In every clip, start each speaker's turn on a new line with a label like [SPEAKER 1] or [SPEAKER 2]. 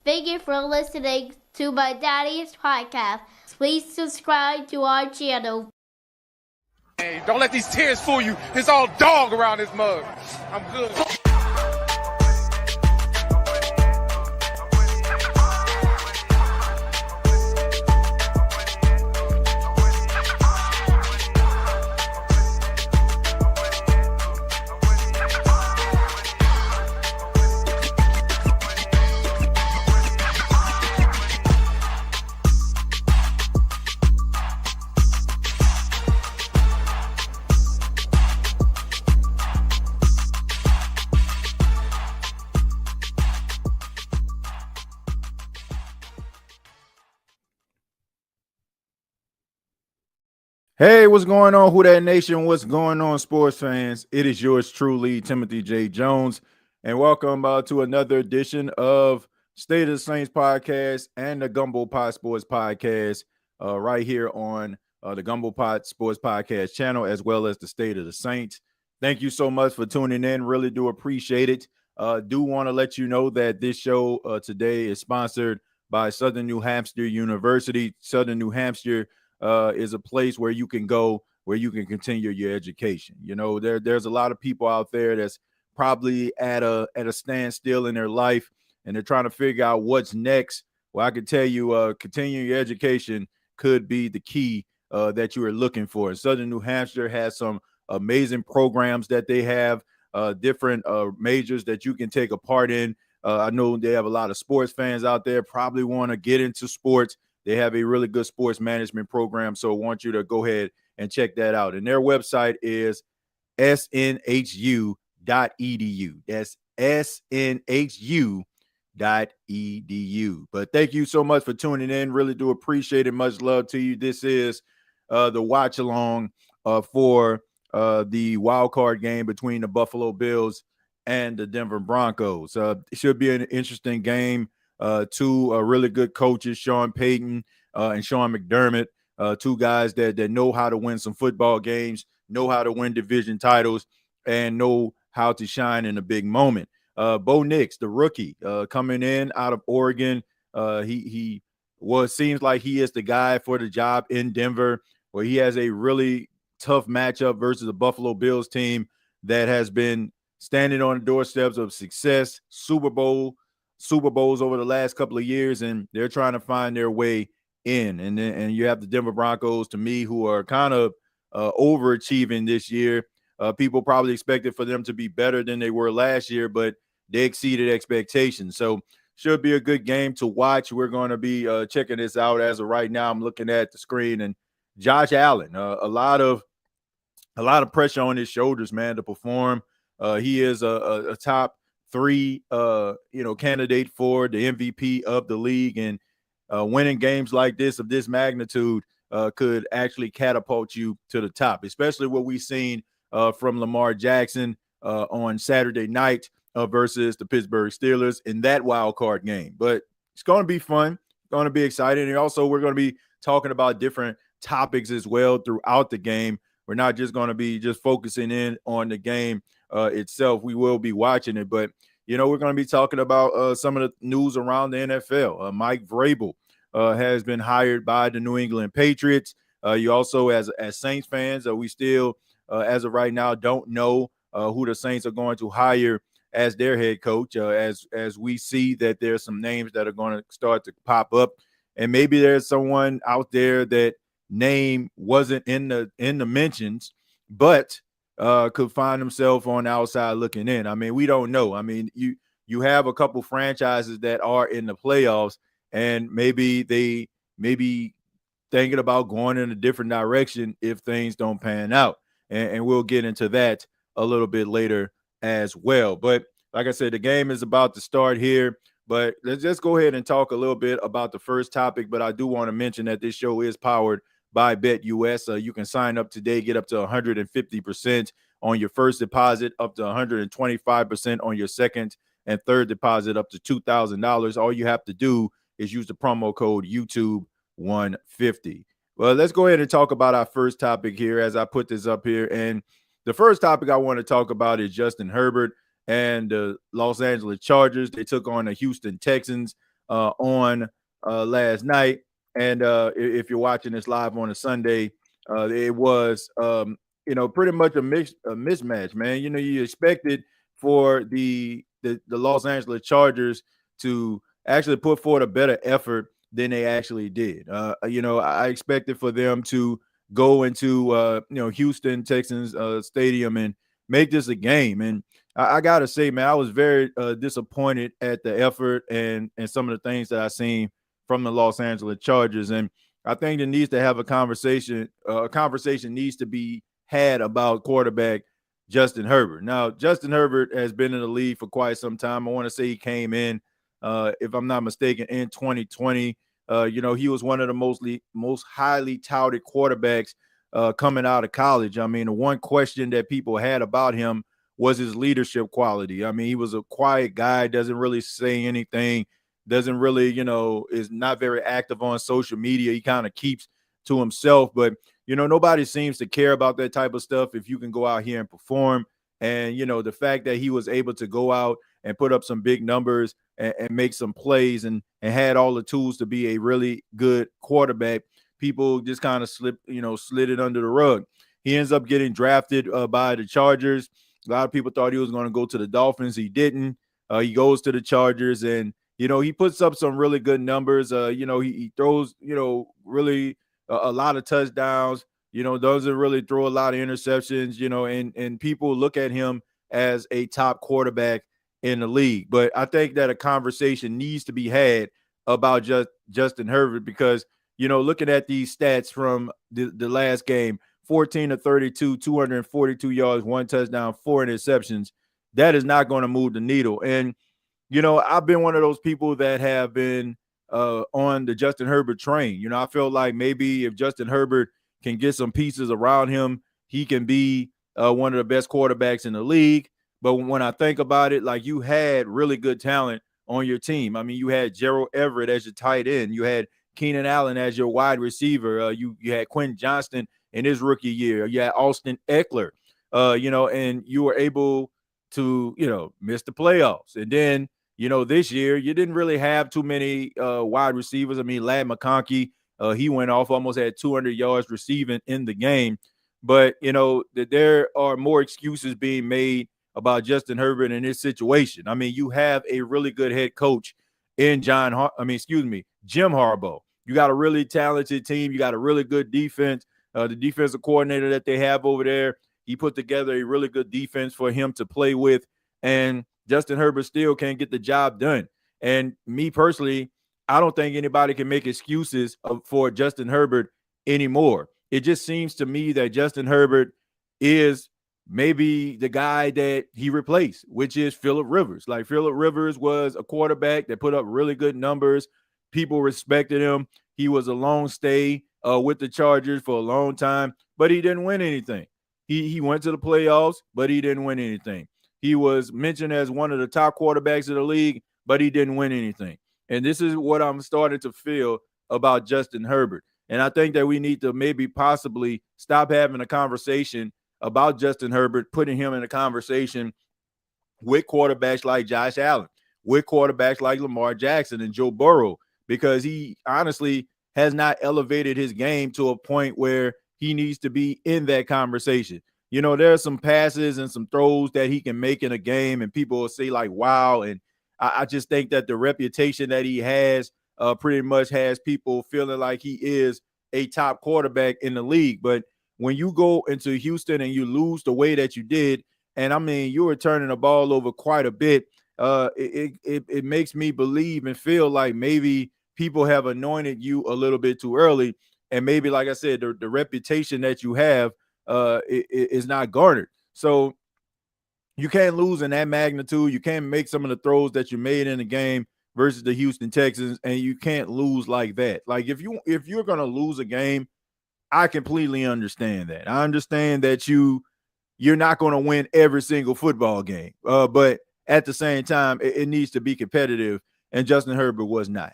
[SPEAKER 1] Thank you for listening to my daddy's podcast. Please subscribe to our channel.
[SPEAKER 2] Hey, don't let these tears fool you. It's all dog around this mug. I'm good.
[SPEAKER 3] Hey, what's going on, Who Dat Nation? What's going on, sports fans? It is yours truly, Timothy J. Jones, and welcome to another edition of State of the Saints podcast and the Gumbo Pot Sports Podcast right here on the Gumbo Pot Sports Podcast channel, as well as the State of the Saints. Thank you so much for tuning in. Really do appreciate it. Do want to let you know that this show today is sponsored by Southern New Hampshire University. Southern New Hampshire is a place where you can go, where you can continue your education. You know, there's a lot of people out there that's probably at a standstill in their life, and they're trying to figure out what's next. Well, I can tell you, continuing your education could be the key that you are looking for. Southern New Hampshire has some amazing programs that they have, different majors that you can take a part in. I know they have a lot of sports fans out there, probably want to get into sports. They have a really good sports management program, so I want you to go ahead and check that out. And their website is snhu.edu. That's snhu.edu. But thank you so much for tuning in. Really do appreciate it. Much love to you. This is the watch along for the wild card game between the Buffalo Bills and the Denver Broncos. It should be an interesting game. Two really good coaches, Sean Payton and Sean McDermott, two guys that know how to win some football games, know how to win division titles, and know how to shine in a big moment. Bo Nix, the rookie, coming in out of Oregon, he seems like he is the guy for the job in Denver, where he has a really tough matchup versus the Buffalo Bills team that has been standing on the doorsteps of success, Super Bowls over the last couple of years, and they're trying to find their way in. And you have the Denver Broncos, to me, who are kind of overachieving this year. People probably expected for them to be better than they were last year, but they exceeded expectations. So should be a good game to watch. We're going to be checking this out as of right now. I'm looking at the screen, and Josh Allen, a lot of pressure on his shoulders, man, to perform. He is a top three candidate for the MVP of the league, and winning games like this of this magnitude could actually catapult you to the top, especially what we've seen from Lamar Jackson on Saturday night versus the Pittsburgh Steelers in that wild card game. But it's going to be fun, going to be exciting, and also we're going to be talking about different topics as well throughout the game. We're not just going to be just focusing in on the game itself. We will be watching it, but we're going to be talking about some of the news around the NFL. Mike Vrabel has been hired by the New England Patriots. You also, as Saints fans, we still, as of right now, don't know who the Saints are going to hire as their head coach. As we see that there's some names that are going to start to pop up, and maybe there's someone out there that name wasn't in the mentions, but could find himself on the outside looking in. I mean, we don't know. I mean, you have a couple franchises that are in the playoffs, and maybe they may be thinking about going in a different direction if things don't pan out. And we'll get into that a little bit later as well. But like I said, the game is about to start here. But let's just go ahead and talk a little bit about the first topic. But I do want to mention that this show is powered by BETUS. You can sign up today, get up to 150% on your first deposit, up to 125% on your second and third deposit, up to $2,000. All you have to do is use the promo code YouTube150. Well, let's go ahead and talk about our first topic here as I put this up here. And the first topic I want to talk about is Justin Herbert and the Los Angeles Chargers. They took on the Houston Texans on last night. And if you're watching this live on a Sunday, it was pretty much a mismatch, man. You expected for the Los Angeles Chargers to actually put forward a better effort than they actually did. I expected for them to go into Houston Texans stadium and make this a game. And I gotta say, man, I was very disappointed at the effort and some of the things that I seen from the Los Angeles Chargers. And I think there needs to have a conversation. A conversation needs to be had about quarterback Justin Herbert. Now, Justin Herbert has been in the league for quite some time. I want to say he came in, if I'm not mistaken, in 2020. He was one of the most highly touted quarterbacks coming out of college. I mean, the one question that people had about him was his leadership quality. I mean, he was a quiet guy, doesn't really say anything, doesn't really, is not very active on social media. He kind of keeps to himself, but nobody seems to care about that type of stuff if you can go out here and perform. And, the fact that he was able to go out and put up some big numbers and make some plays and had all the tools to be a really good quarterback, people just kind of slid it under the rug. He ends up getting drafted by the Chargers. A lot of people thought he was going to go to the Dolphins. He didn't. He goes to the Chargers, and, he puts up some really good numbers. He throws, really a lot of touchdowns, doesn't really throw a lot of interceptions, and people look at him as a top quarterback in the league. But I think that a conversation needs to be had about Justin Herbert because, looking at these stats from the last game, 14 to 32, 242 yards, 1 touchdown, 4 interceptions, that is not going to move the needle. And, I've been one of those people that have been on the Justin Herbert train. I feel like maybe if Justin Herbert can get some pieces around him, he can be one of the best quarterbacks in the league. But when I think about it, like you had really good talent on your team. I mean, you had Gerald Everett as your tight end. You had Keenan Allen as your wide receiver. You had Quentin Johnston in his rookie year. You had Austin Eckler, and you were able to, miss the playoffs. And then, this year you didn't really have too many wide receivers. I mean, Ladd McConkey, he went off, almost had 200 yards receiving in the game. But, that there are more excuses being made about Justin Herbert in this situation. I mean, you have a really good head coach in Jim Harbaugh. You got a really talented team. You got a really good defense. The defensive coordinator that they have over there, he put together a really good defense for him to play with. And Justin Herbert still can't get the job done. And me personally, I don't think anybody can make excuses for Justin Herbert anymore. It just seems to me that Justin Herbert is maybe the guy that he replaced, which is Phillip Rivers. Like Phillip Rivers was a quarterback that put up really good numbers. People respected him. He was a long stay with the Chargers for a long time, but he didn't win anything. He went to the playoffs, but he didn't win anything. He was mentioned as one of the top quarterbacks of the league, but he didn't win anything. And this is what I'm starting to feel about Justin Herbert. And I think that we need to maybe possibly stop having a conversation about Justin Herbert, putting him in a conversation with quarterbacks like Josh Allen, with quarterbacks like Lamar Jackson and Joe Burrow, because he honestly has not elevated his game to a point where he needs to be in that conversation. There are some passes and some throws that he can make in a game, and people will say like, wow. And I just think that the reputation that he has pretty much has people feeling like he is a top quarterback in the league. But when you go into Houston and you lose the way that you did, and I mean, you were turning the ball over quite a bit, it makes me believe and feel like maybe people have anointed you a little bit too early. And maybe, like I said, the reputation that you have is not garnered. So you can't lose in that magnitude. You can't make some of the throws that you made in the game versus the Houston Texans, and you can't lose like that. Like if you're going to lose a game, I completely understand that. I understand that you're not going to win every single football game, but at the same time, it needs to be competitive, and Justin Herbert was not.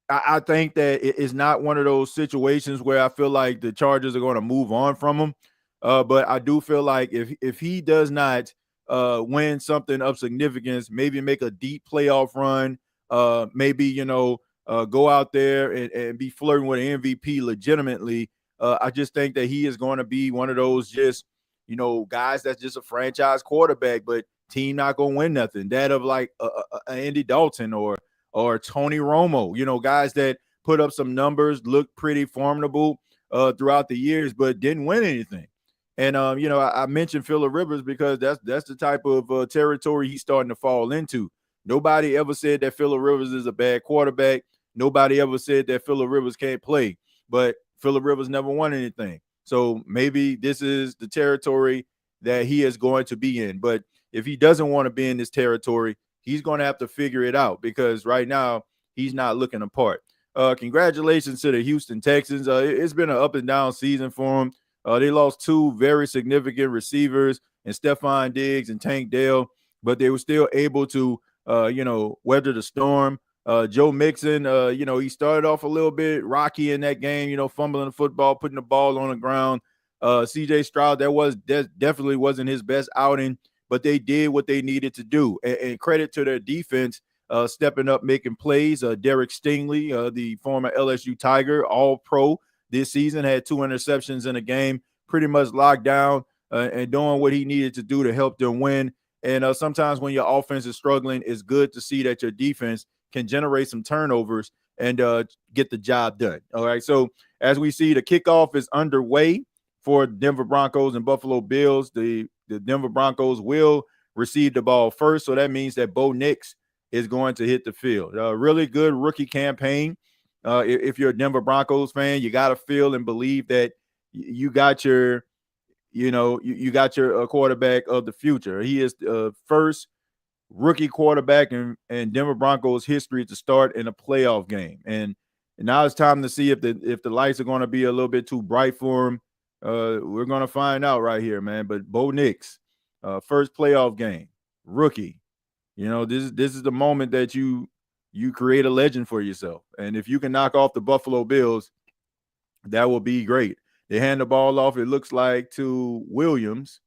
[SPEAKER 3] I think that it's not one of those situations where I feel like the Chargers are going to move on from him. But I do feel like if he does not win something of significance, maybe make a deep playoff run, maybe, go out there and be flirting with an MVP legitimately. I just think that he is going to be one of those just, guys that's just a franchise quarterback, but team not going to win nothing. That of like Andy Dalton or Tony Romo, guys that put up some numbers, look pretty formidable throughout the years, but didn't win anything. And I mentioned Phillip Rivers because that's the type of territory he's starting to fall into. Nobody ever said that Phillip Rivers is a bad quarterback. Nobody ever said that Phillip Rivers can't play, but Phillip Rivers never won anything. So maybe this is the territory that he is going to be in. But if he doesn't want to be in this territory, he's going to have to figure it out because right now he's not looking apart. Congratulations to the Houston Texans. It's been an up and down season for them. They lost two very significant receivers in Stephon Diggs and Tank Dell, but they were still able to, weather the storm. Joe Mixon, he started off a little bit rocky in that game, fumbling the football, putting the ball on the ground. CJ Stroud, that definitely wasn't his best outing, but they did what they needed to do. And credit to their defense, stepping up, making plays. Derek Stingley, the former LSU Tiger, all-pro this season, had 2 interceptions in a game, pretty much locked down and doing what he needed to do to help them win. And sometimes when your offense is struggling, it's good to see that your defense can generate some turnovers and get the job done. All right, so as we see, the kickoff is underway for Denver Broncos and Buffalo Bills. The Denver Broncos will receive the ball first, so that means that Bo Nix is going to hit the field. A really good rookie campaign. If you're a Denver Broncos fan, you got to feel and believe that you got your, you got your quarterback of the future. He is the first rookie quarterback in Denver Broncos history to start in a playoff game. And now it's time to see if the lights are going to be a little bit too bright for him. We're going to find out right here, man. But Bo Nix, first playoff game, rookie. This is the moment that you create a legend for yourself. And if you can knock off the Buffalo Bills, that will be great. They hand the ball off, it looks like, to Williams.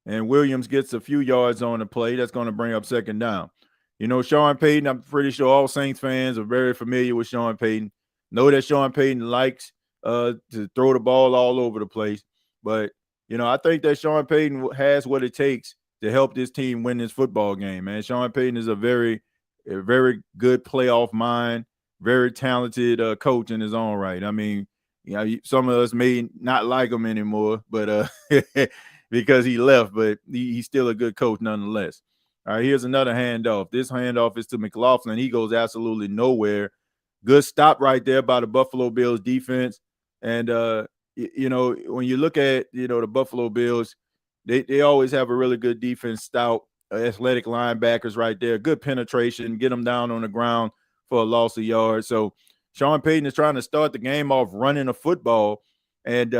[SPEAKER 3] And Williams gets a few yards on the play. That's going to bring up second down. Sean Payton, I'm pretty sure all Saints fans are very familiar with Sean Payton. Know that Sean Payton likes to throw the ball all over the place. But, I think that Sean Payton has what it takes to help this team win this football game, man. Sean Payton is a very good playoff mind, very talented coach in his own right. I mean, some of us may not like him anymore, but because he left, but he's still a good coach nonetheless. All right, here's another handoff. This handoff is to McLaughlin. He goes absolutely nowhere. Good stop right there by the Buffalo Bills defense. And, when you look at, the Buffalo Bills, they always have a really good defense, stout, athletic linebackers right there, good penetration, get them down on the ground for a loss of yards. So Sean Payton is trying to start the game off running a football. And,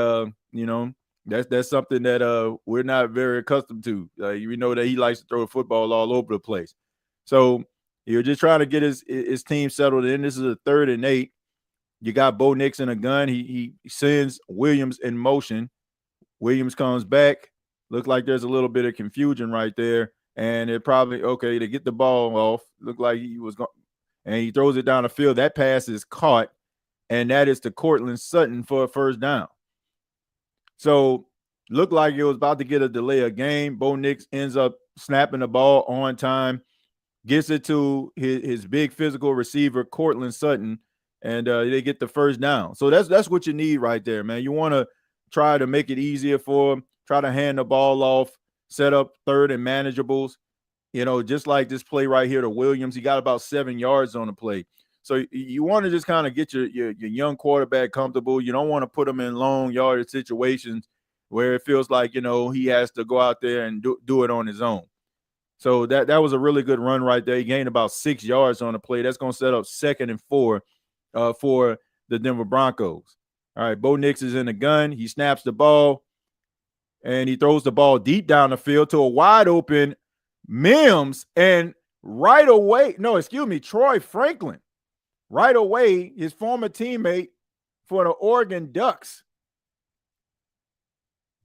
[SPEAKER 3] that's something that we're not very accustomed to. We know that he likes to throw the football all over the place. So you're just trying to get his team settled in. This is a 3rd and 8. You got Bo Nix in a gun. He sends Williams in motion. Williams comes back. Look like there's a little bit of confusion right there. And it probably, to get the ball off, looked like he was going, and he throws it down the field. That pass is caught, and that is to Cortland Sutton for a first down. So looked like it was about to get a delay of game. Bo Nix ends up snapping the ball on time, gets it to his big physical receiver, Cortland Sutton, and they get the first down. So that's what you need right there, man. You want to try to make it easier for him, try to hand the ball off, set up 3rd and manageables, just like this play right here to Williams. He got about 7 yards on the play. So you want to just kind of get your young quarterback comfortable. You don't want to put him in long yardage situations where it feels like, he has to go out there and do it on his own. So that was a really good run right there. He gained about 6 yards on the play. That's going to set up 2nd and 4 for the Denver Broncos. All right, Bo Nix is in the gun. He snaps the ball, and he throws the ball deep down the field to a wide open Mims. And Troy Franklin. Right away, his former teammate for the Oregon Ducks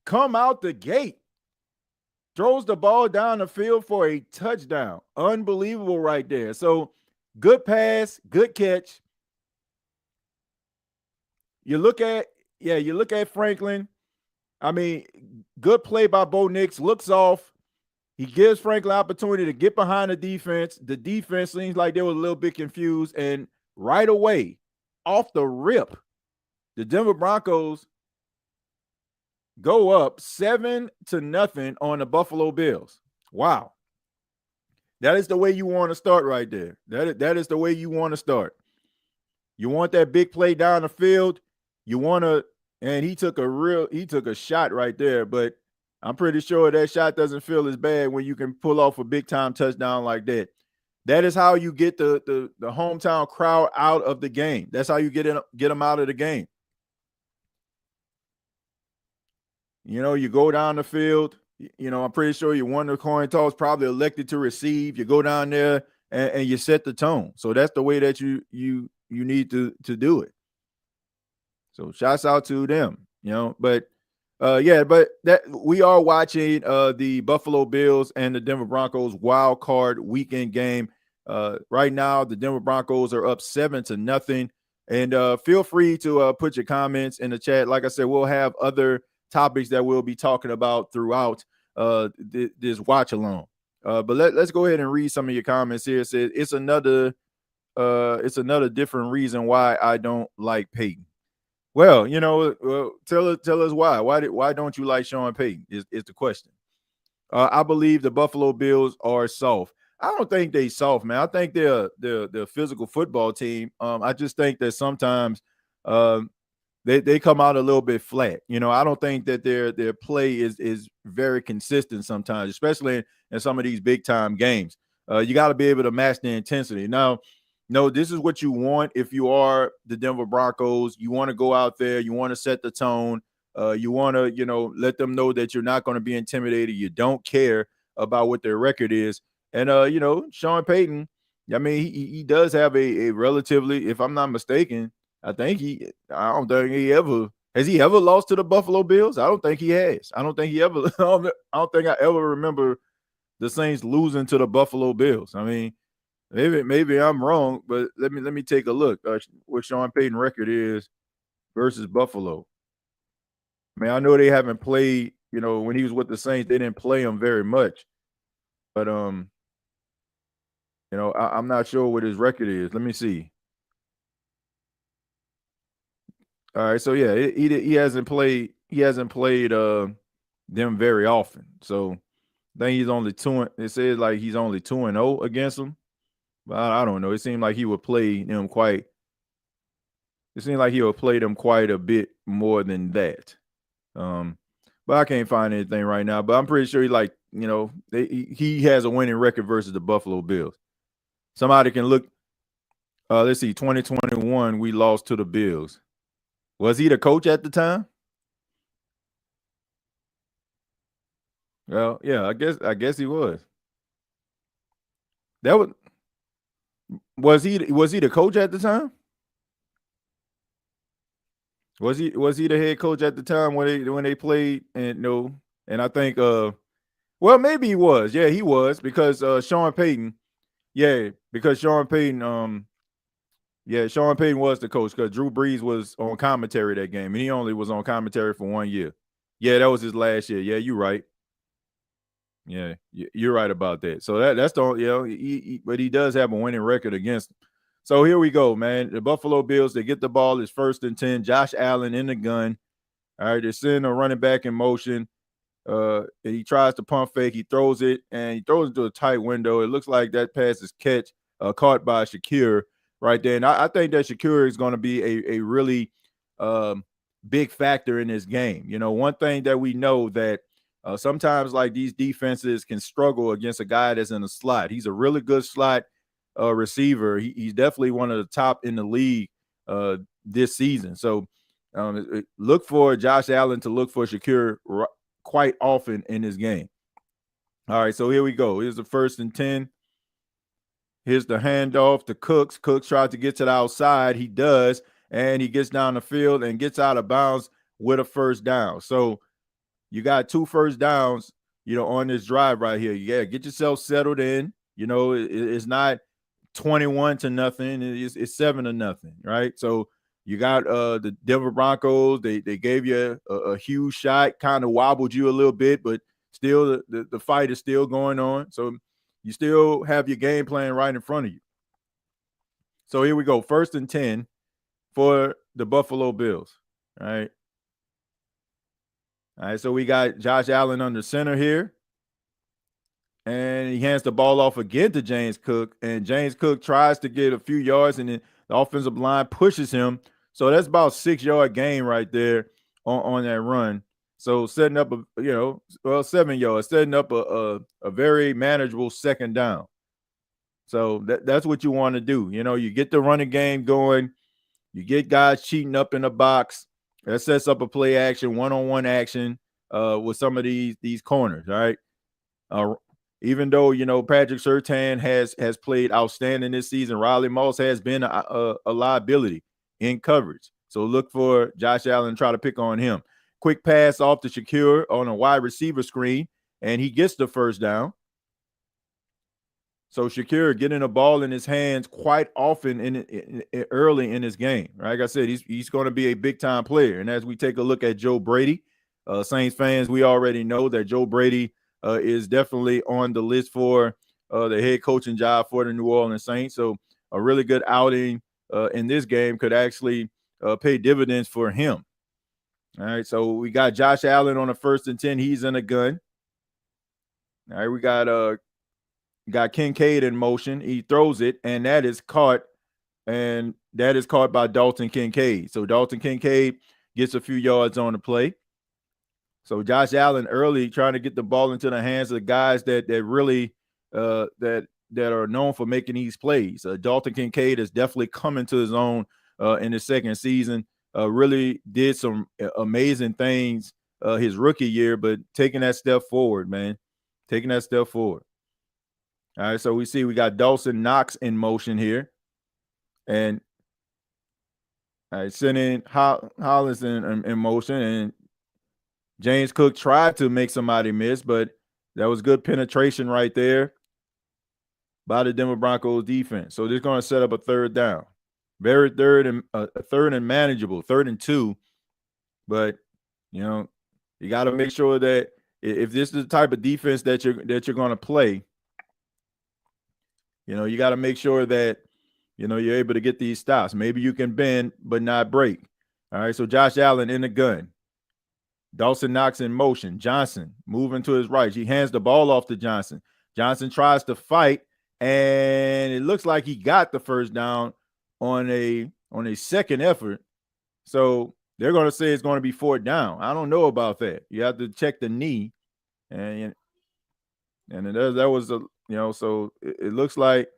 [SPEAKER 3] come out the gate, throws the ball down the field for a touchdown. Unbelievable right there. So Good pass, good catch. You look at Franklin. I mean, good play by Bo Nix. Looks off. He gives Franklin opportunity to get behind the defense. The defense seems like they were a little bit confused. And right away, off the rip, the Denver Broncos go up 7-0 on the Buffalo Bills. Wow. That is the way you want to start right there. That is the way you want to start. You want that big play down the field. You want to, and he took a shot right there, but I'm pretty sure that shot doesn't feel as bad when you can pull off a big time touchdown like that. That is how you get the hometown crowd out of the game. That's how you get them out of the game. You know, you go down the field. You know, I'm pretty sure you won the coin toss, probably elected to receive. You go down there and you set the tone. So that's the way that you need to do it. So shouts out to them, you know. But but that we are watching the Buffalo Bills and the Denver Broncos wild card weekend game. Right now, the Denver Broncos are up 7-0. And feel free to put your comments in the chat. Like I said, we'll have other topics that we'll be talking about throughout this watch along. But let's go ahead and read some of your comments here. It says it's another different reason why I don't like Peyton. Well, you know, tell us why. Why don't you like Sean Payton is the question. I believe the Buffalo Bills are soft. I don't think they soft, man. I think they're a physical football team. I just think that sometimes they come out a little bit flat. You know, I don't think that their play is very consistent sometimes, especially in some of these big time games. You got to be able to match the intensity. Now, no, this is what you want if you are the Denver Broncos. You want to go out there. You want to set the tone. You want to, you know, let them know that you're not going to be intimidated. You don't care about what their record is. And, you know, Sean Payton, I mean, he does have a relatively, if I'm not mistaken, I don't think he ever lost to the Buffalo Bills. I don't think he has. I don't think he ever, I don't think I ever remember the Saints losing to the Buffalo Bills. I mean, maybe I'm wrong, but let me take a look what Sean Payton's record is versus Buffalo. I mean, I know they haven't played, you know, when he was with the Saints, they didn't play him very much. But you know, I'm not sure what his record is. Let me see. All right, so yeah, he hasn't played them very often. So I think he's only 2. It says like he's only 2-0 against them. But I don't know. It seemed like he would play them quite. It seemed like he would play them quite a bit more than that. But I can't find anything right now. But I'm pretty sure he has a winning record versus the Buffalo Bills. Somebody can look. Let's see. 2021, we lost to the Bills. Was he the coach at the time? Well, yeah, I guess he was. Was he the coach at the time? Was he the head coach at the time when they played? And no, and I think well, maybe he was. Yeah, he was, because Sean Payton. Yeah, because Sean Payton Sean Payton was the coach, because Drew Brees was on commentary that game, and he only was on commentary for 1 year. Yeah, that was his last year. Yeah, you're right. Yeah, you're right about that. So that's the, you know, but he does have a winning record against them. So here we go, man. The Buffalo Bills, they get the ball. It's 1st and 10. Josh Allen in the gun. All right, they're sending a running back in motion. And he tries to pump fake. He throws it, and he throws it to a tight window. It looks like that pass is caught by Shakir right there. And I think that Shakir is going to be a really big factor in this game. You know, one thing that we know that sometimes like these defenses can struggle against a guy that's in the slot. He's a really good slot receiver. He's definitely one of the top in the league this season. So look for Josh Allen to look for Shakir quite often in this game. All right, so here we go. Here's the 1st and 10. Here's the handoff to Cooks. Cooks tried to get to the outside. He does, and he gets down the field and gets out of bounds with a 1st down. So you got 2 first downs, you know, on this drive right here. Yeah, get yourself settled in. You know, it's not 21-0. It's 7-0, right? So you got the Denver Broncos. They gave you a huge shot, kind of wobbled you a little bit, but still the fight is still going on. So you still have your game plan right in front of you. So here we go. 1st and 10 for the Buffalo Bills. All right. All right. So we got Josh Allen under center here. And he hands the ball off again to James Cook. And James Cook tries to get a few yards, and then the offensive line pushes him. So that's about 6-yard gain right there on that run. So setting up 7 yards, setting up a very manageable 2nd down. So that's what you want to do. You get the running game going. You get guys cheating up in the box. That sets up a play action, one-on-one action with some of these corners, all right? Even though, Patrick Surtain has played outstanding this season, Riley Moss has been a liability in coverage. So look for Josh Allen, try to pick on him. Quick pass off to Shakir on a wide receiver screen, and he gets the 1st down. So Shakir getting the ball in his hands quite often early in his game. Like I said, he's going to be a big-time player. And as we take a look at Joe Brady, Saints fans, we already know that Joe Brady is definitely on the list for the head coaching job for the New Orleans Saints. So a really good outing in this game could actually pay dividends for him. All right, so we got Josh Allen on the 1st and 10. He's in a gun. All right, we got Kincaid in motion. He throws it, and that is caught by Dalton Kincaid. So Dalton Kincaid gets a few yards on the play. So Josh Allen early trying to get the ball into the hands of the guys that really that are known for making these plays. Dalton Kincaid is definitely coming to his own in his 2nd season. Really did some amazing things his rookie year, but taking that step forward, man. Taking that step forward. All right, so we got Dawson Knox in motion here. And all right, sending Hollins in motion, and James Cook tried to make somebody miss, but that was good penetration right there by the Denver Broncos defense. So they're going to set up a 3rd down. Very third and manageable, 3rd and 2. But, you got to make sure that if this is the type of defense that you're going to play, you got to make sure that, you're able to get these stops. Maybe you can bend but not break. All right, so Josh Allen in the gun. Dawson Knox in motion. Johnson moving to his right. He hands the ball off to Johnson. Johnson tries to fight, and it looks like he got the 1st down on a 2nd effort. So they're going to say it's going to be 4th down. I don't know about that. You have to check the knee, and that was so it looks like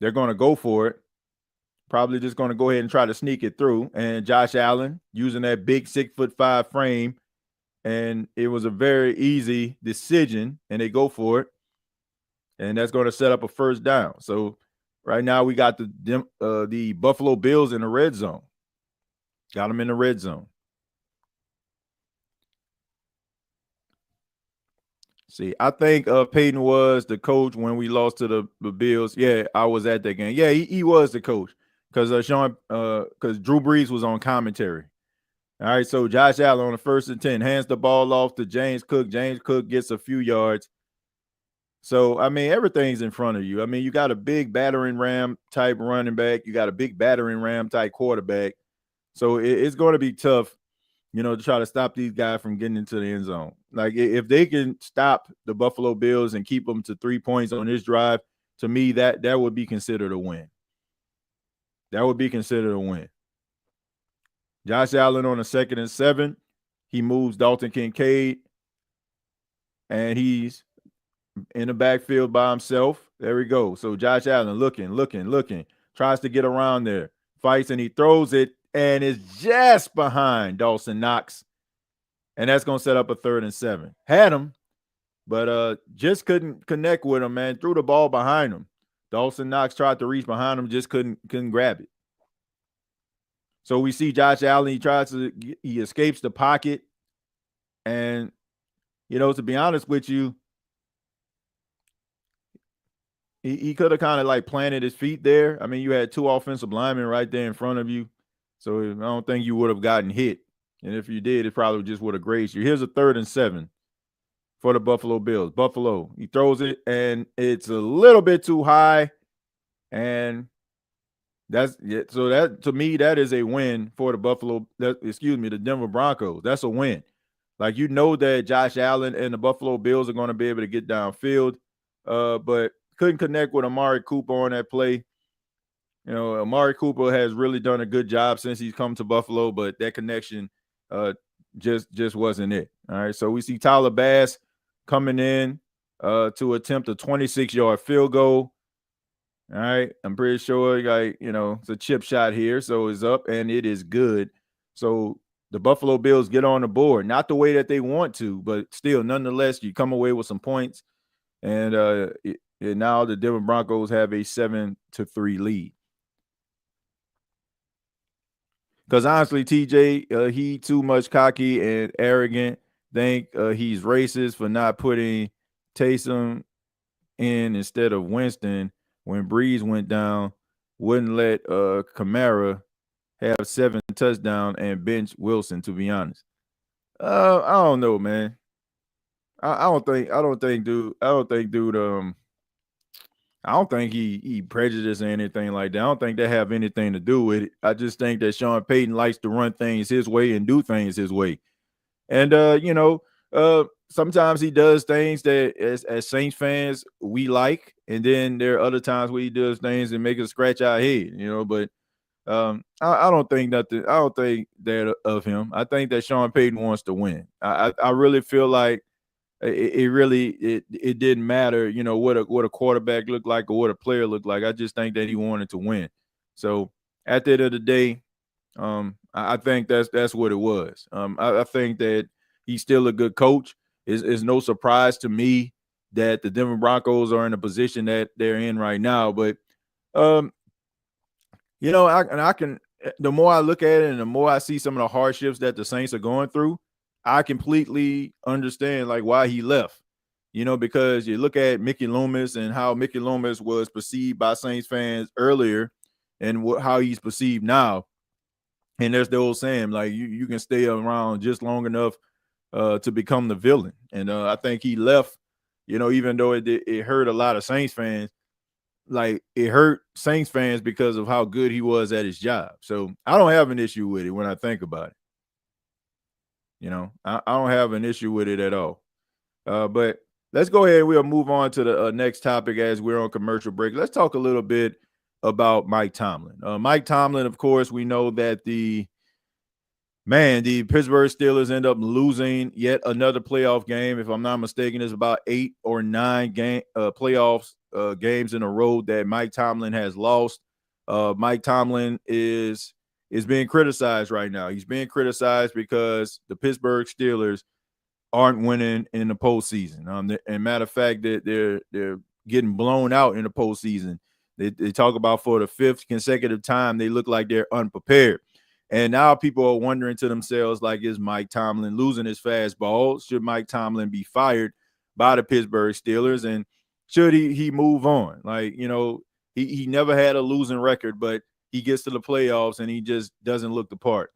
[SPEAKER 3] they're going to go for it. Probably just going to go ahead and try to sneak it through. And Josh Allen using that big 6'5" frame, and it was a very easy decision, and they go for it. And that's going to set up a 1st down. So right now we got the Buffalo Bills in the red zone. Got them in the red zone. See, I think Peyton was the coach when we lost to the Bills. Yeah, I was at that game. Yeah, he was the coach because because Drew Brees was on commentary. All right, so Josh Allen on the 1st and 10 hands the ball off to James Cook. James Cook gets a few yards. So, I mean, everything's in front of you. I mean, you got a big battering ram type running back. You got a big battering ram type quarterback. So it's going to be tough, to try to stop these guys from getting into the end zone. Like, if they can stop the Buffalo Bills and keep them to 3 points on this drive, to me, that would be considered a win. That would be considered a win. Josh Allen on a 2nd and 7. He moves Dalton Kincaid, and he's in the backfield by himself. There we go. So Josh Allen looking, tries to get around there, fights, and he throws it, and is just behind Dawson Knox. And that's going to set up a 3rd and 7. Had him, but just couldn't connect with him, man. Threw the ball behind him. Dawson Knox tried to reach behind him, just couldn't grab it. So we see Josh Allen, he escapes the pocket. And, to be honest with you, he could have kind of like planted his feet there. I mean, you had 2 offensive linemen right there in front of you, so I don't think you would have gotten hit. And if you did, it probably just would have grazed you. Here's a 3rd and 7 for the Buffalo Bills. Buffalo, he throws it, and it's a little bit too high, and that's it. So that, to me, that is a win for the Denver Broncos. That's a win. Like, you know that Josh Allen and the Buffalo Bills are going to be able to get downfield, but couldn't connect with Amari Cooper on that play. You know, Amari Cooper has really done a good job since he's come to Buffalo, but that connection just wasn't it. All right, so we see Tyler Bass coming in to attempt a 26-yard field goal. All right, I'm pretty sure, like, you know, it's a chip shot here, so it's up and it is good. So the Buffalo Bills get on the board, not the way that they want to, but still, nonetheless, you come away with some points, and now the Denver Broncos have a 7-3 lead. Because honestly, TJ, he too much cocky and arrogant. Think he's racist for not putting Taysom in instead of Winston when Breeze went down. Wouldn't let Kamara have 7 touchdowns and bench Wilson. To be honest, I don't know, man. I don't think he prejudiced or anything like that. I don't think they have anything to do with it. I just think that Sean Payton likes to run things his way and do things his way. And sometimes he does things that as Saints fans we like, and then there are other times where he does things that make us scratch our head, you know. But I don't think nothing. I don't think that of him. I think that Sean Payton wants to win. I really feel like it didn't matter, you know, what a quarterback looked like or what a player looked like. I just think that he wanted to win. So at the end of the day, I think that's what it was. I think that he's still a good coach. It's no surprise to me that the Denver Broncos are in the position that they're in right now. But you know, the more I look at it and the more I see some of the hardships that the Saints are going through, I completely understand like why he left. You know, because you look at Mickey Loomis and how Mickey Loomis was perceived by Saints fans earlier and how he's perceived now. And there's the old saying, like, you can stay around just long enough to become the villain. And I think he left, you know, even though it hurt a lot of Saints fans, like it hurt Saints fans because of how good he was at his job. So I don't have an issue with it when I think about it. You know, I don't have an issue with it at all. But let's go ahead. We'll move on to the next topic as we're on commercial break. Let's talk a little bit about Mike Tomlin. Mike Tomlin, of course, we know that the Pittsburgh Steelers end up losing yet another playoff game. If I'm not mistaken, it's about 8 or 9 playoffs games in a row that Mike Tomlin has lost. Mike Tomlin is being criticized right now. He's being criticized because the Pittsburgh Steelers aren't winning in the postseason. And matter of fact, they're getting blown out in the postseason. They talk about for the 5th consecutive time they look like they're unprepared. And now people are wondering to themselves, like, is Mike Tomlin losing his fastball? Should Mike Tomlin be fired by the Pittsburgh Steelers? And should he move on? Like, you know, he never had a losing record, but he gets to the playoffs and he just doesn't look the part.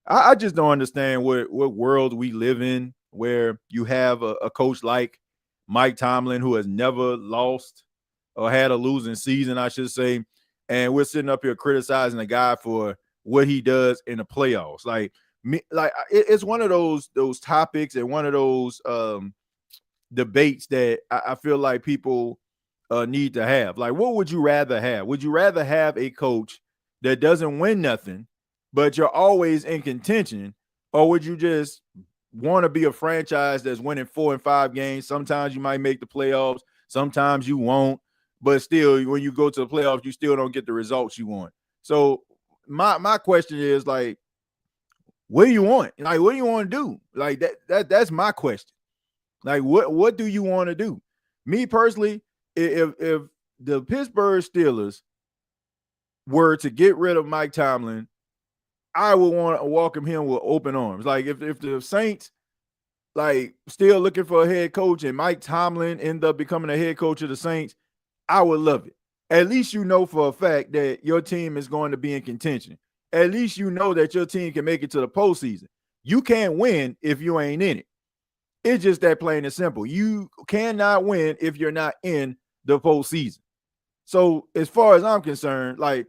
[SPEAKER 3] I just don't understand what world we live in where you have a coach like Mike Tomlin who has never lost or had a losing season, I should say. And we're sitting up here criticizing the guy for what he does in the playoffs. It's one of those topics and one of those debates that I feel like people need to have. Like, what would you rather have? Would you rather have a coach that doesn't win nothing, but you're always in contention, or would you just want to be a franchise that's winning 4 and 5 games? Sometimes you might make the playoffs, sometimes you won't, but still, when you go to the playoffs, you still don't get the results you want. So my question is, like, what do you want? Like, what do you want to do? Like, that's my question. Like, what do you want to do? Me personally, if the Pittsburgh Steelers were to get rid of Mike Tomlin, I would want to welcome him with open arms. Like, if the Saints like still looking for a head coach and Mike Tomlin end up becoming a head coach of the Saints, I would love it. At least you know for a fact that your team is going to be in contention. At least you know that your team can make it to the postseason. You can't win if you ain't in it. It's just that plain and simple. You cannot win if you're not in the postseason. So as far as I'm concerned, like,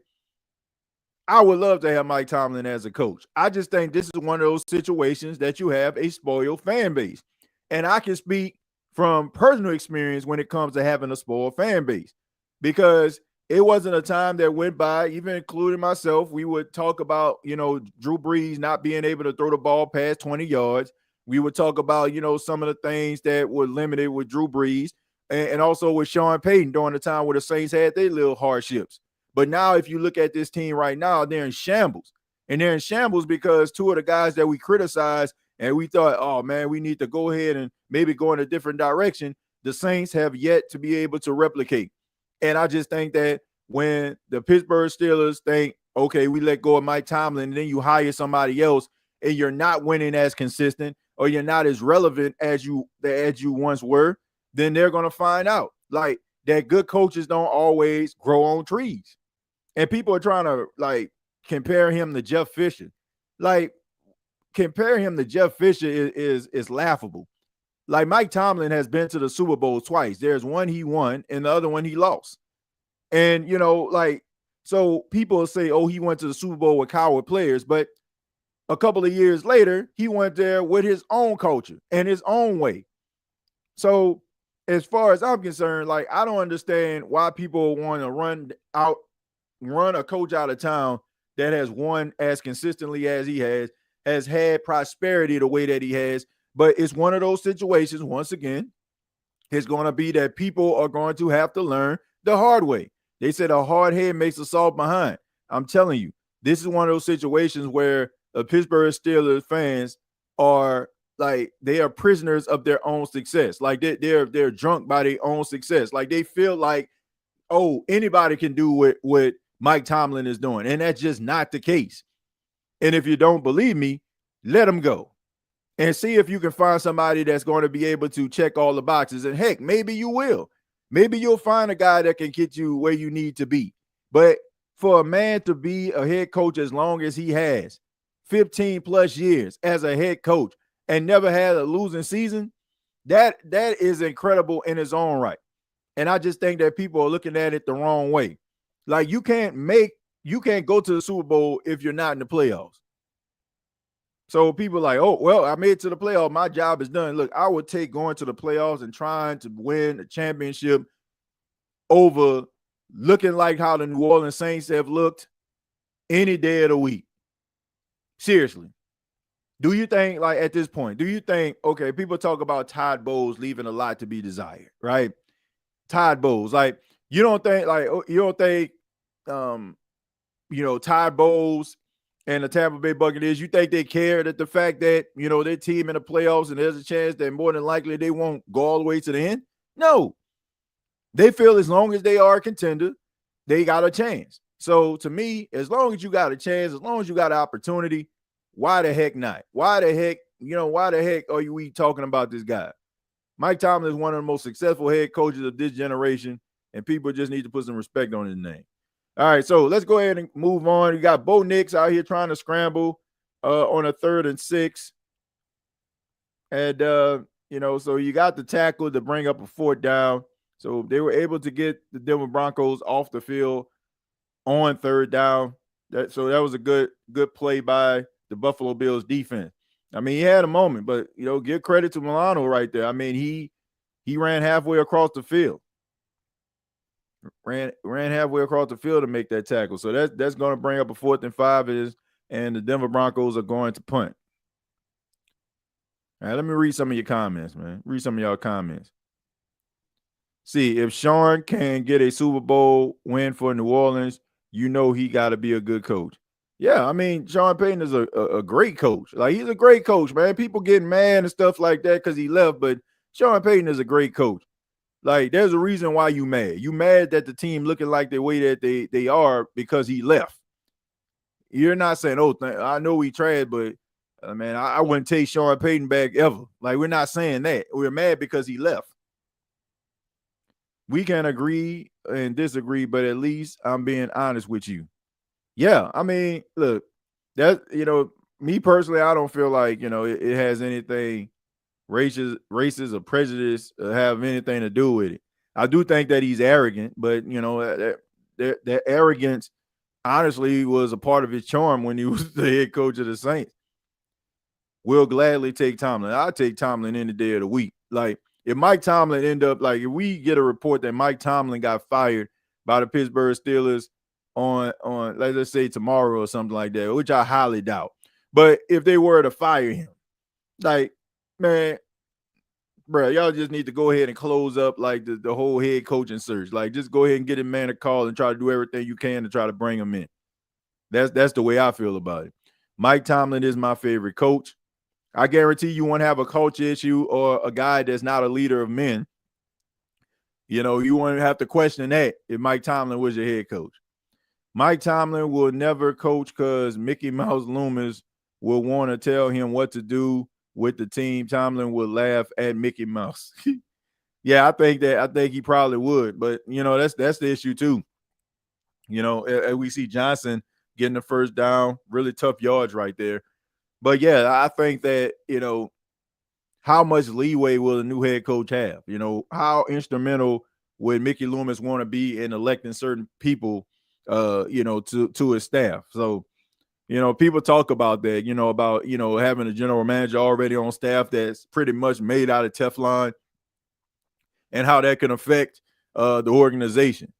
[SPEAKER 3] I would love to have Mike Tomlin as a coach. I just think this is one of those situations that you have a spoiled fan base. And I can speak from personal experience when it comes to having a spoiled fan base, because it wasn't a time that went by, even including myself, we would talk about, Drew Brees not being able to throw the ball past 20 yards. We would talk about, some of the things that were limited with Drew Brees and also with Sean Payton during the time where the Saints had their little hardships. But now if you look at this team right now, they're in shambles. And they're in shambles because two of the guys that we criticized and we thought, oh, man, we need to go ahead and maybe go in a different direction, the Saints have yet to be able to replicate. And I just think that when the Pittsburgh Steelers think, okay, we let go of Mike Tomlin, and then you hire somebody else and you're not winning as consistent or you're not as relevant as you once were, then they're going to find out like that good coaches don't always grow on trees. And people are trying to like compare him to Jeff Fisher. Like, compare him to Jeff Fisher is laughable. Like, Mike Tomlin has been to the Super Bowl twice. There's one he won and the other one he lost. And, so people say, oh, he went to the Super Bowl with coward players. But a couple of years later, he went there with his own culture and his own way. So as far as I'm concerned, like, I don't understand why people want to run a coach out of town that has won as consistently as he has had prosperity the way that he has. But it's one of those situations, once again, it's going to be that people are going to have to learn the hard way. They said a hard head makes a soft behind. I'm telling you, this is one of those situations where the Pittsburgh Steelers fans are like, they are prisoners of their own success. Like, they're drunk by their own success. Like, they feel like, oh, anybody can do what Mike Tomlin is doing. And that's just not the case. And if you don't believe me, let him go and see if you can find somebody that's going to be able to check all the boxes. And heck, maybe you will. Maybe you'll find a guy that can get you where you need to be. But for a man to be a head coach as long as he has, 15 plus years as a head coach and never had a losing season, that is incredible in its own right. And I just think that people are looking at it the wrong way. Like, you can't go to the Super Bowl if you're not in the playoffs. So people are like, oh, well, I made it to the playoffs. My job is done. Look, I would take going to the playoffs and trying to win a championship over looking like how the New Orleans Saints have looked any day of the week. Seriously. Do you think, like, at this point, okay, people talk about Todd Bowles leaving a lot to be desired, right? Todd Bowles, like, you don't think Todd Bowles and the Tampa Bay Buccaneers, you think they care that the fact that, their team in the playoffs and there's a chance that more than likely they won't go all the way to the end? No. They feel as long as they are a contender, they got a chance. So to me, as long as you got a chance, as long as you got an opportunity, why the heck not? Why the heck are we talking about this guy? Mike Tomlin is one of the most successful head coaches of this generation, and people just need to put some respect on his name. All right, so let's go ahead and move on. You got Bo Nix out here trying to scramble on a 3rd and 6. And, so you got the tackle to bring up a 4th down. So they were able to get the Denver Broncos off the field on 3rd down. So that was a good play by the Buffalo Bills defense. I mean, he had a moment, but, give credit to Milano right there. I mean, he ran halfway across the field. Ran halfway across the field to make that tackle. So that's going to bring up a 4th and 5 and the Denver Broncos are going to punt. All right, let me read some of your comments, man. Read some of y'all comments. See, if Sean can get a Super Bowl win for New Orleans, he got to be a good coach. Yeah, I mean, Sean Payton is a great coach. Like, he's a great coach, man. People getting mad and stuff like that because he left, but Sean Payton is a great coach. Like, there's a reason why you mad. You mad that the team looking like the way that they are because he left. You're not saying, oh, I know we tried, but, man, I wouldn't take Sean Payton back ever. Like, we're not saying that. We're mad because he left. we can agree and disagree, but at least I'm being honest with you. Yeah, I mean, look, that me personally, I don't feel like it has anything racist or prejudice have anything to do with it. I do think that he's arrogant, but that arrogance honestly was a part of his charm when he was the head coach of the Saints. We'll gladly take Tomlin. I'll take Tomlin any day of the week. Like, if Mike Tomlin if we get a report that Mike Tomlin got fired by the Pittsburgh Steelers on let's say tomorrow or something like that, which I highly doubt. But if they were to fire him, like, man, bro, y'all just need to go ahead and close up like the whole head coaching search. Like, just go ahead and get a man a call and try to do everything you can to try to bring him in. That's the way I feel about it. Mike Tomlin is my favorite coach. I guarantee you won't have a culture issue or a guy that's not a leader of men. You won't have to question that if Mike Tomlin was your head coach. Mike Tomlin will never coach because Mickey Mouse Loomis will want to tell him what to do with the team. Tomlin will laugh at Mickey Mouse. Yeah, I think he probably would, but that's the issue too. We see Johnson getting the first down, really tough yards right there. But yeah, I think that, how much leeway will the new head coach have? How instrumental would Mickey Loomis want to be in electing certain people, to his staff? So, people talk about that, about, having a general manager already on staff that's pretty much made out of Teflon and how that can affect the organization.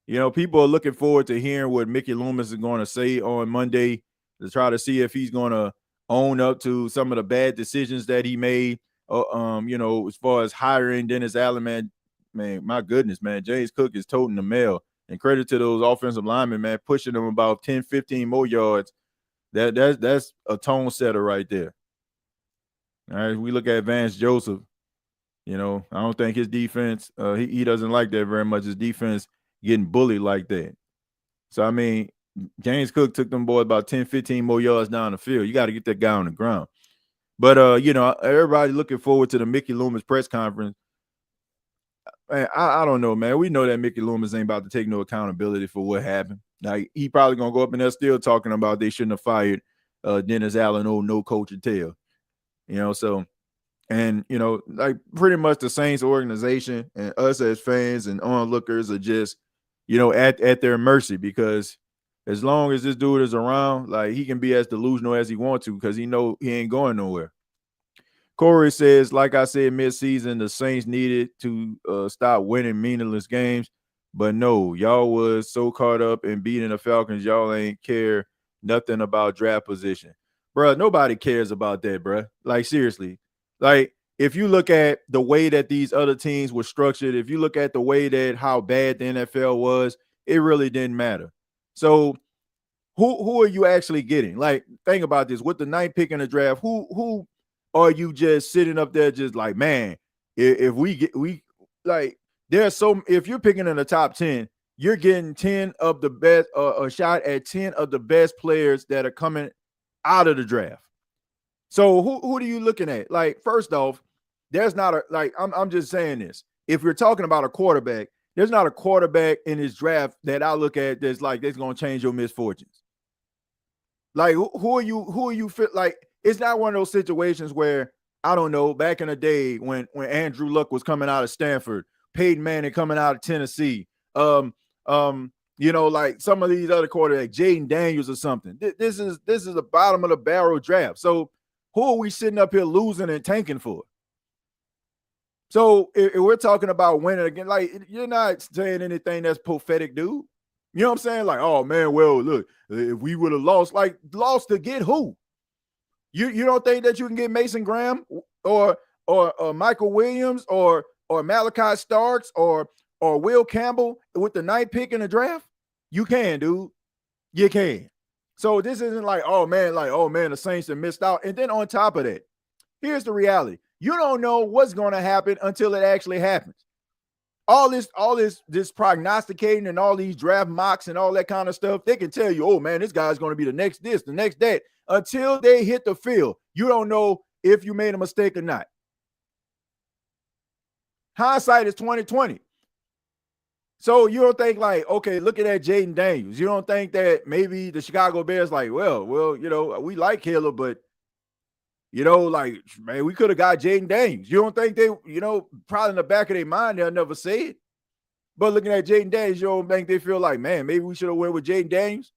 [SPEAKER 3] People are looking forward to hearing what Mickey Loomis is going to say on Monday to try to see if he's going to own up to some of the bad decisions that he made, as far as hiring Dennis Allen, man, my goodness, man, James Cook is toting the mail. And credit to those offensive linemen, man, pushing them about 10, 15 more yards. That's a tone setter right there. All right, we look at Vance Joseph. I don't think his defense, he doesn't like that very much. His defense getting bullied like that. So, I mean, James Cook took them boys about 10, 15 more yards down the field. You got to get that guy on the ground. But, everybody looking forward to the Mickey Loomis press conference. Man, I don't know, man. We know that Mickey Loomis ain't about to take no accountability for what happened. Like, he probably going to go up in there still talking about they shouldn't have fired Dennis Allen, no coach and tell. So, and, like, pretty much the Saints organization and us as fans and onlookers are just, at their mercy, because as long as this dude is around, like, he can be as delusional as he wants to because he ain't going nowhere. Corey says, like I said, midseason, the Saints needed to stop winning meaningless games. But no, y'all was so caught up in beating the Falcons, y'all ain't care nothing about draft position. Bruh, nobody cares about that, bruh. Like, seriously. Like, if you look at the way that these other teams were structured, if you look at the way that how bad the NFL was, it really didn't matter. So who are you actually getting? Like, think about this. With the 9th pick in the draft, who are you just sitting up there just like, man, if if you're picking in the top 10, you're getting 10 of the best, a shot at 10 of the best players that are coming out of the draft. So who are you looking at? Like, first off, there's not I'm just saying this. If you're talking about a quarterback, there's not a quarterback in this draft that I look at that's going to change your misfortunes. Like, who are you fit? Like, it's not one of those situations where, I don't know, back in the day when Andrew Luck was coming out of Stanford, Peyton Manning coming out of Tennessee, like some of these other quarterbacks, Jaden Daniels or something. This is the bottom of the barrel draft. So who are we sitting up here losing and tanking for? So if we're talking about winning again, like, you're not saying anything that's prophetic, dude. You know what I'm saying? Like, oh man, well, look, if we would have lost to get who? You don't think that you can get Mason Graham or Michael Williams or Malachi Starks or Will Campbell with the 9th pick in the draft? You can, dude. You can. So this isn't like, oh man, the Saints have missed out. And then on top of that, here's the reality. You don't know what's going to happen until it actually happens. All this prognosticating and all these draft mocks and all that kind of stuff, they can tell you, oh man, this guy's going to be the next this, the next that. Until they hit the field, you don't know if you made a mistake or not. Hindsight is 20/20. So you don't think like, okay, looking at Jaden Daniels, you don't think that maybe the Chicago Bears like, well, we like Hiller, but like, man, we could have got Jaden Daniels. You don't think they, probably in the back of their mind, they'll never say it. But looking at Jaden Daniels, you don't think they feel like, man, maybe we should have went with Jaden Daniels?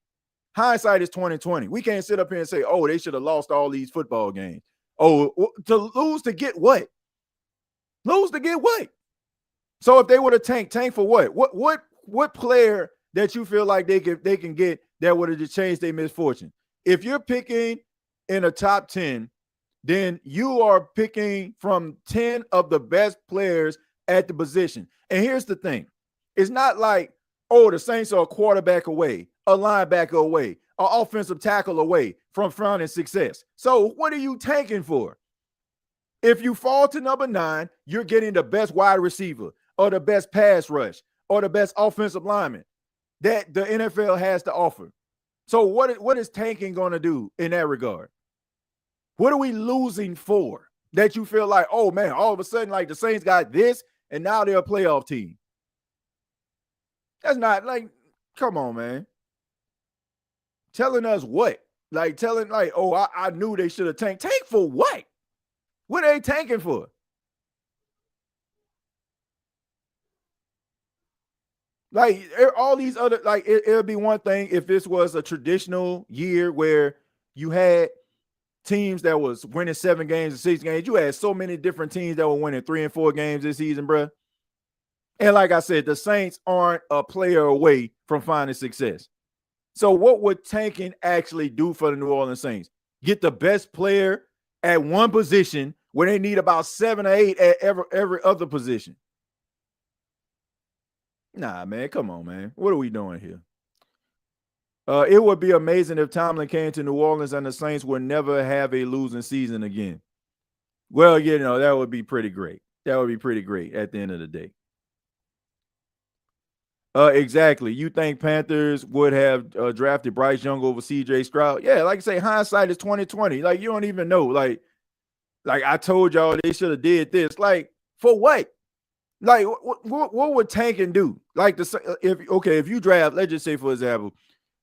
[SPEAKER 3] Hindsight is 2020. We can't sit up here and say, oh, they should have lost all these football games. Oh, to lose to get what? Lose to get what? So if they would have tank for what? What player that you feel like they can get that would have just changed their misfortune? If you're picking in a top 10, then you are picking from 10 of the best players at the position. And here's the thing. It's not like, oh, the Saints are a quarterback away, a linebacker away, an offensive tackle away from finding success. So what are you tanking for? If you fall to number 9, you're getting the best wide receiver or the best pass rush or the best offensive lineman that the NFL has to offer. So what is tanking going to do in that regard? What are we losing for that you feel like, oh, man, all of a sudden, like the Saints got this and now they're a playoff team? That's not like, come on, man. Telling us what? Like telling like, oh, I knew they should have tanked. Tank for what? What are they tanking for? Like all these other, like it'll be one thing if this was a traditional year where you had teams that was winning 7 games and 6 games. You had so many different teams that were winning 3 and 4 games this season, bro. And like I said, the Saints aren't a player away from finding success. So what would tanking actually do for the New Orleans Saints? Get the best player at one position when they need about 7 or 8 at every other position. Nah, man, come on, man. What are we doing here? It would be amazing if Tomlin came to New Orleans and the Saints would never have a losing season again. Well, that would be pretty great. That would be pretty great at the end of the day. Exactly. You think Panthers would have drafted Bryce Young over CJ Stroud? Yeah, like I say, hindsight is 2020. Like, you don't even know. Like I told y'all they should have did this. Like, for what? Like, what would tanking do? Like, if you draft, let's just say, for example,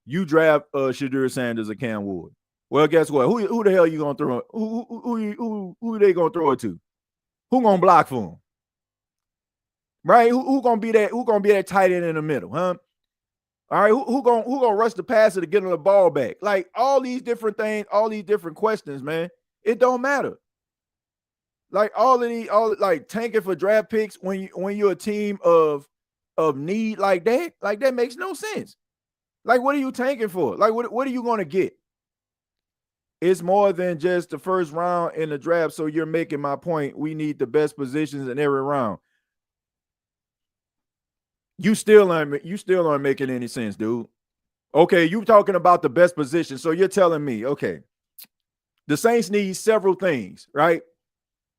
[SPEAKER 3] you draft Shadur Sanders or Cam Ward. Well, guess what? Who the hell you gonna throw? Who they gonna throw it to? Who gonna block for him? Right? Who gonna be that? Who gonna be that tight end in the middle? Huh? All right. Who gonna rush the passer to get him the ball back? Like all these different things, all these different questions, man. It don't matter. Like all tanking for draft picks when you're a team of need like that makes no sense. Like, what are you tanking for? Like, what are you going to get? It's more than just the first round in the draft. So you're making my point. We need the best positions in every round. You still aren't making any sense, dude. Okay, you talking about the best position. So you're telling me, okay, the Saints need several things, right?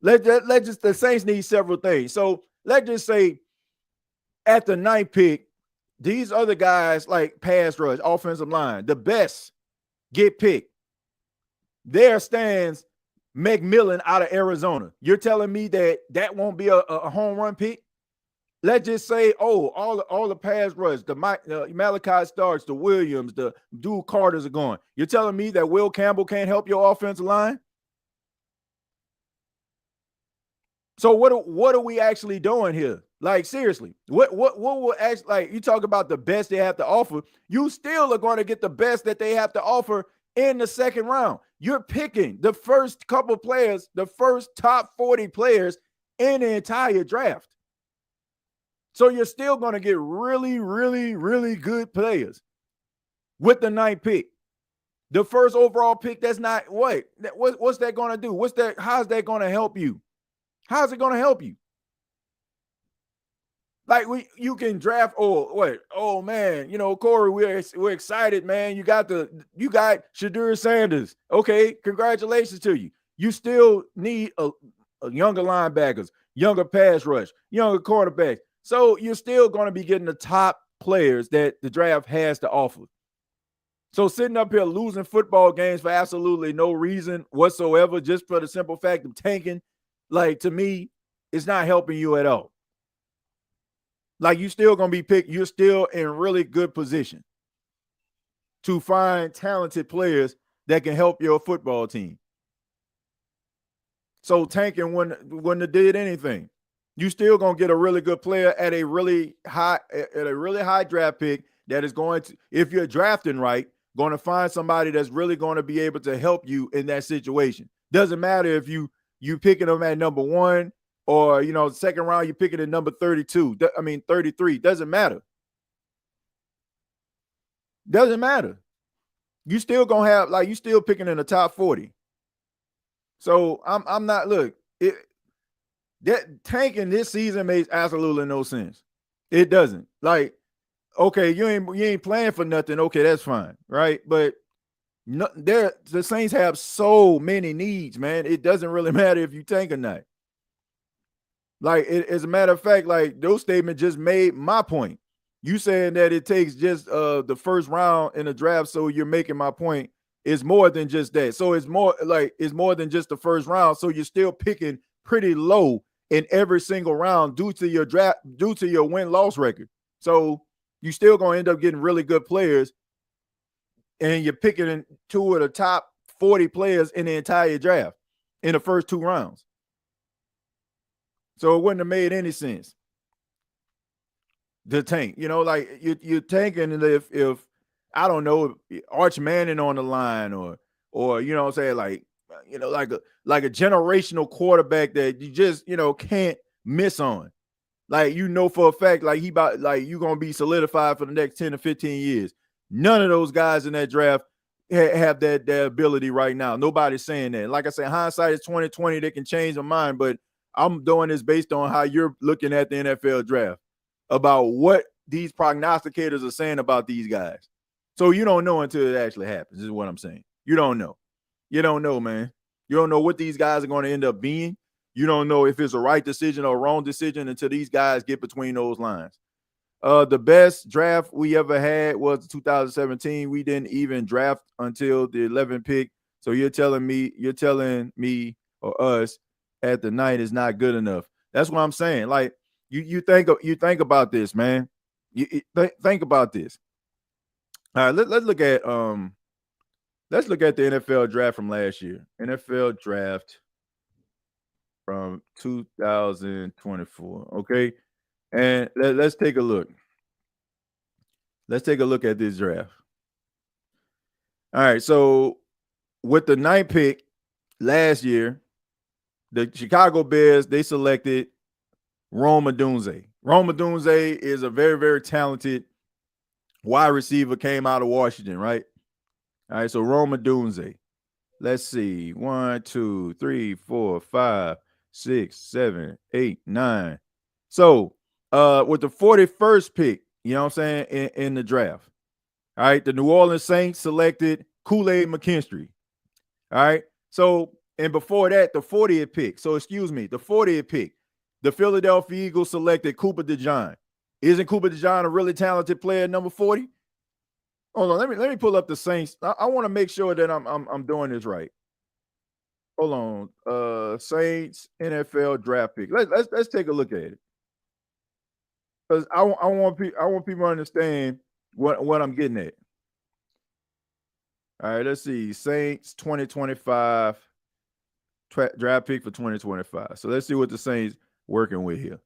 [SPEAKER 3] The Saints need several things. So let's just say at the 9th pick, these other guys like pass rush, offensive line, the best get picked. There stands McMillan out of Arizona. You're telling me that won't be a home run pick? Let's just say, all the pass rush, the Malachi Starks, the Williams, the Duke Carters are going. You're telling me that Will Campbell can't help your offensive line? So what are we actually doing here? Like, seriously, what will actually, like, you talk about the best they have to offer, you still are going to get the best that they have to offer in the second round. You're picking the first couple players, the first top 40 players in the entire draft. So you're still going to get really, really, really good players with the 9th pick. The first overall pick, that's not what's that going to do? How's that going to help you? How's it going to help you? Like you can draft. Oh man, Corey, we're excited, man. You got Shadur Sanders. Okay, congratulations to you. You still need a younger linebackers, younger pass rush, younger quarterbacks. So you're still going to be getting the top players that the draft has to offer. So sitting up here losing football games for absolutely no reason whatsoever, just for the simple fact of tanking, like, to me, it's not helping you at all. Like, you still gonna be picked. You're still in really good position to find talented players that can help your football team. So tanking wouldn't have did anything. You still gonna get a really good player at a really high draft pick that is going to, if you're drafting right, going to find somebody that's really going to be able to help you in that situation. Doesn't matter if you picking them at number 1 or second round you picking at number 32. 33. Doesn't matter. Doesn't matter. You still gonna have you still picking in the top 40. So I'm not that tanking this season makes absolutely no sense. It doesn't. Okay, you ain't playing for nothing. Okay, that's fine, right? But the Saints have so many needs, man. It doesn't really matter if you tank or not. As a matter of fact, those statements just made my point. You saying that it takes just the first round in the draft, so you're making my point. It's more than just that. So it's more than just the first round. So you're still picking pretty low in every single round due to your win-loss record. So you still gonna end up getting really good players, and you're picking 2 of the top 40 players in the entire draft in the first 2 rounds. So it wouldn't have made any sense to tank. You're tanking if I don't know, Arch Manning on the line or you know what I'm saying, like a generational quarterback that you just can't miss on. For a fact, you're gonna be solidified for the next 10 to 15 years. None of those guys in that draft have that ability right now. Nobody's saying that. Like I said, hindsight is 2020. They can change their mind, but I'm doing this based on how you're looking at the NFL draft, about what these prognosticators are saying about these guys. So you don't know until it actually happens, is what I'm saying. You don't know. You don't know, man. You don't know what these guys are going to end up being. You don't know if it's a right decision or a wrong decision until these guys get between those lines. The best draft we ever had was 2017. We didn't even draft until the 11th pick. So you're telling me or us at the night is not good enough. That's what I'm saying. You think about this, man. You think about this. All right, let's look at the NFL draft from last year. NFL draft from 2024. Okay. And let's take a look. Let's take a look at this draft. All right. So with the 9th pick last year, the Chicago Bears, they selected Rome Odunze. Rome Odunze is a very, very talented wide receiver, came out of Washington, right? All right. So Rome Odunze. Let's see. 1, 2, 3, 4, 5, 6, 7, 8, 9. So with the 41st pick, you know what I'm saying, in the draft. All right. The New Orleans Saints selected Kool-Aid McKinstry. All right. So, and before that, the 40th pick. So, the 40th pick, the Philadelphia Eagles selected Cooper DeJean. Isn't Cooper DeJean a really talented player, number 40? Hold on, let me pull up the Saints. I want to make sure that I'm doing this right. Hold on. Saints NFL draft pick. Let's take a look at it. Because I want people to understand what I'm getting at. All right, let's see. Saints 2025 draft pick for 2025. So let's see what the Saints working with here.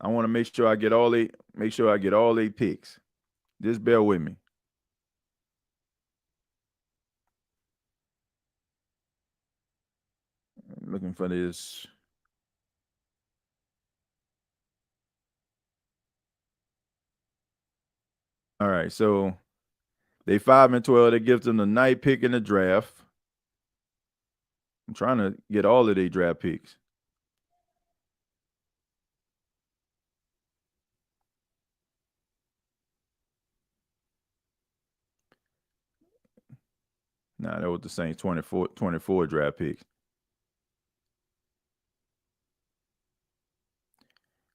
[SPEAKER 3] I want to make sure I get all eight picks. Just bear with me. I'm looking for this. All right, so they 5-12. That gives them the 9th pick in the draft. I'm trying to get all of their draft picks. Nah, that was the Saints 24 draft picks.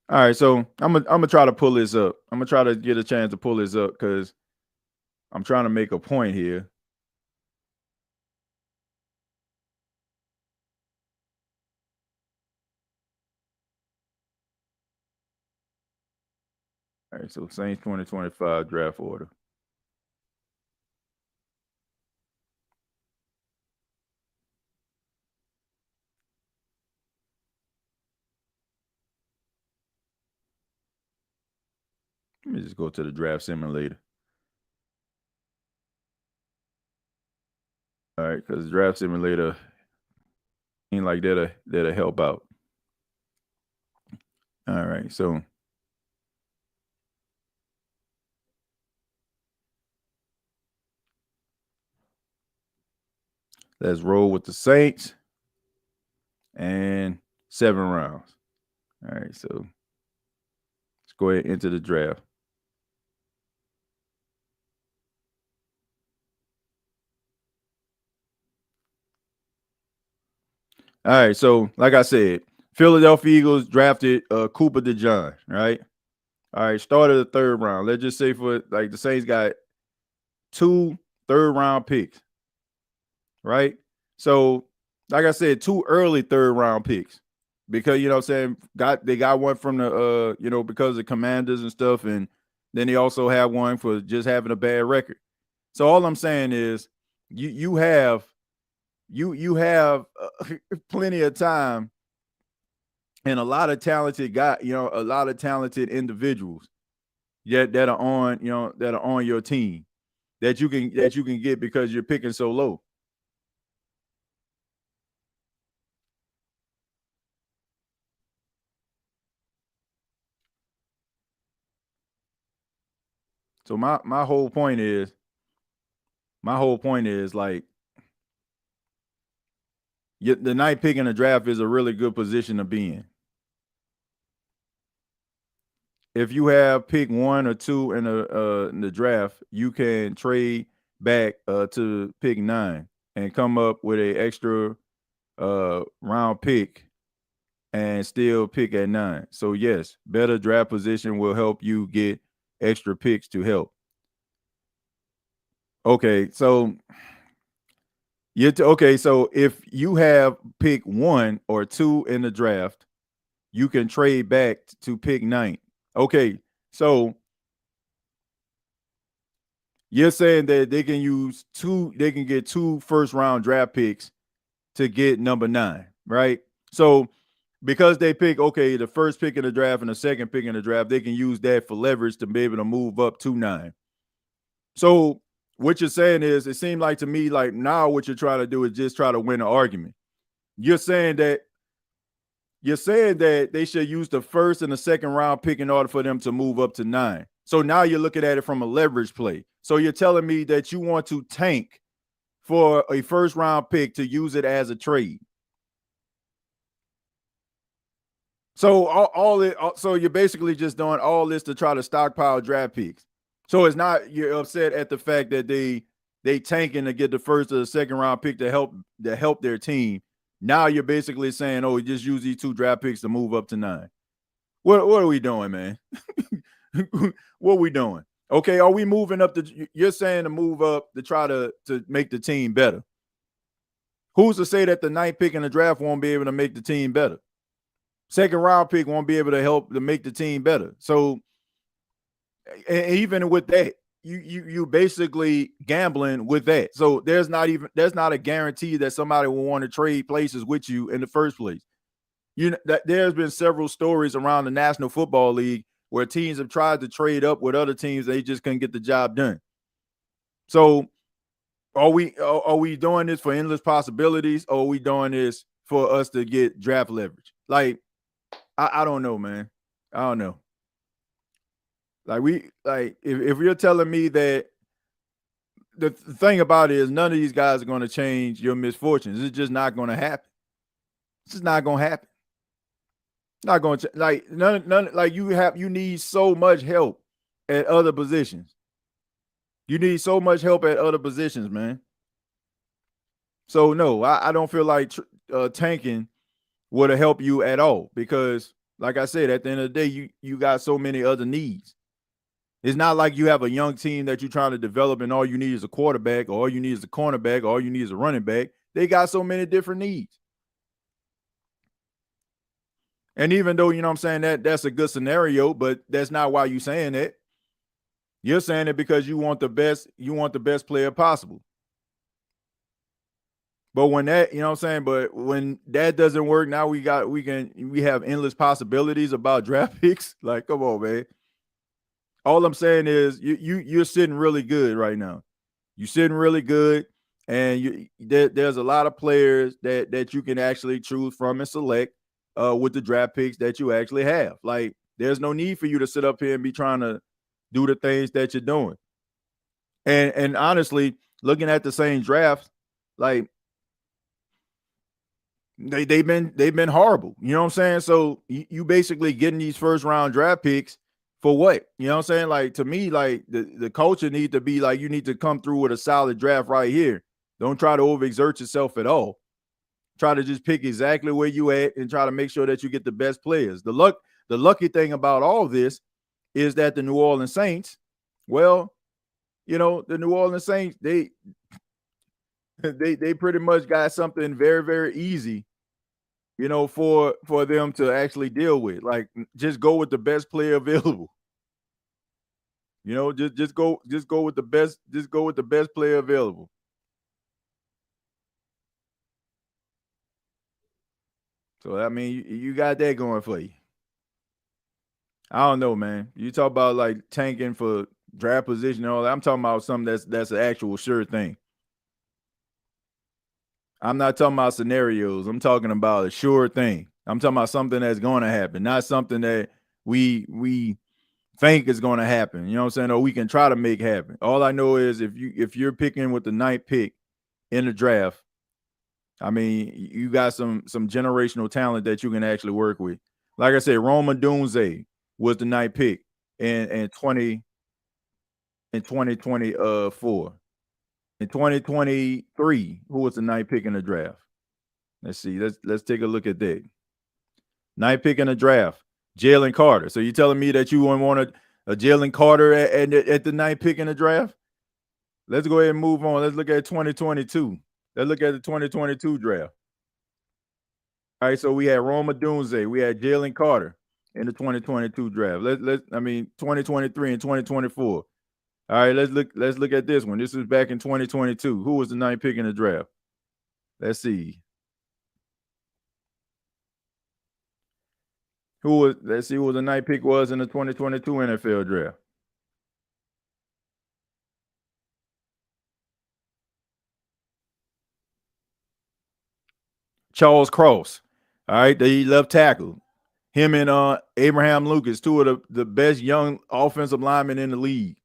[SPEAKER 3] All right, so I'm gonna try to pull this up. I'm gonna try to get a chance to pull this up because I'm trying to make a point here. All right, so Saints 2025 draft order. Let me just go to the draft simulator. All right, because draft simulator ain't like that'll help out. All right, so let's roll with the Saints and 7 rounds. All right, so let's go ahead into the draft. All right, so like I said, Philadelphia Eagles drafted Cooper DeJean, right? All right, started the 3rd round. Let's just say for like the Saints got 2 third-round picks, right? So, like I said, 2 early 3rd-round picks because you know what I'm saying they got one from the because of Commanders and stuff, and then they also have one for just having a bad record. So all I'm saying is you have plenty of time and a lot of talented a lot of talented individuals that are on your team that you can get because you're picking so low. So my whole point is like the ninth pick in the draft is a really good position to be in. If you have pick 1 or 2 in the draft, you can trade back to pick 9 and come up with an extra round pick and still pick at 9. So yes, better draft position will help you get extra picks to help. Okay, so so if you have pick 1 or 2 in the draft, you can trade back to pick 9. Okay, so you're saying that they can get 2 first-round draft picks to get number 9, right? So because they pick, the first pick in the draft and the second pick in the draft, they can use that for leverage to be able to move up to 9. So what you're saying is, it seemed like to me like now what you're trying to do is just try to win an argument. You're saying that they should use the first and the second round pick in order for them to move up to 9. So now you're looking at it from a leverage play. So you're telling me that you want to tank for a first round pick to use it as a trade. So so you're basically just doing all this to try to stockpile draft picks. So it's not you're upset at the fact that they tanking to get the first or the second round pick to help their team. Now you're basically saying, oh, just use these 2 draft picks to move up to 9. What are we doing, man? What are we doing? Okay, are we moving up you're saying to move up to try to make the team better? Who's to say that the 9th pick in the draft won't be able to make the team better? Second round pick won't be able to help to make the team better. So and even with that, you basically gambling with that. So there's not a guarantee that somebody will want to trade places with you in the first place. There's been several stories around the National Football League where teams have tried to trade up with other teams, they just couldn't get the job done. So are we doing this for endless possibilities, or are we doing this for us to get draft leverage? Like, I don't know, man. I don't know. If you're telling me that the thing about it is none of these guys are going to change your misfortunes. It's just not going to happen. It's just not going to happen. Not going to none like you need so much help at other positions. You need so much help at other positions, man. So no, I don't feel like tanking would help you at all because, like I said, at the end of the day, you got so many other needs. It's not like you have a young team that you're trying to develop and all you need is a quarterback, or all you need is a cornerback, or all you need is a running back. They got so many different needs. And even though, you know what I'm saying, that's a good scenario, but that's not why you're saying it. You're saying it because you want the best player possible. But when that, you know what I'm saying, but when that doesn't work, now we have endless possibilities about draft picks. Like, come on, man. All I'm saying is you're sitting really good right now. You're sitting really good, and there's a lot of players that you can actually choose from and select with the draft picks that you actually have. Like, there's no need for you to sit up here and be trying to do the things that you're doing. And honestly, looking at the same draft, like they've been horrible. You know what I'm saying? So you basically getting these first round draft picks for what? You know what I'm saying? Like, to me, like the culture need to be like, you need to come through with a solid draft right here. Don't try to overexert yourself at all. Try to just pick exactly where you at and try to make sure that you get the best players. The lucky thing about all this is that the New Orleans Saints, well, you know, the New Orleans Saints, they pretty much got something very, very easy, you know, for them to actually deal with. Like, just go with the best player available. You know, just go with the best player available. So I mean, you got that going for you. I don't know, man. You talk about like tanking for draft position and all that. I'm talking about something that's an actual sure thing. I'm not talking about scenarios. I'm talking about a sure thing. I'm talking about something that's going to happen, not something that we think is going to happen. You know what I'm saying? Or we can try to make happen. All I know is if you're picking with the ninth pick in the draft, I mean, you got some generational talent that you can actually work with. Like I said, Roma Dunze was the ninth pick in 2024. In 2023, who was the ninth pick in the draft? Let's see. Let's take a look at that. Ninth pick in the draft, Jalen Carter. So you telling me that you wouldn't want a Jalen Carter at the ninth pick in the draft? Let's go ahead and move on. Let's look at 2022. Let's look at the 2022 draft. All right, so we had Roma Dunze, we had Jalen Carter in the 2022 draft. 2023 and 2024. All right, let's look at this one. This was back in 2022. Who was the ninth pick in the draft? Let's see. Let's see who the ninth pick was in the 2022 NFL draft. Charles Cross. All right, the left tackle. Him and Abraham Lucas, two of the best young offensive linemen in the league.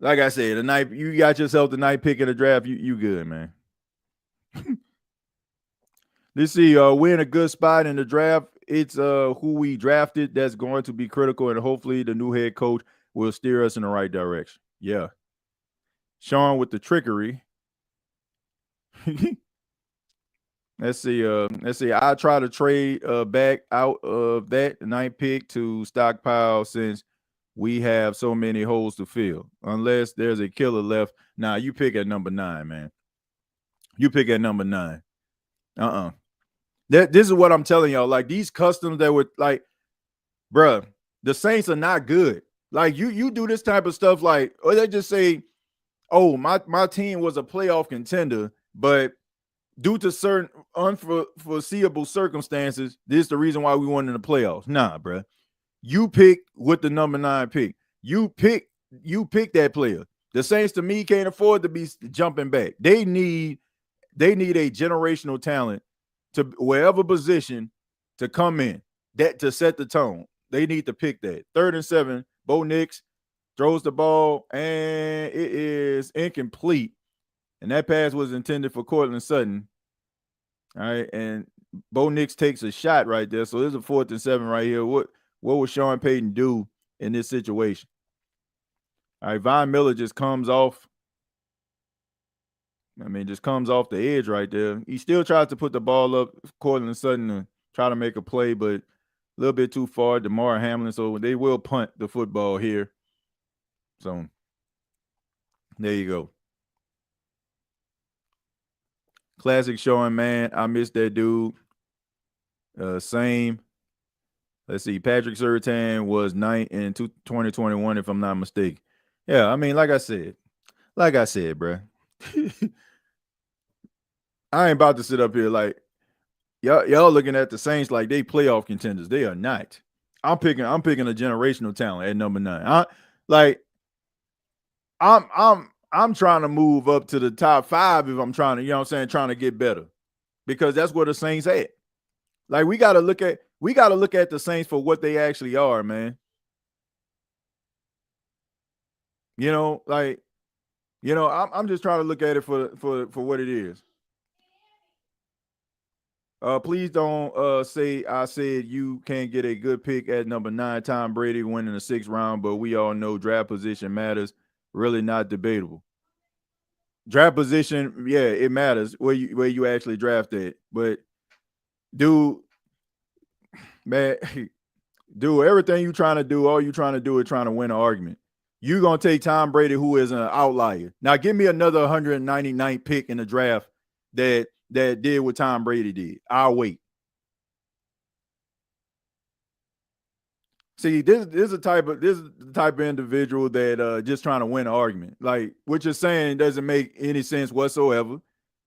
[SPEAKER 3] Like I said, you got yourself the ninth pick in the draft. You good, man. Let's see. We're in a good spot in the draft. It's who we drafted that's going to be critical, and hopefully the new head coach will steer us in the right direction. Yeah. Sean with the trickery. Let's see. I try to trade back out of that ninth pick to stockpile since we have so many holes to fill. Unless there's a killer left. Nah, you pick at number 9, man. You pick at number 9. This is what I'm telling y'all. Like, these customs that were like, bruh, the Saints are not good. Like, you do this type of stuff, like, or they just say, oh, my team was a playoff contender, but due to certain unforeseeable circumstances, this is the reason why we won in the playoffs. Nah, bruh. You pick with the number 9 pick. You pick that player. The Saints, to me, can't afford to be jumping back. They need a generational talent to wherever position to come in, that to set the tone. They need to pick that. 3rd and 7, Bo Nix throws the ball, and it is incomplete. And that pass was intended for Cortland Sutton. All right, and Bo Nix takes a shot right there. So there's a 4th and 7 right here. What would Sean Payton do in this situation? All right, Von Miller just comes off. Just comes off the edge right there. He still tries to put the ball up, Cortland Sutton, to try to make a play, but a little bit too far. DeMar Hamlin, so they will punt the football here. So there you go. Classic showing, man. I miss that dude. Same. Let's see. Patrick Surtain was 9th in 2021, if I'm not mistaken. Yeah, I mean, like I said, bro. I ain't about to sit up here like y'all looking at the Saints like they playoff contenders. They are not. I'm picking a generational talent at number 9. I'm trying to move up to the top 5 if I'm trying to, you know what I'm saying, trying to get better. Because that's where the Saints at. Like we gotta look at the Saints for what they actually are, man. You know, like, you know, I'm just trying to look at it for what it is. Please don't say I said you can't get a good pick at number 9, Tom Brady winning the 6th round, but we all know draft position matters. Really not debatable. Draft position, yeah, it matters where you actually draft it. But dude, man, dude, everything you trying to do, all you trying to do is trying to win an argument. You're gonna take Tom Brady, who is an outlier. Now give me another 199th pick in the draft that did what Tom Brady did. I'll wait. See, this is the type of individual that just trying to win an argument. Like what you're saying doesn't make any sense whatsoever.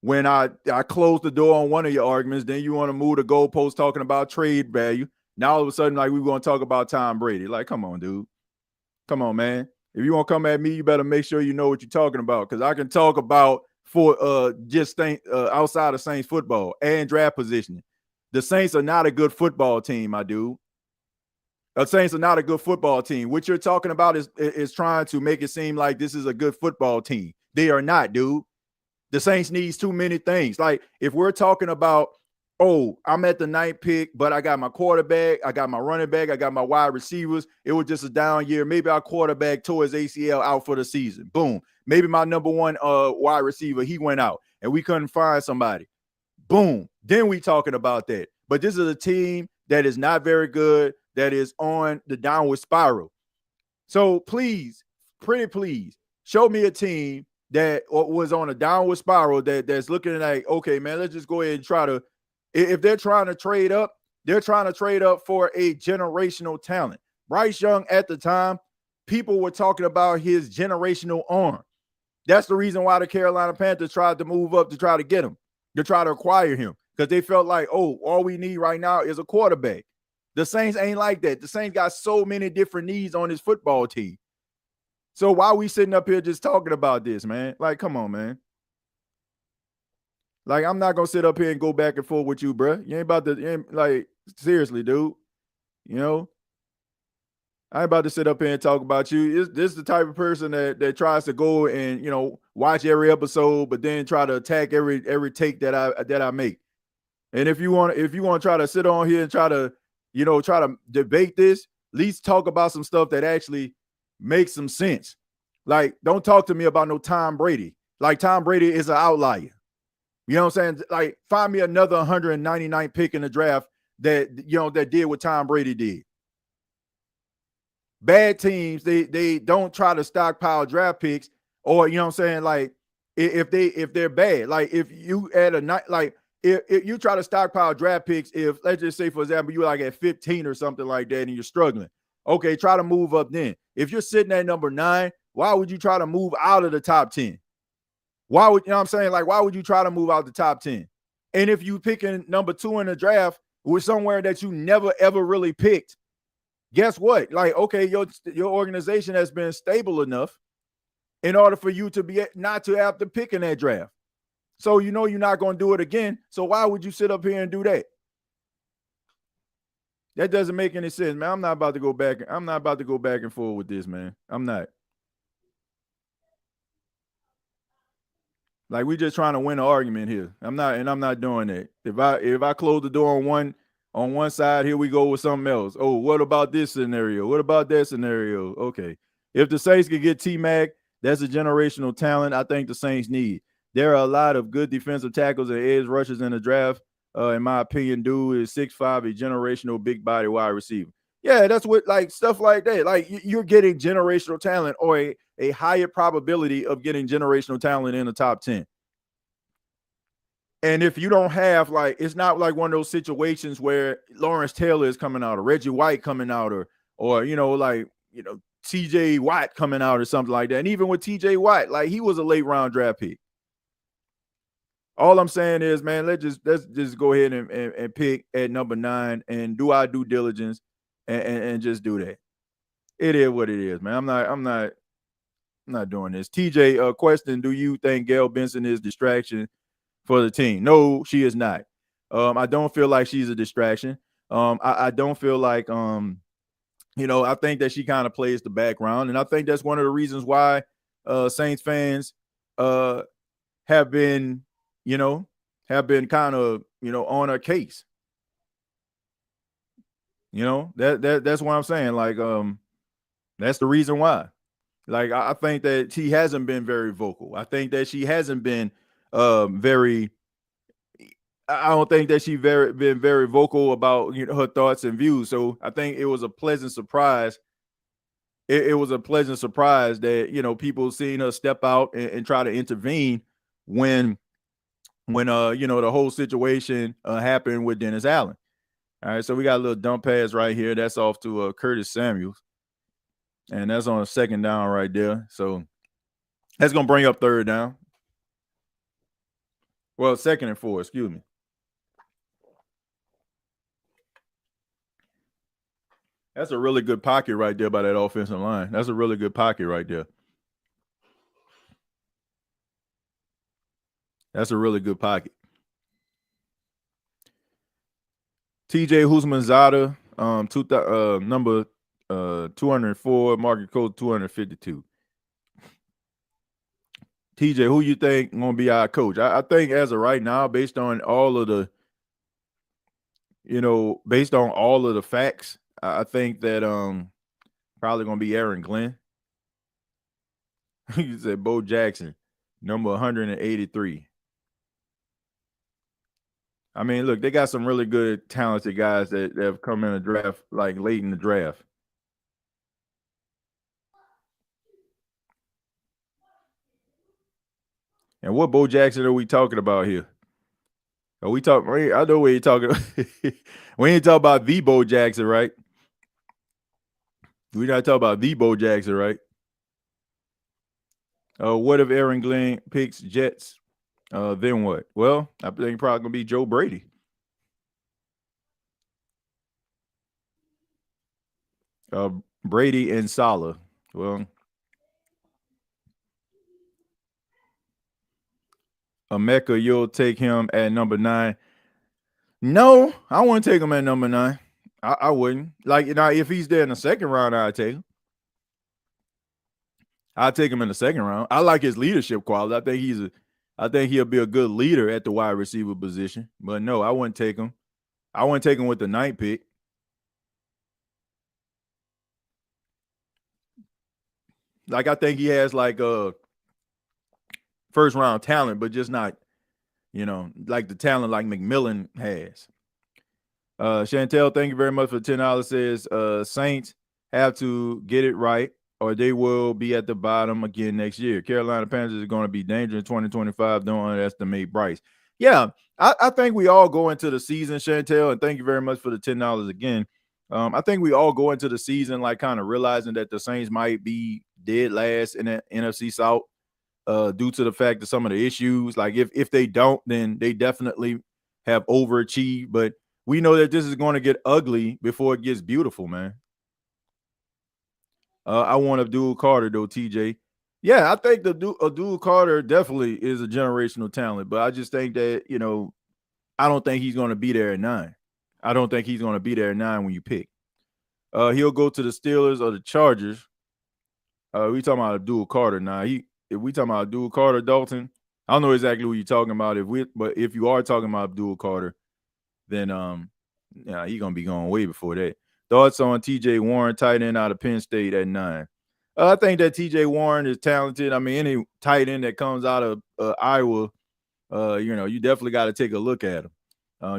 [SPEAKER 3] When I close the door on one of your arguments, then you want to move the goalpost talking about trade value. Now all of a sudden, like we're going to talk about Tom Brady. Like, come on, dude. Come on, man. If you want to come at me, you better make sure you know what you're talking about. Because I can talk about outside of Saints football and draft positioning. The Saints are not a good football team, my dude. The Saints are not a good football team. What you're talking about is trying to make it seem like this is a good football team. They are not, dude. The Saints needs too many things. Like if we're talking about, oh, I'm at the 9th pick, but I got my quarterback, I got my running back, I got my wide receivers. It was just a down year. Maybe our quarterback tore his ACL out for the season. Boom. Maybe my number 1 wide receiver, he went out and we couldn't find somebody. Boom. Then we talking about that. But this is a team that is not very good, that is on the downward spiral. So please, pretty please, show me a team that was on a downward spiral that's looking like, okay, man, let's just go ahead and try to, if they're trying to trade up, they're trying to trade up for a generational talent. Bryce Young at the time, people were talking about his generational arm. That's the reason why the Carolina Panthers tried to move up to try to get him, to try to acquire him, because they felt like, oh, all we need right now is a quarterback. The Saints ain't like that. The Saints got so many different needs on his football team. So why are we sitting up here just talking about this, man? Like, come on, man. Like, I'm not going to sit up here and go back and forth with you, bro. You ain't about to, like, seriously, dude. You know? I ain't about to sit up here and talk about you. This is the type of person that tries to go and, you know, watch every episode, but then try to attack every take that I make. And if you want to try to sit on here and try to debate this, at least talk about some stuff that actually makes some sense. Like, don't talk to me about no Tom Brady. Like, Tom Brady is an outlier. You know what I'm saying? Like, find me another 199th pick in the draft that did what Tom Brady did. Bad teams, they don't try to stockpile draft picks, or you know what I'm saying? Like, if they're bad, like if you add a night, like if you try to stockpile draft picks, if let's just say, for example, you're like at 15 or something like that and you're struggling, okay, try to move up then. If you're sitting at number 9, why would you try to move out of the top 10? Why would, you know what I'm saying? Like, why would you try to move out the top 10? And if you picking number 2 in the draft with somewhere that you never, ever really picked, guess what? Like, okay, your organization has been stable enough in order for you to be not to have to pick in that draft. So you know you're not going to do it again. So why would you sit up here and do that? That doesn't make any sense, man. I'm not about to go back and forth with this, man. I'm not. Like, we just trying to win an argument here. I'm not doing that. If I close the door on one side, here we go with something else. Oh, what about this scenario? What about that scenario? Okay. If the Saints could get T-Mac, that's a generational talent I think the Saints need. There are a lot of good defensive tackles and edge rushers in the draft. In my opinion, dude is 6'5", a generational big body wide receiver. Yeah, that's what, like, stuff like that. Like, you're getting generational talent, or a higher probability of getting generational talent in the top 10. And if you don't have, like, it's not like one of those situations where Lawrence Taylor is coming out or Reggie White coming out or TJ Watt coming out or something like that. And even with TJ Watt, like, he was a late round draft pick. All I'm saying is, man, let's just go ahead and pick at number 9 and do our due diligence and just do that. It is what it is, man. I'm not doing this. TJ, question: do you think Gail Benson is distraction for the team? No, she is not. I don't feel like she's a distraction. I don't feel like I think that she kind of plays the background, and I think that's one of the reasons why Saints fans have been kind of on her case. That's what I'm saying. Like, that's the reason why. Like, I think that she hasn't been very vocal. I think that she hasn't been very. I don't think that she's been very vocal about her thoughts and views. So I think it was a pleasant surprise. It was a pleasant surprise that people seeing her step out and try to intervene when the whole situation happened with Dennis Allen. All right, so we got a little dump pass right here. That's off to Curtis Samuels. And that's on a second down right there. So that's going to bring up third down. Well, 2nd and 4, excuse me. That's a really good pocket right there by that offensive line. That's a really good pocket right there. That's a really good pocket. TJ Husmanzada, number 204, market code 252. TJ, who you think gonna be our coach? I think as of right now, based on all of the facts, I think that probably gonna be Aaron Glenn. You said Bo Jackson, number 183. I mean, look, they got some really good, talented guys that have come in the draft, like late in the draft. And what Bo Jackson are we talking about here? Are we talking? I know what you're talking about. We ain't talking about the Bo Jackson, right? We're not talking about the Bo Jackson, right? What if Aaron Glenn picks Jets? Then what? Well, I think probably gonna be Joe Brady. Brady and Saleh. Well, Emeka, you'll take him at number 9. No, I wouldn't take him at number 9. I wouldn't. Like, if he's there in the second round, I'd take him. I'd take him in the second round. I like his leadership quality. I think he'll be a good leader at the wide receiver position. But no, I wouldn't take him. I wouldn't take him with the 9th pick. Like, I think he has like a first round talent, but just not, like the talent like McMillan has. Chantel, thank you very much for $10. Says Saints have to get it right or they will be at the bottom again next year. Carolina Panthers are going to be dangerous in 2025. Don't underestimate Bryce. Yeah, I think we all go into the season, Chantel, and thank you very much for the $10 again. I think we all go into the season like kind of realizing that the Saints might be dead last in the NFC South due to the fact of some of the issues. Like if they don't, then they definitely have overachieved. But we know that this is going to get ugly before it gets beautiful, man. I want Abdul Carter, though, TJ. Yeah, I think Abdul Carter definitely is a generational talent, but I just think that, I don't think he's going to be there at 9. I don't think he's going to be there at 9 when you pick. He'll go to the Steelers or the Chargers. We talking about Abdul Carter now. If we talking about Abdul Carter, Dalton, I don't know exactly what you're talking about. But if you are talking about Abdul Carter, then he's gonna be going way before that. Thoughts on TJ Warren, tight end out of Penn State at 9? I think that TJ Warren is talented. I mean, any tight end that comes out of Iowa, you definitely got to take a look at him.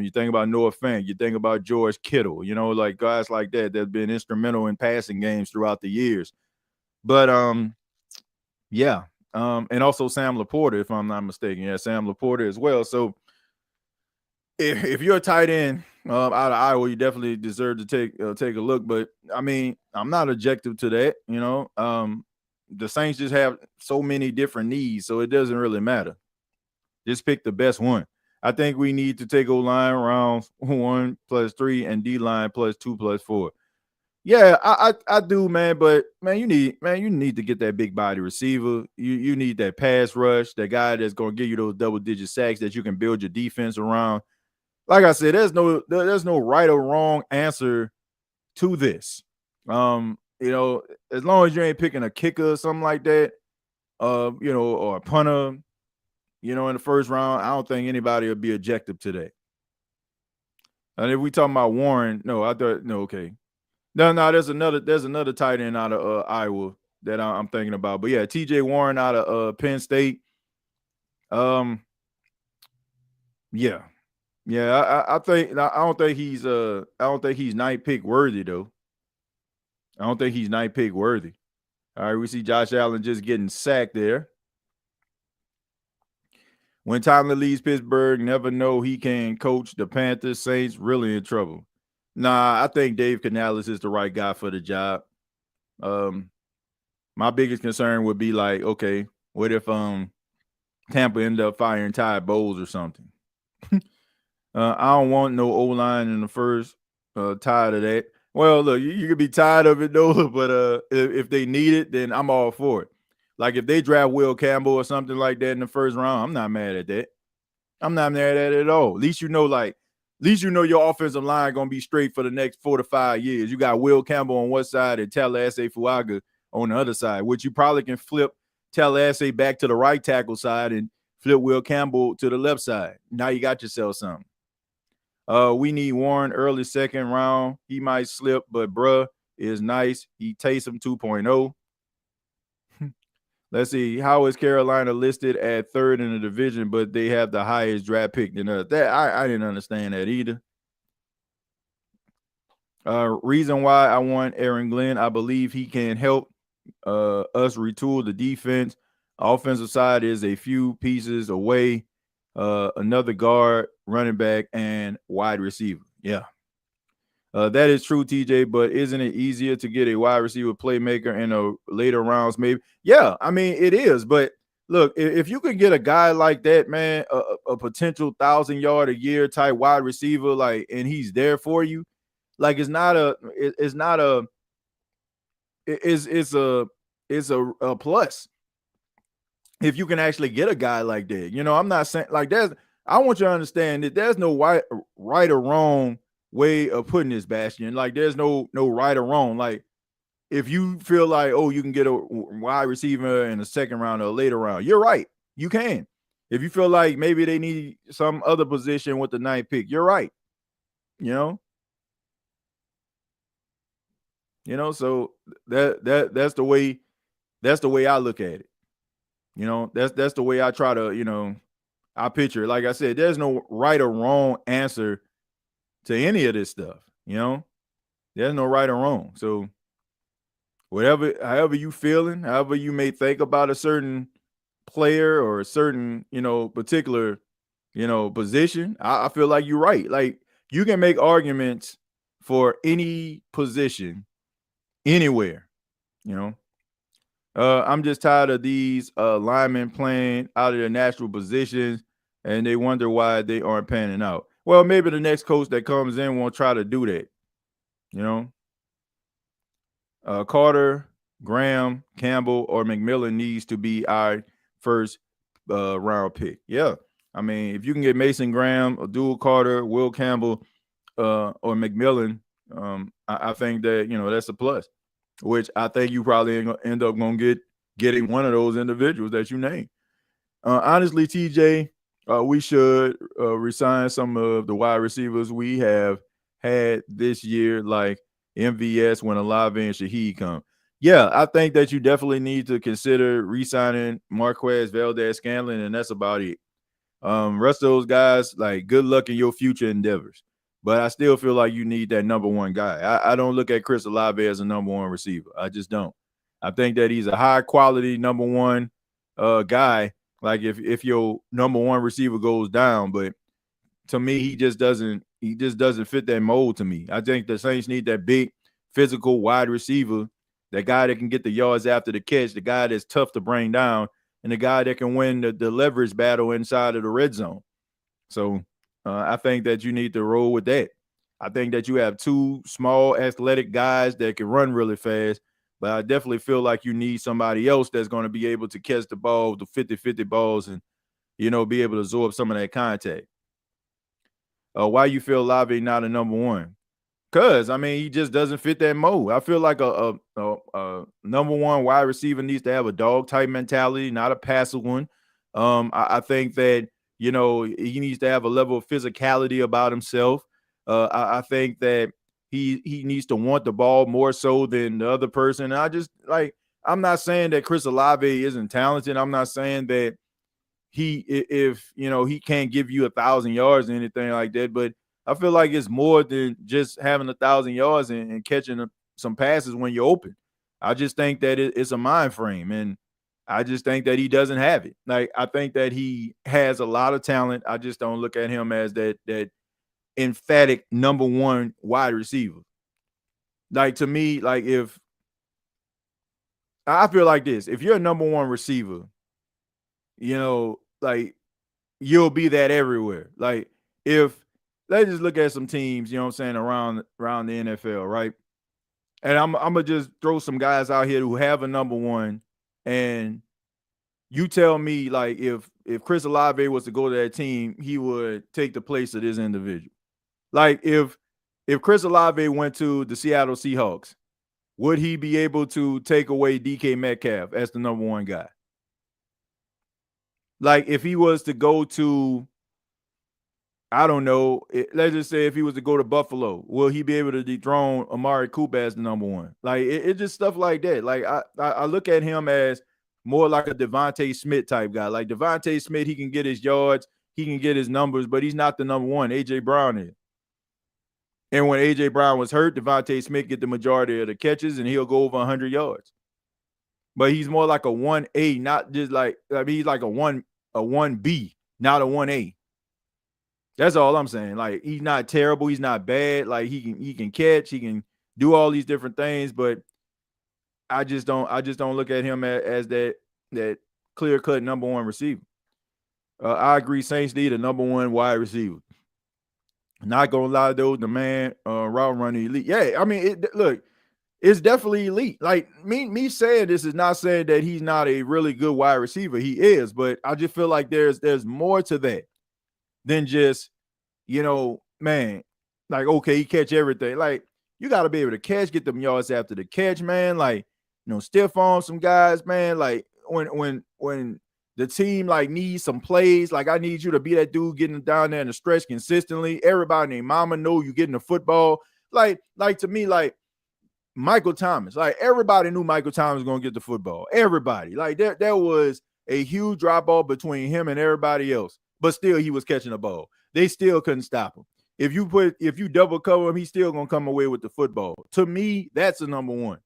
[SPEAKER 3] You think about Noah Fant, you think about George Kittle, like guys like that have been instrumental in passing games throughout the years. But and also Sam Laporta, if I'm not mistaken. Yeah, Sam Laporta as well. So if you're a tight end out of Iowa, you definitely deserve to take a look. But I mean, I'm not objective to that. The Saints just have so many different needs, so it doesn't really matter. Just pick the best one. I think we need to take O-line rounds 1 + 3 and D-line +2 + 4. Yeah, I do, man. But man, you need to get that big body receiver. You need that pass rush, that guy that's gonna give you those double-digit sacks that you can build your defense around. Like I said, there's no right or wrong answer to this. As long as you ain't picking a kicker or something like that, or a punter, in the first round, I don't think anybody will be objective to that. And if we talking about Warren, okay. No, there's another tight end out of Iowa that I'm thinking about. But yeah, TJ Warren out of Penn State. Yeah. I don't think he's ninth pick worthy though. I don't think he's ninth pick worthy. All right, we see Josh Allen just getting sacked there. When Tomlin leaves Pittsburgh, never know he can coach the Panthers. Saints really in trouble. Nah, I think Dave Canales is the right guy for the job. My biggest concern would be like, okay, what if Tampa ended up firing Ty Bowles or something? I don't want no O-line in the first. Tired of that. Well, look, you could be tired of it though, but if they need it, then I'm all for it. Like if they draft Will Campbell or something like that in the first round, I'm not mad at that. I'm not mad at it at all. At least you know your offensive line gonna be straight for the next 4 to 5 years. You got Will Campbell on one side and Tallahassee Fuaga on the other side, which you probably can flip Tallahassee back to the right tackle side and flip Will Campbell to the left side. Now you got yourself something. We need Warren early second round. He might slip, but bruh is nice. He Taysom 2.0. Let's see. How is Carolina listed at third in the division, but they have the highest draft pick than us? That I didn't understand that either. Reason why I want Aaron Glenn, I believe he can help us retool the defense. Offensive side is a few pieces away. Another guard, running back, and wide receiver. Yeah. That is true, TJ, but isn't it easier to get a wide receiver playmaker in the later rounds, maybe? Yeah, I mean, it is. But look, if you can get a guy like that, man, a potential 1,000-yard-a-year type wide receiver, like, and he's there for you, like, it's a plus if you can actually get a guy like that. I'm not saying like I want you to understand that there's no right or wrong way of putting this, Bastion. Like there's no right or wrong. Like if you feel like, oh, you can get a wide receiver in the second round or a later round, you're right. You can. If you feel like maybe they need some other position with the 9th pick, you're right. So that's the way I look at it. That's the way I try to, I picture it. Like I said, there's no right or wrong answer to any of this stuff. There's no right or wrong. So however you feeling, however you may think about a certain player or a certain, particular, position, I feel like you're right. Like you can make arguments for any position anywhere, I'm just tired of these linemen playing out of their natural positions, and they wonder why they aren't panning out. Well, maybe the next coach that comes in won't try to do that. Carter, Graham, Campbell, or McMillan needs to be our first round pick. Yeah. I mean, if you can get Mason Graham, Abdul Carter, Will Campbell, or McMillan, I think that, that's a plus, which I think you probably end up going to getting one of those individuals that you name. Honestly, TJ, we should resign some of the wide receivers we have had this year, like MVS when Olave and Shaheed come. Yeah, I think that you definitely need to consider re-signing Marquez Valdez-Scantling, and that's about it. Rest of those guys, like, good luck in your future endeavors. But I still feel like you need that number one guy. I don't look at Chris Olave as a number one receiver. I just don't. I think that he's a high-quality number one guy, like if your number one receiver goes down. But to me, he just doesn't fit that mold to me. I think the Saints need that big physical wide receiver, that guy that can get the yards after the catch, the guy that's tough to bring down, and the guy that can win the leverage battle inside of the red zone. So I think that you need to roll with that. I think that you have two small athletic guys that can run really fast, but I definitely feel like you need somebody else that's going to be able to catch the ball, the 50-50 balls, and, be able to absorb some of that contact. Why you feel Olave not a number one? Because, he just doesn't fit that mold. I feel like a number one wide receiver needs to have a dog-type mentality, not a passive one. I think that, he needs to have a level of physicality about himself. I think that he needs to want the ball more so than the other person. And I'm not saying that Chris Olave isn't talented. I'm not saying that he can't give you 1,000 yards or anything like that, but I feel like it's more than just having 1,000 yards and catching some passes when you're open. I just think that it's a mind frame, and I just think that he doesn't have it. Like, I think that he has a lot of talent. I just don't look at him as that emphatic number one wide receiver. Like, to me, like, if I feel like this, if you're a number one receiver, like, you'll be that everywhere. Like, if let's just look at some teams, around the NFL, right? And I'm gonna just throw some guys out here who have a number one, and you tell me, like, if Chris Olave was to go to that team, he would take the place of this individual. Like, if Chris Olave went to the Seattle Seahawks, would he be able to take away DK Metcalf as the number one guy? Like, if he was to go to, I don't know, let's just say if he was to go to Buffalo, will he be able to dethrone Amari Cooper as the number one? Like, it's just stuff like that. Like, I look at him as more like a Devontae Smith type guy. Like, Devontae Smith, he can get his yards, he can get his numbers, but he's not the number one. A.J. Brown is. And when A.J. Brown was hurt, Devontae Smith get the majority of the catches, and he'll go over 100 yards. But he's more like a 1A, not just like, he's like a 1B, not a 1A. That's all I'm saying. Like, he's not terrible, he's not bad. Like, he can catch, he can do all these different things, but I just don't look at him as that clear-cut number one receiver. I agree, Saints need a number one wide receiver. Not gonna lie, though, the man route running elite. Yeah, look, it's definitely elite. Like, me saying this is not saying that he's not a really good wide receiver. He is, but I just feel like there's more to that than just, man, like, okay, he catch everything. Like, you got to be able to catch, get them yards after the catch, man. Like, stiff arm some guys, man. Like, when the team, like, needs some plays, like, I need you to be that dude getting down there in the stretch consistently. Everybody named mama know you getting the football. Like to me, like, Michael Thomas, like, everybody knew Michael Thomas was going to get the football. Everybody. Like, there was a huge drop off between him and everybody else, but still he was catching the ball. They still couldn't stop him. If you double cover him, he's still going to come away with the football. To me, that's the number one.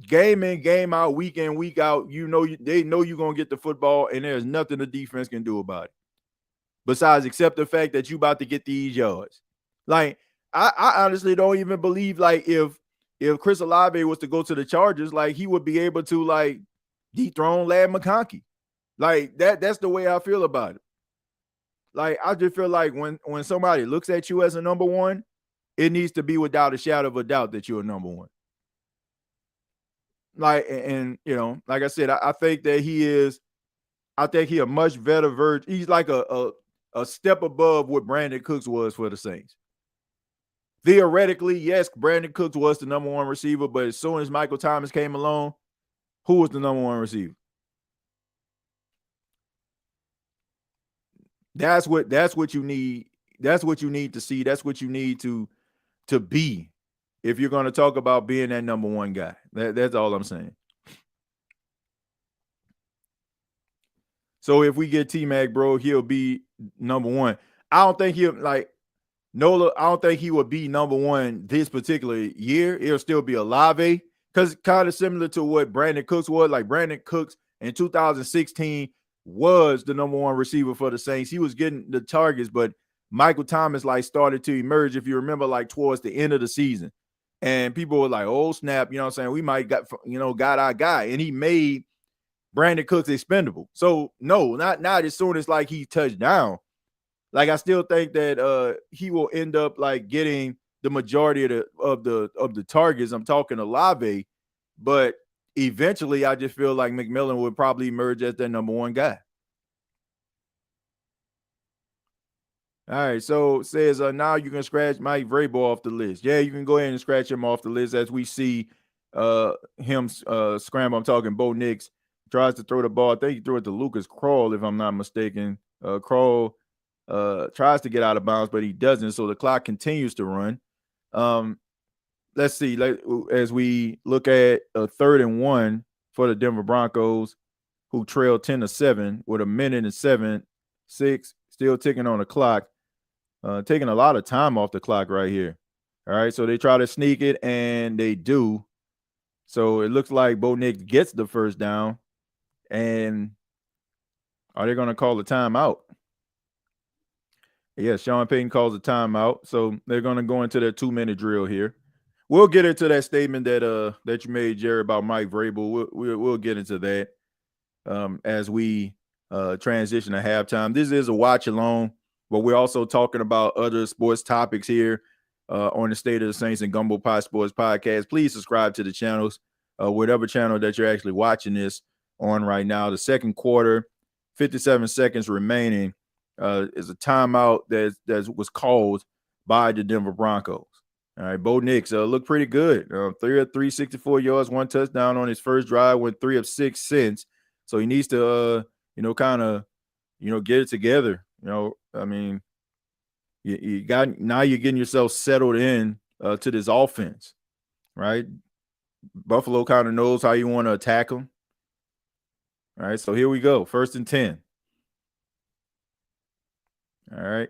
[SPEAKER 3] Game in, game out, week in, week out, they know you're going to get the football, and there's nothing the defense can do about it besides accept the fact that you about to get these yards. Like, I honestly don't even believe, like, if Chris Olave was to go to the Chargers, like, he would be able to, like, dethrone Ladd McConkey. Like, that's the way I feel about it. Like, I just feel like when somebody looks at you as a number one, it needs to be without a shadow of a doubt that you're a number one. Like, and like I said, I think that he a much better version. He's like a step above what Brandon Cooks was for the Saints. Theoretically, yes, Brandon Cooks was the number one receiver, but as soon as Michael Thomas came along, who was the number one receiver? That's what you need. That's what you need to see. That's what you need to be if you're going to talk about being that number one guy. That's all I'm saying. So if we get T-Mac, bro, he'll be number one. I don't think he'll, like, Nola, I don't think he would be number one this particular year. It'll still be Olave, because kind of similar to what Brandon Cooks was. Like, Brandon Cooks in 2016 was the number one receiver for the Saints. He was getting the targets, but Michael Thomas like started to emerge, if you remember, like towards the end of the season. And people were like, oh, snap, you know what I'm saying? We might got our guy. And he made Brandon Cooks expendable. So no, not as soon as like he touched down. Like I still think that he will end up like getting the majority of the targets. I'm talking Olave, but eventually I just feel like McMillan would probably emerge as their number one guy. All right, so it says now you can scratch Mike Vrabel off the list. Yeah, you can go ahead and scratch him off the list as we see him scramble. I'm talking Bo Nix tries to throw the ball. I think he threw it to Lucas Kroll, if I'm not mistaken. Kroll tries to get out of bounds, but he doesn't. So the clock continues to run. Let's see. As we look at a 3rd and 1 for the Denver Broncos, who trailed 10-7 with 1:07, 6 still ticking on the clock. Taking a lot of time off the clock right here. All right, so they try to sneak it, and they do. So it looks like Bo Nix gets the first down. And are they going to call a timeout? Yeah, Sean Payton calls a timeout. So they're going to go into their 2-minute drill here. We'll get into that statement that you made, Jerry, about Mike Vrabel. We'll get into that as we transition to halftime. This is a watch along, but we're also talking about other sports topics here on the State of the Saints and Gumbo Pot Sports Podcast. Please subscribe to the channels, whatever channel that you're actually watching this on right now. The second quarter, 57 seconds remaining, is a timeout that was called by the Denver Broncos. All right, Bo Nix looked pretty good. 3 of 3, 64 yards, 1 touchdown on his first drive, went 3 of 6 since. So he needs to, kind of, get it together. I mean, you're getting yourself settled in to this offense, right? Buffalo kind of knows how you want to attack them. All right, so here we go. 1st and 10. All right,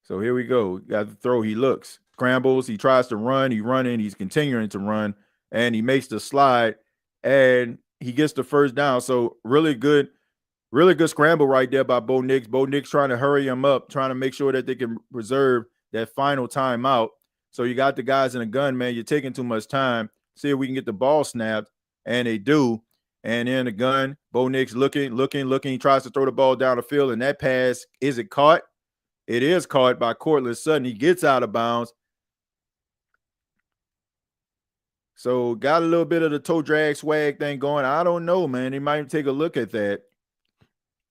[SPEAKER 3] so here we go. Got the throw. He looks, scrambles. He tries to run. He's continuing to run, and he makes the slide, and he gets the first down. So really good scramble right there by Bo Nix. Bo Nix trying to hurry him up, trying to make sure that they can preserve that final timeout. So you got the guys in the gun, man. You're taking too much time. See if we can get the ball snapped, and they do. And in the gun, Bo Nix looking. He tries to throw the ball down the field, and that pass, is it caught? It is caught by Courtland Sutton. He gets out of bounds. So got a little bit of the toe drag swag thing going. I don't know, man. He might take a look at that.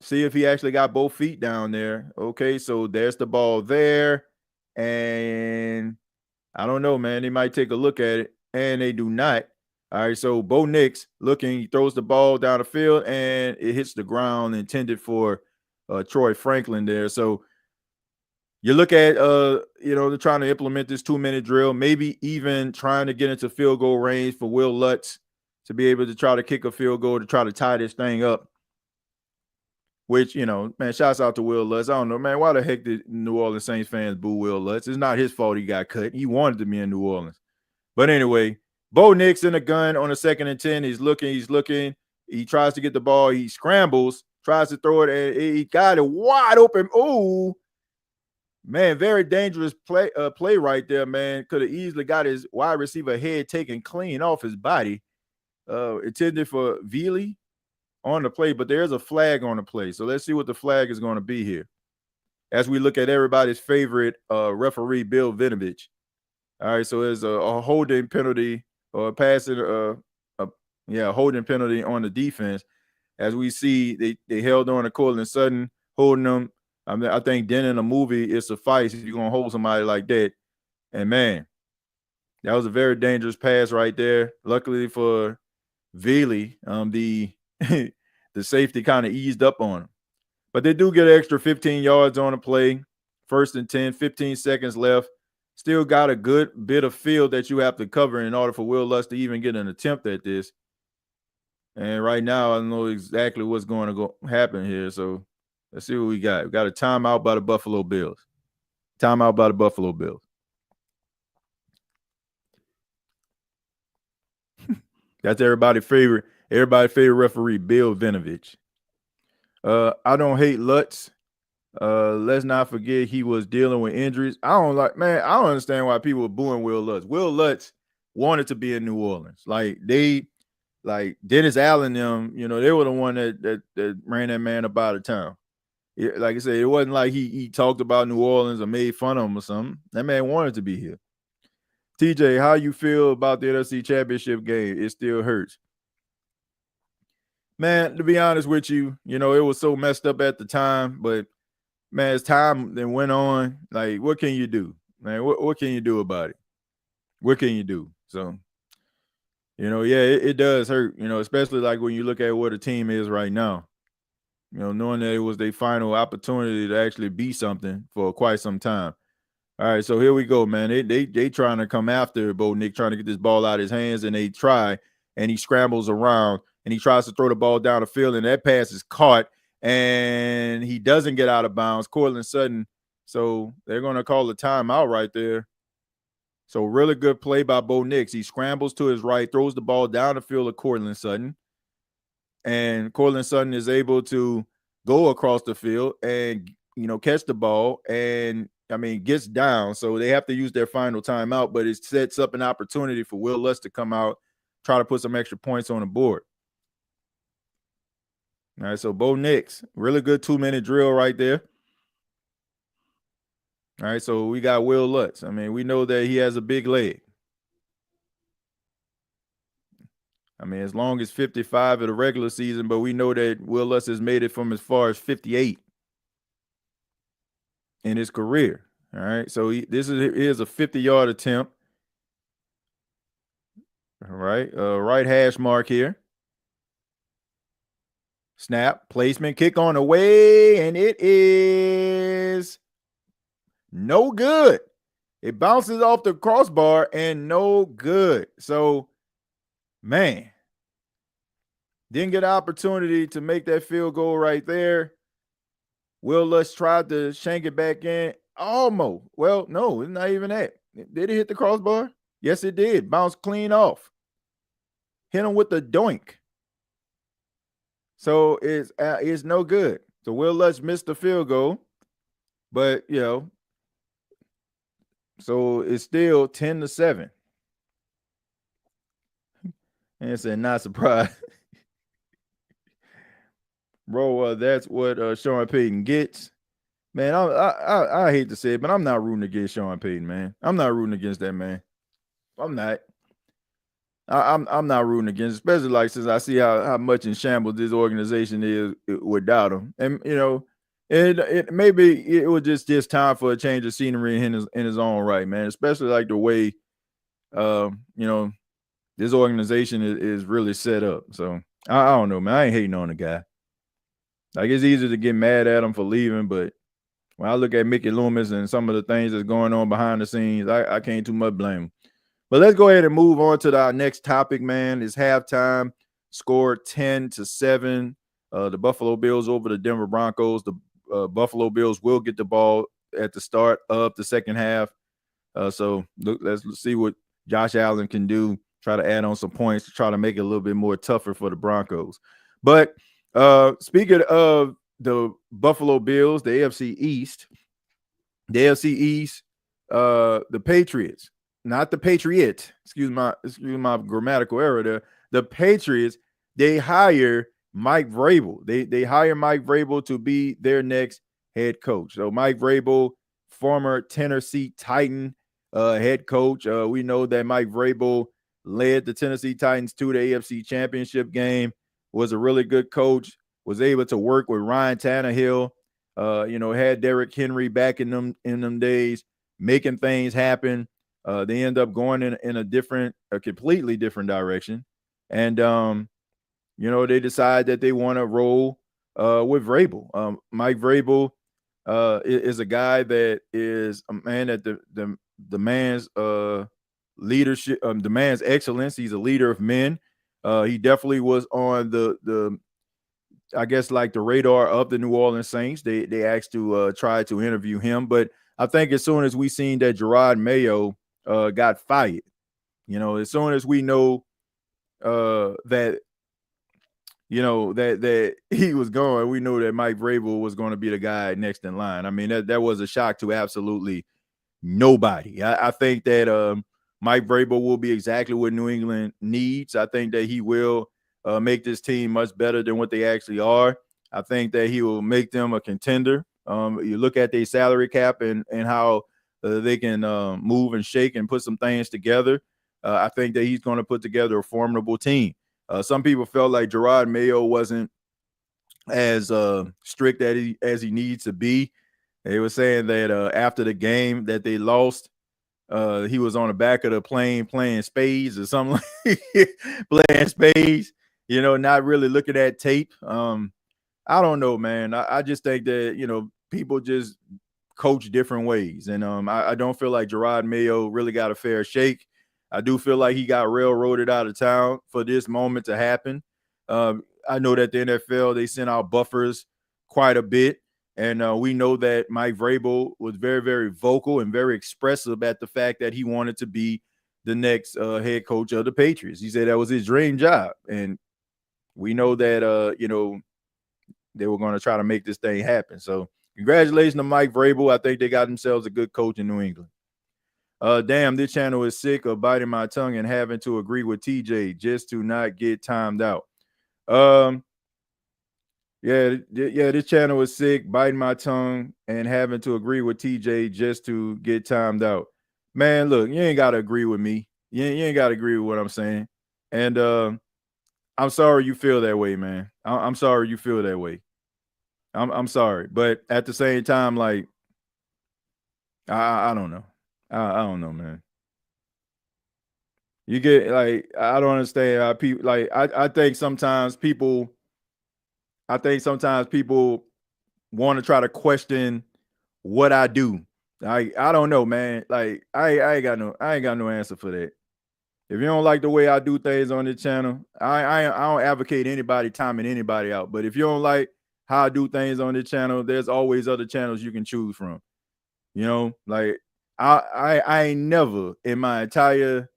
[SPEAKER 3] See if he actually got both feet down there. Okay, so there's the ball there. And I don't know, man. They might take a look at it, and they do not. All right, so Bo Nix looking. He throws the ball down the field, and it hits the ground intended for Troy Franklin there. So you look at, they're trying to implement this 2-minute drill, maybe even trying to get into field goal range for Will Lutz to be able to try to kick a field goal to try to tie this thing up. Which, man, shouts out to Will Lutz. I don't know, man, why the heck did New Orleans Saints fans boo Will Lutz? It's not his fault he got cut. He wanted to be in New Orleans. But anyway, Bo Nix in the gun on the 2nd and 10. He's looking. He tries to get the ball. He scrambles, tries to throw it, and he got it wide open. Ooh. Man, very dangerous play right there, man. Could have easily got his wide receiver head taken clean off his body. Intended for Veely on the play, but there's a flag on the play. So let's see what the flag is going to be here. As we look at everybody's favorite referee, Bill Vinovich. All right, so there's a holding penalty or passing, holding penalty on the defense. As we see, they held on to Courtland Sutton, holding them. I think then in a movie, it suffices if you're going to hold somebody like that. And, man, that was a very dangerous pass right there. Luckily for Veely, the safety kind of eased up on him. But they do get an extra 15 yards on the play. 1st and 10, 15 seconds left. Still got a good bit of field that you have to cover in order for Will Lutz to even get an attempt at this. And right now, I don't know exactly what's going to happen here. So let's see what we got. We got a timeout by the Buffalo Bills. Timeout by the Buffalo Bills. That's everybody's favorite referee, Bill Vinovich. I don't hate Lutz. Let's not forget he was dealing with injuries. I don't understand why people were booing Will Lutz. Will Lutz wanted to be in New Orleans. Like Dennis Allen, them, they were the one that ran that man up out of town. Like I said, it wasn't like he talked about New Orleans or made fun of him or something. That man wanted to be here. TJ, how you feel about the NFC Championship game? It still hurts. Man, to be honest with you, it was so messed up at the time, but man, as time then went on, like, what can you do? Man, what can you do about it? What can you do? So, it does hurt, especially like when you look at what a team is right now. Knowing that it was their final opportunity to actually be something for quite some time. All right, so here we go, man. They trying to come after Bo Nick, trying to get this ball out of his hands, and they try, and he scrambles around, and he tries to throw the ball down the field, and that pass is caught, and he doesn't get out of bounds. Courtland Sutton, so they're going to call a timeout right there. So really good play by Bo Nix. He scrambles to his right, throws the ball down the field of Courtland Sutton, and Courtland Sutton is able to go across the field and, catch the ball and, gets down. So they have to use their final timeout, but it sets up an opportunity for Will Lutz to come out, try to put some extra points on the board. All right, so Bo Nix, really good 2-minute drill right there. All right, so we got Will Lutz. We know that he has a big leg. As long as 55 of the regular season, but we know that Will Lutz has made it from as far as 58 in his career. All right, so this is a 50-yard attempt. All right, right hash mark here. Snap, placement, kick on the way, and it is no good. It bounces off the crossbar and no good. So, man, didn't get an opportunity to make that field goal right there. Will Lutz tried to shank it back in. Almost. Well, no, it's not even that. Did it hit the crossbar? Yes, it did. Bounced clean off. Hit him with the doink. So it's no good. So Will Lutz missed the field goal, but so it's still 10-7. And it's not surprised. Bro, that's what Sean Payton gets. Man, I hate to say it, but I'm not rooting against Sean Payton, man. I'm not rooting against that man. I'm not. I'm not rooting against, especially since I see how much in shambles this organization is without him. And it maybe it was just time for a change of scenery in his own right, man. Especially the way this organization is really set up. So I don't know, man. I ain't hating on the guy. It's easy to get mad at him for leaving, but when I look at Mickey Loomis and some of the things that's going on behind the scenes, I can't too much blame him. But let's go ahead and move on to our next topic, man. It's halftime, scored 10-7. The Buffalo Bills over the Denver Broncos. The Buffalo Bills will get the ball at the start of the second half. So let's see what Josh Allen can do. Try to add on some points to try to make it a little bit more tougher for the Broncos. But speaking of the Buffalo Bills, the AFC East, the Patriots. Not the Patriot. Excuse my grammatical error there. The Patriots, they hire Mike Vrabel. They hire Mike Vrabel to be their next head coach. So Mike Vrabel, former Tennessee Titan head coach. We know that Mike Vrabel led the Tennessee Titans to the AFC Championship game, was a really good coach, was able to work with Ryan Tannehill, had Derrick Henry back in them days, making things happen. They end up going in a completely different direction. And, they decide that they want to roll with Vrabel. Mike Vrabel is a guy that is a man that demands leadership, demands excellence. He's a leader of men. He definitely was on the I guess the radar of the New Orleans Saints. They asked to try to interview him, but I think as soon as we seen that Gerard Mayo got fired, as soon as we know that that he was going. We knew that Mike Vrabel was going to be the guy next in line. I mean, that was a shock to absolutely nobody. I think that Mike Vrabel will be exactly what New England needs. I think that he will make this team much better than what they actually are. I think that he will make them a contender. You look at their salary cap and how they can move and shake and put some things together. I think that he's going to put together a formidable team. Some people felt like Gerard Mayo wasn't as strict as he needs to be. They were saying that after the game that they lost, he was on the back of the plane playing spades or something, playing spades, not really looking at tape. I don't know, man. I just think that, people just coach different ways. And I don't feel like Gerard Mayo really got a fair shake. I do feel like he got railroaded out of town for this moment to happen. I know that the NFL, they sent out buffers quite a bit. And we know that Mike Vrabel was very, very vocal and very expressive at the fact that he wanted to be the next head coach of the Patriots. He said that was his dream job. And we know that, they were going to try to make this thing happen. So congratulations to Mike Vrabel. I think they got themselves a good coach in New England. Damn, this channel is sick of biting my tongue and having to agree with TJ just to not get timed out. Yeah, this channel is sick, biting my tongue and having to agree with TJ just to get timed out. Man, look, you ain't got to agree with me. You ain't got to agree with what I'm saying. And I'm sorry you feel that way, man. I'm sorry you feel that way. I'm sorry. But at the same time, like, I don't know. I don't know, man. You get, like, I don't understand how people, like, I think sometimes people want to try to question what I do. I don't know, man. Like, I ain't got no answer for that. If you don't like the way I do things on this channel, I don't advocate anybody timing anybody out. But if you don't like how I do things on this channel, there's always other channels you can choose from. Like, I ain't never in my entire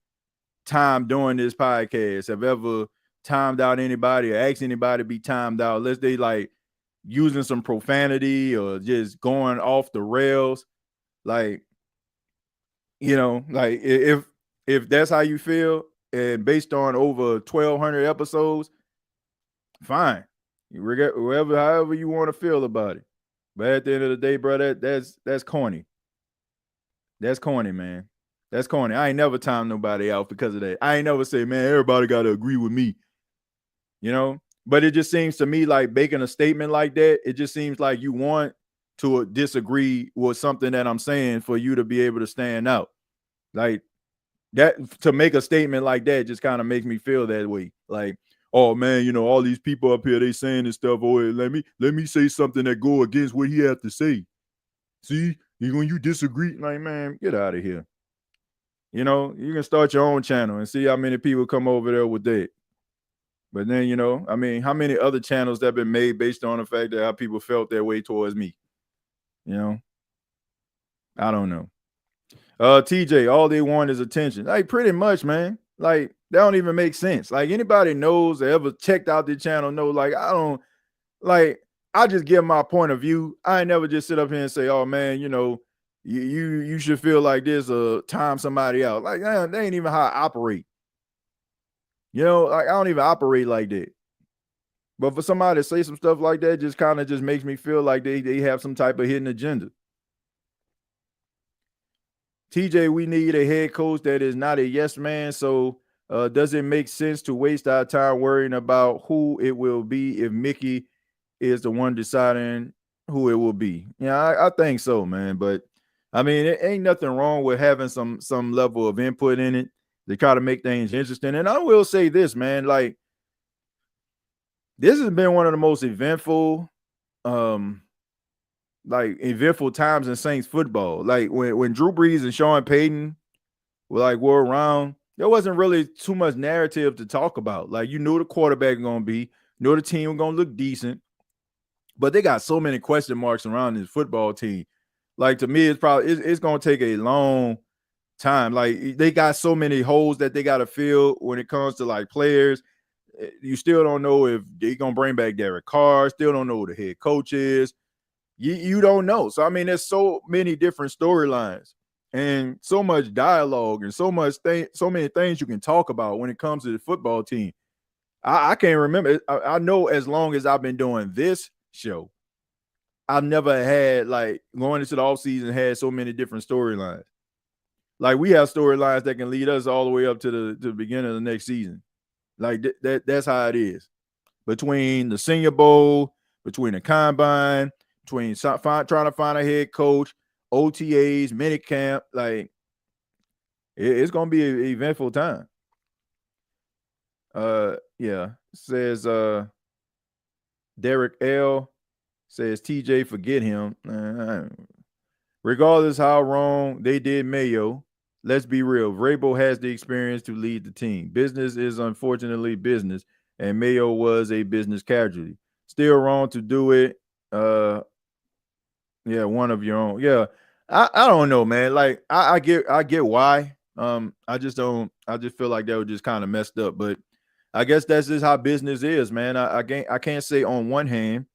[SPEAKER 3] time doing this podcast have ever timed out anybody or asked anybody to be timed out unless they like using some profanity or just going off the rails. Like, like if that's how you feel and based on over 1,200 episodes, fine. However you want to feel about it. But at the end of the day, bro, that's corny. That's corny, man. That's corny. I ain't never timed nobody out because of that. I ain't never say, man, everybody got to agree with me. But it just seems to me like making a statement like that, it just seems like you want to disagree with something that I'm saying for you to be able to stand out. Like that, to make a statement like that just kind of makes me feel that way. Like, oh man, all these people up here, they saying this stuff. Oh, let me say something that go against what he had to say. See, when you disagree, like, man, get out of here. You can start your own channel and see how many people come over there with that. But then, I mean, how many other channels that have been made based on the fact that how people felt their way towards me? I don't know. TJ, all they want is attention. Like, pretty much, man. Like, that don't even make sense. Like, anybody knows that ever checked out the channel know, like, I just give my point of view. I ain't never just sit up here and say, oh man, you should feel like this or time somebody out. Like, that ain't even how I operate. Like, I don't even operate like that. But for somebody to say some stuff like that just kind of just makes me feel like they have some type of hidden agenda. TJ, we need a head coach that is not a yes man. So does it make sense to waste our time worrying about who it will be if Mickey is the one deciding who it will be? Yeah, I think so, man. But I mean, it ain't nothing wrong with having some level of input in it to try to make things interesting. And I will say this, man, like, this has been one of the most eventful times in Saints football. Like, when Drew Brees and Sean Payton were around, there wasn't really too much narrative to talk about. Like, you knew the quarterback was going to be, knew the team was going to look decent, but they got so many question marks around this football team. Like, to me, it's going to take a long time. Like, they got so many holes that they got to fill when it comes to like players. You still don't know if they're gonna bring back Derek Carr. Still don't know who the head coach is. You don't know. So I mean, there's so many different storylines and so much dialogue and so many things you can talk about when it comes to the football team. I can't remember. I know as long as I've been doing this show, I've never had, like, going into the offseason had so many different storylines. Like, we have storylines that can lead us all the way up to the beginning of the next season. Like, that's how it is. Between the Senior Bowl, between the Combine, between trying to find a head coach, OTAs, minicamp, like, it's going to be an eventful time. Yeah. Says Derek L. says TJ, forget him. Regardless how wrong they did Mayo, let's be real. Vrabel has the experience to lead the team. Business is unfortunately business, and Mayo was a business casualty. Still wrong to do it. Yeah, one of your own. Yeah, I don't know, man. Like, I get why. I just feel like that was just kind of messed up. But I guess that's just how business is, man. I can't say on one hand,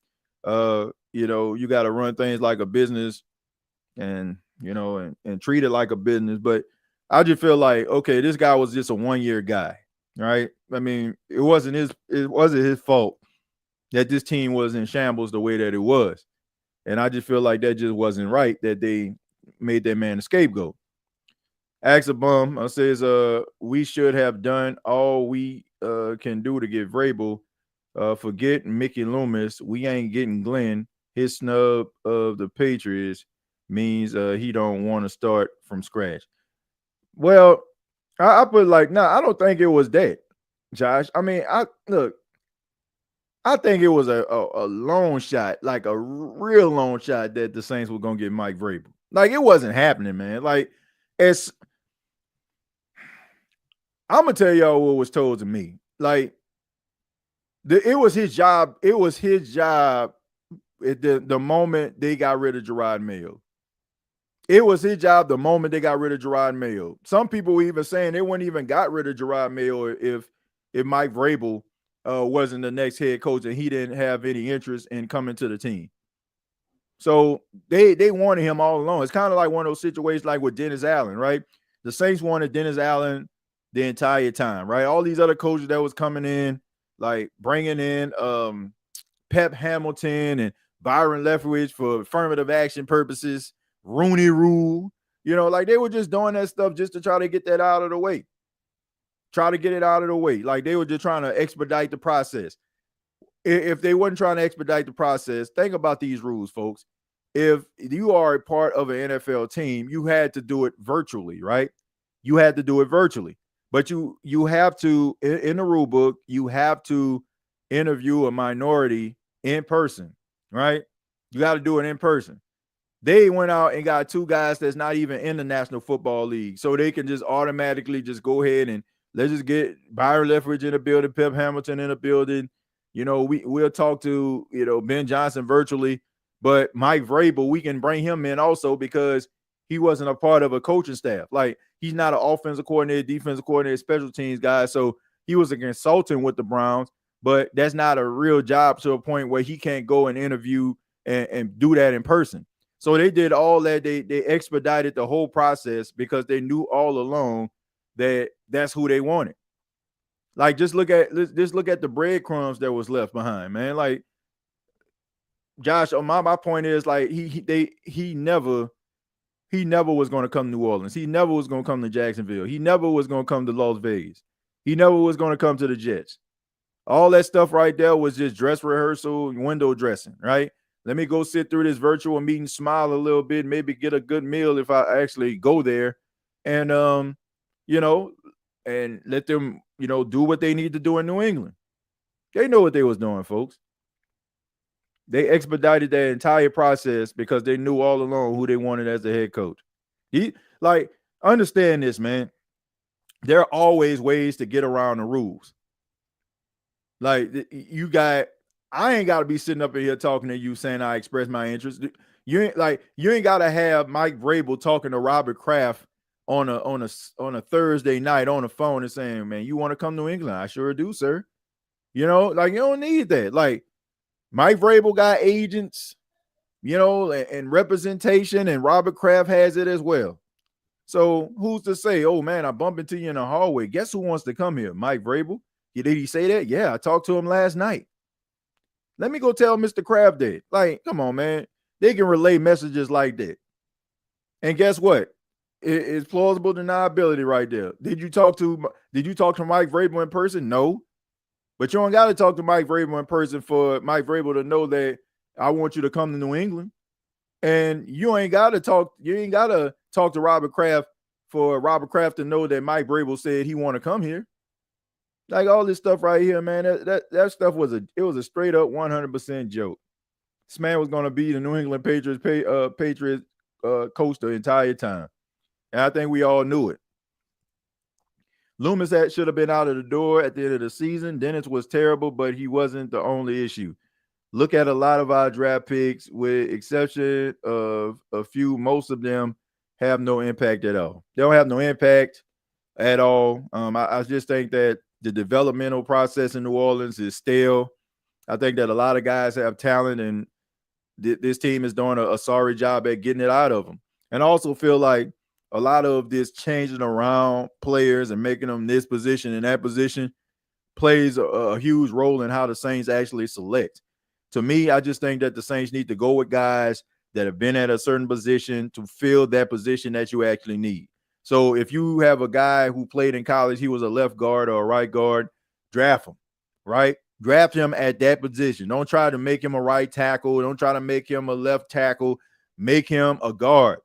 [SPEAKER 3] you got to run things like a business and treat it like a business. But I just feel like, okay, this guy was just a 1-year guy, right? I mean, it wasn't his fault that this team was in shambles the way that it was. And I just feel like that just wasn't right, that they made that man a scapegoat. Axe a bum says, we should have done all we can do to get Vrabel. Forget Mickey Loomis. We ain't getting Glenn. His snub of the Patriots means he don't want to start from scratch. Well, I put it like, I don't think it was that, Josh. I mean, I think it was a long shot, like a real long shot, that the Saints were going to get Mike Vrabel. Like, it wasn't happening, man. Like, I'm going to tell y'all what was told to me. Like, it was his job. It was his job at the moment they got rid of Gerard Mayo. It was his job the moment they got rid of Gerard Mayo. Some people were even saying they wouldn't even got rid of Gerard Mayo if Mike Vrabel wasn't the next head coach and he didn't have any interest in coming to the team. So they wanted him all along. It's kind of like one of those situations like with Dennis Allen, right? The Saints wanted Dennis Allen the entire time, right? All these other coaches that was coming in, like bringing in Pep Hamilton and Byron Leftwich for affirmative action purposes, Rooney Rule, like they were just doing that stuff just to try to get that out of the way. Try to get it out of the way. Like, they were just trying to expedite the process. If they weren't trying to expedite the process, think about these rules, folks. If you are a part of an NFL team, you had to do it virtually, right? You had to do it virtually. But you have to, in the rule book, you have to interview a minority in person, right? You got to do it in person. They went out and got 2 guys that's not even in the National Football League. So they can just automatically just go ahead and let's just get Byron Leftwich in the building, Pep Hamilton in the building. We'll talk to, Ben Johnson virtually, but Mike Vrabel, we can bring him in also because he wasn't a part of a coaching staff. Like, he's not an offensive coordinator, defensive coordinator, special teams guy. So he was a consultant with the Browns, but that's not a real job to a point where he can't go and interview and do that in person. So they did all that. They expedited the whole process because they knew all along that that's who they wanted. Like, just look at the breadcrumbs that was left behind, man. Like, Josh, my point is, like, he never was going to come to New Orleans. He never was going to come to Jacksonville. He never was going to come to Las Vegas. He never was going to come to the Jets. All that stuff right there was just dress rehearsal, window dressing, right? Let me go sit through this virtual meeting, smile a little bit, maybe get a good meal if I actually go there, and and let them, do what they need to do in New England. They know what they was doing, folks. They expedited that entire process because they knew all along who they wanted as the head coach. Understand this, man. There are always ways to get around the rules. Like, I ain't got to be sitting up in here talking to you saying I express my interest. You ain't got to have Mike Vrabel talking to Robert Kraft on a Thursday night on the phone and saying, man, you want to come to England? I sure do, sir. You know, like you don't need that. Like Mike Vrabel got agents, you know, and representation, and Robert Kraft has it as well. So who's to say, oh man, I bump into you in the hallway. Guess who wants to come here? Mike Vrabel. Did he say that? Yeah, I talked to him last night. Let me go tell Mr. Kraft that. Like, come on, man. They can relay messages like that. And guess what? It's plausible deniability right there. Did you talk to Mike Vrabel in person? No. But you don't got to talk to Mike Vrabel in person for Mike Vrabel to know that I want you to come to New England. And you ain't got to talk to Robert Kraft for Robert Kraft to know that Mike Vrabel said he want to come here. Like all this stuff right here, man, that stuff was a straight up 100% joke. This man was going to be the New England Patriots coach the entire time. And I think we all knew it. Loomis should have been out of the door at the end of the season. Dennis was terrible, but he wasn't the only issue. Look at a lot of our draft picks, with exception of a few. Most of them have no impact at all. They don't have no impact at all. I just think that the developmental process in New Orleans is stale. I think that a lot of guys have talent, and this team is doing a sorry job at getting it out of them. And I also feel like a lot of this changing around players and making them this position and that position plays a huge role in how the Saints actually select. To me, I just think that the Saints need to go with guys that have been at a certain position to fill that position that you actually need. So if you have a guy who played in college, he was a left guard or a right guard, draft him, right? Draft him at that position. Don't try to make him a right tackle. Don't try to make him a left tackle. Make him a guard,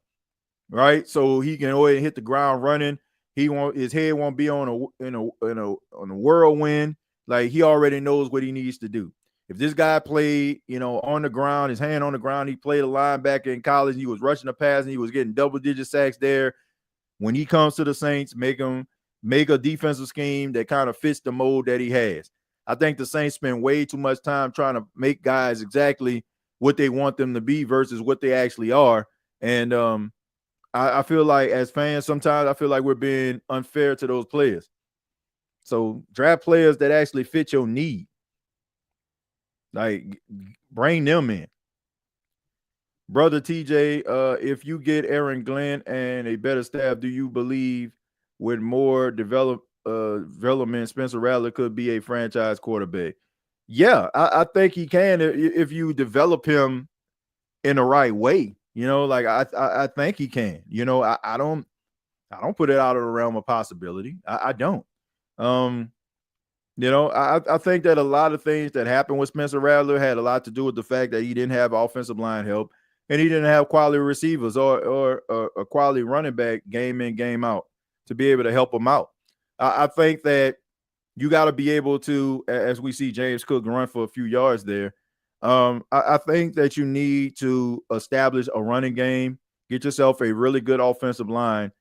[SPEAKER 3] right? So he can always hit the ground running. His head won't be on a whirlwind. Like, he already knows what he needs to do. If this guy played, on the ground, his hand on the ground, he played a linebacker in college, he was rushing the pass, and he was getting double-digit sacks there. When he comes to the Saints, make a defensive scheme that kind of fits the mold that he has. I think the Saints spend way too much time trying to make guys exactly what they want them to be versus what they actually are. And I feel like, as fans, sometimes I feel like we're being unfair to those players. So draft players that actually fit your need. Like, bring them in. Brother TJ, if you get Aaron Glenn and a better staff, do you believe with more development, Spencer Rattler could be a franchise quarterback? Yeah, I think he can if you develop him in the right way. I think he can. I don't put it out of the realm of possibility. I don't. I think that a lot of things that happened with Spencer Rattler had a lot to do with the fact that he didn't have offensive line help, and he didn't have quality receivers or a quality running back game in, game out to be able to help him out. I think that you got to be able to, as we see James Cook run for a few yards there, I think that you need to establish a running game, get yourself a really good offensive line,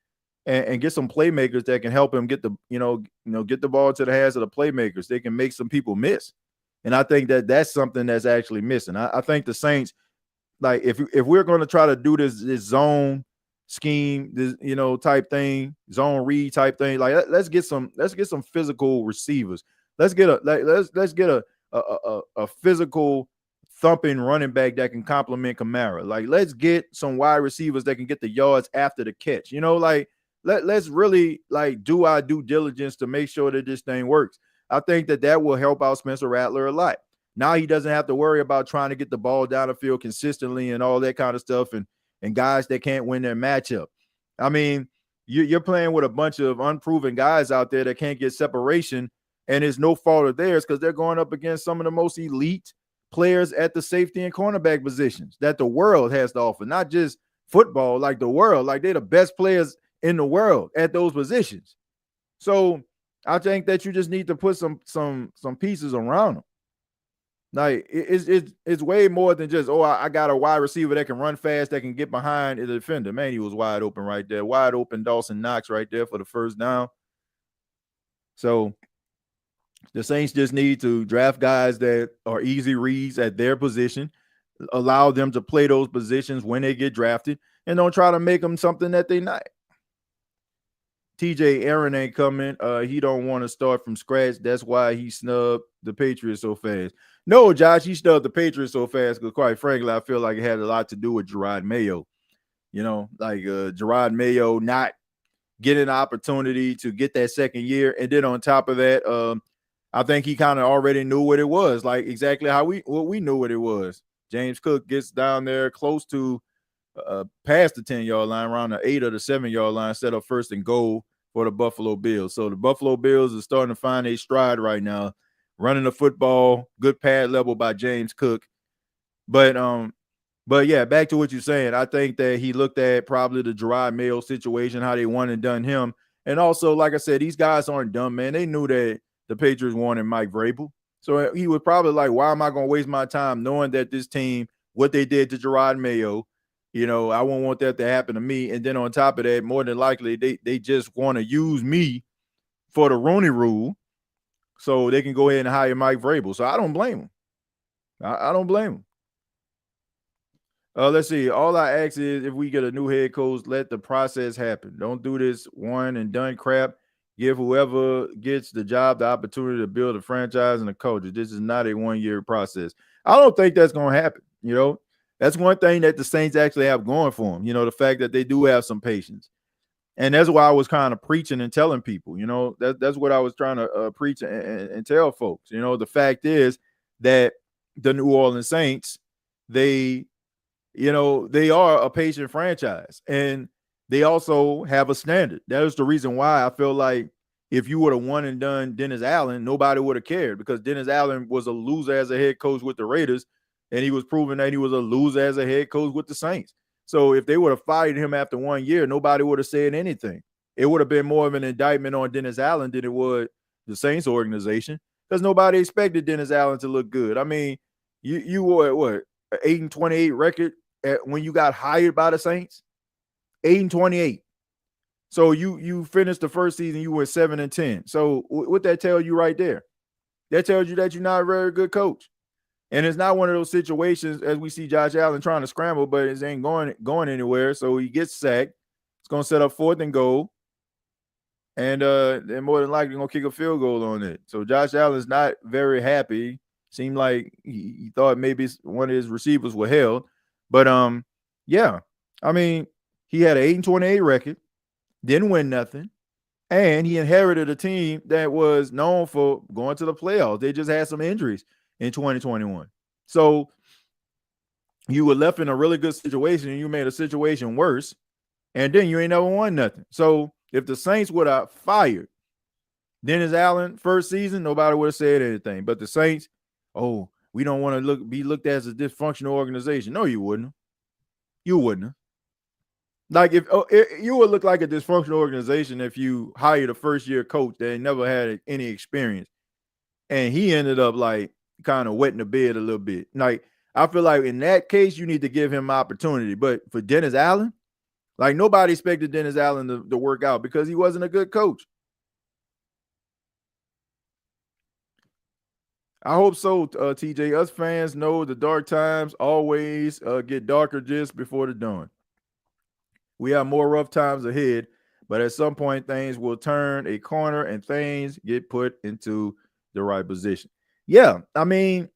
[SPEAKER 3] and get some playmakers that can help him get the ball to the hands of the playmakers. They can make some people miss. And I think that that's something that's actually missing. I think the Saints, like, if we're going to try to do this zone scheme, this type thing, zone read type thing, like, let's get some physical receivers. Let's get a physical thumping running back that can complement Kamara. Like, let's get some wide receivers that can get the yards after the catch. Let's really do our due diligence to make sure that this thing works. I think that will help out Spencer Rattler a lot. Now he doesn't have to worry about trying to get the ball down the field consistently and all that kind of stuff, and guys that can't win their matchup. I mean, you're playing with a bunch of unproven guys out there that can't get separation, and it's no fault of theirs because they're going up against some of the most elite players at the safety and cornerback positions that the world has to offer, not just football, like the world. Like, they're the best players in the world at those positions. So I think that you just need to put some pieces around them. Like, it's way more than just, I got a wide receiver that can run fast, that can get behind the defender. Man, he was wide open right there. Wide open Dawson Knox right there for the first down. So the Saints just need to draft guys that are easy reads at their position, allow them to play those positions when they get drafted, and don't try to make them something that they're not. TJ Aaron ain't coming. He don't want to start from scratch. That's why he snubbed the Patriots so fast. No, Josh, he snubbed the Patriots so fast because, quite frankly, I feel like it had a lot to do with Gerard Mayo. You know, like Gerard Mayo not getting an opportunity to get that second year. And then on top of that, I think he kind of already knew what it was, like exactly what we knew what it was. James Cook gets down there close to past the 10-yard line, around the 8 or the 7-yard line, set up first and goal for the Buffalo Bills. So the Buffalo Bills are starting to find a stride right now, running the football, good pad level by James Cook. But yeah, back to what you're saying. I think that he looked at probably the Gerard Mayo situation, how they won and done him. And also, like I said, these guys aren't dumb, man. They knew that the Patriots wanted Mike Vrabel. So he was probably like, why am I going to waste my time knowing that this team, what they did to Gerard Mayo, you know, I won't want that to happen to me. And then on top of that, more than likely, they just want to use me for the Rooney Rule so they can go ahead and hire Mike Vrabel. So I don't blame him. I don't blame him. Let's see. All I ask is if we get a new head coach, let the process happen. Don't do this one and done crap. Give whoever gets the job the opportunity to build a franchise and a culture. This is not a one-year process. I don't think that's going to happen. You know, that's one thing that the Saints actually have going for them. You know, the fact that they do have some patience. And that's why I was kind of preaching and telling people, you know, that's what I was trying to preach and tell folks. You know, the fact is that the New Orleans Saints, they are a patient franchise, and they also have a standard. That is the reason why I feel like if you would have won and done Dennis Allen, nobody would have cared, because Dennis Allen was a loser as a head coach with the Raiders, and he was proving that he was a loser as a head coach with the Saints. So if they would have fired him after 1 year, nobody would have said anything. It would have been more of an indictment on Dennis Allen than it would the Saints organization, because nobody expected Dennis Allen to look good. I mean, you were what, 8-28 record when you got hired by the Saints? 8-28. So you finished the first season, you were 7-10. So what that tells you right there? That tells you that you're not a very good coach. And it's not one of those situations as we see Josh Allen trying to scramble, but it ain't going anywhere. So he gets sacked. It's going to set up 4th and goal. And they're more than likely going to kick a field goal on it. So Josh Allen's not very happy. Seemed like he thought maybe one of his receivers were held. But yeah, I mean, he had an 8-28 record, didn't win nothing, and he inherited a team that was known for going to the playoffs. They just had some injuries in 2021. So you were left in a really good situation, and you made a situation worse, and then you ain't never won nothing. So if the Saints would have fired Dennis Allen first season, nobody would have said anything. But the Saints, we don't want to be looked at as a dysfunctional organization. No, you wouldn't. You wouldn't. Like if you would look like a dysfunctional organization if you hired a first-year coach that never had any experience, and he ended up like kind of wetting the bed a little bit. Like I feel like in that case, you need to give him opportunity. But for Dennis Allen, like nobody expected Dennis Allen to work out because he wasn't a good coach. I hope so, TJ. Us fans know the dark times always get darker just before the dawn. We have more rough times ahead, but at some point things will turn a corner and things get put into the right position. Yeah, I mean,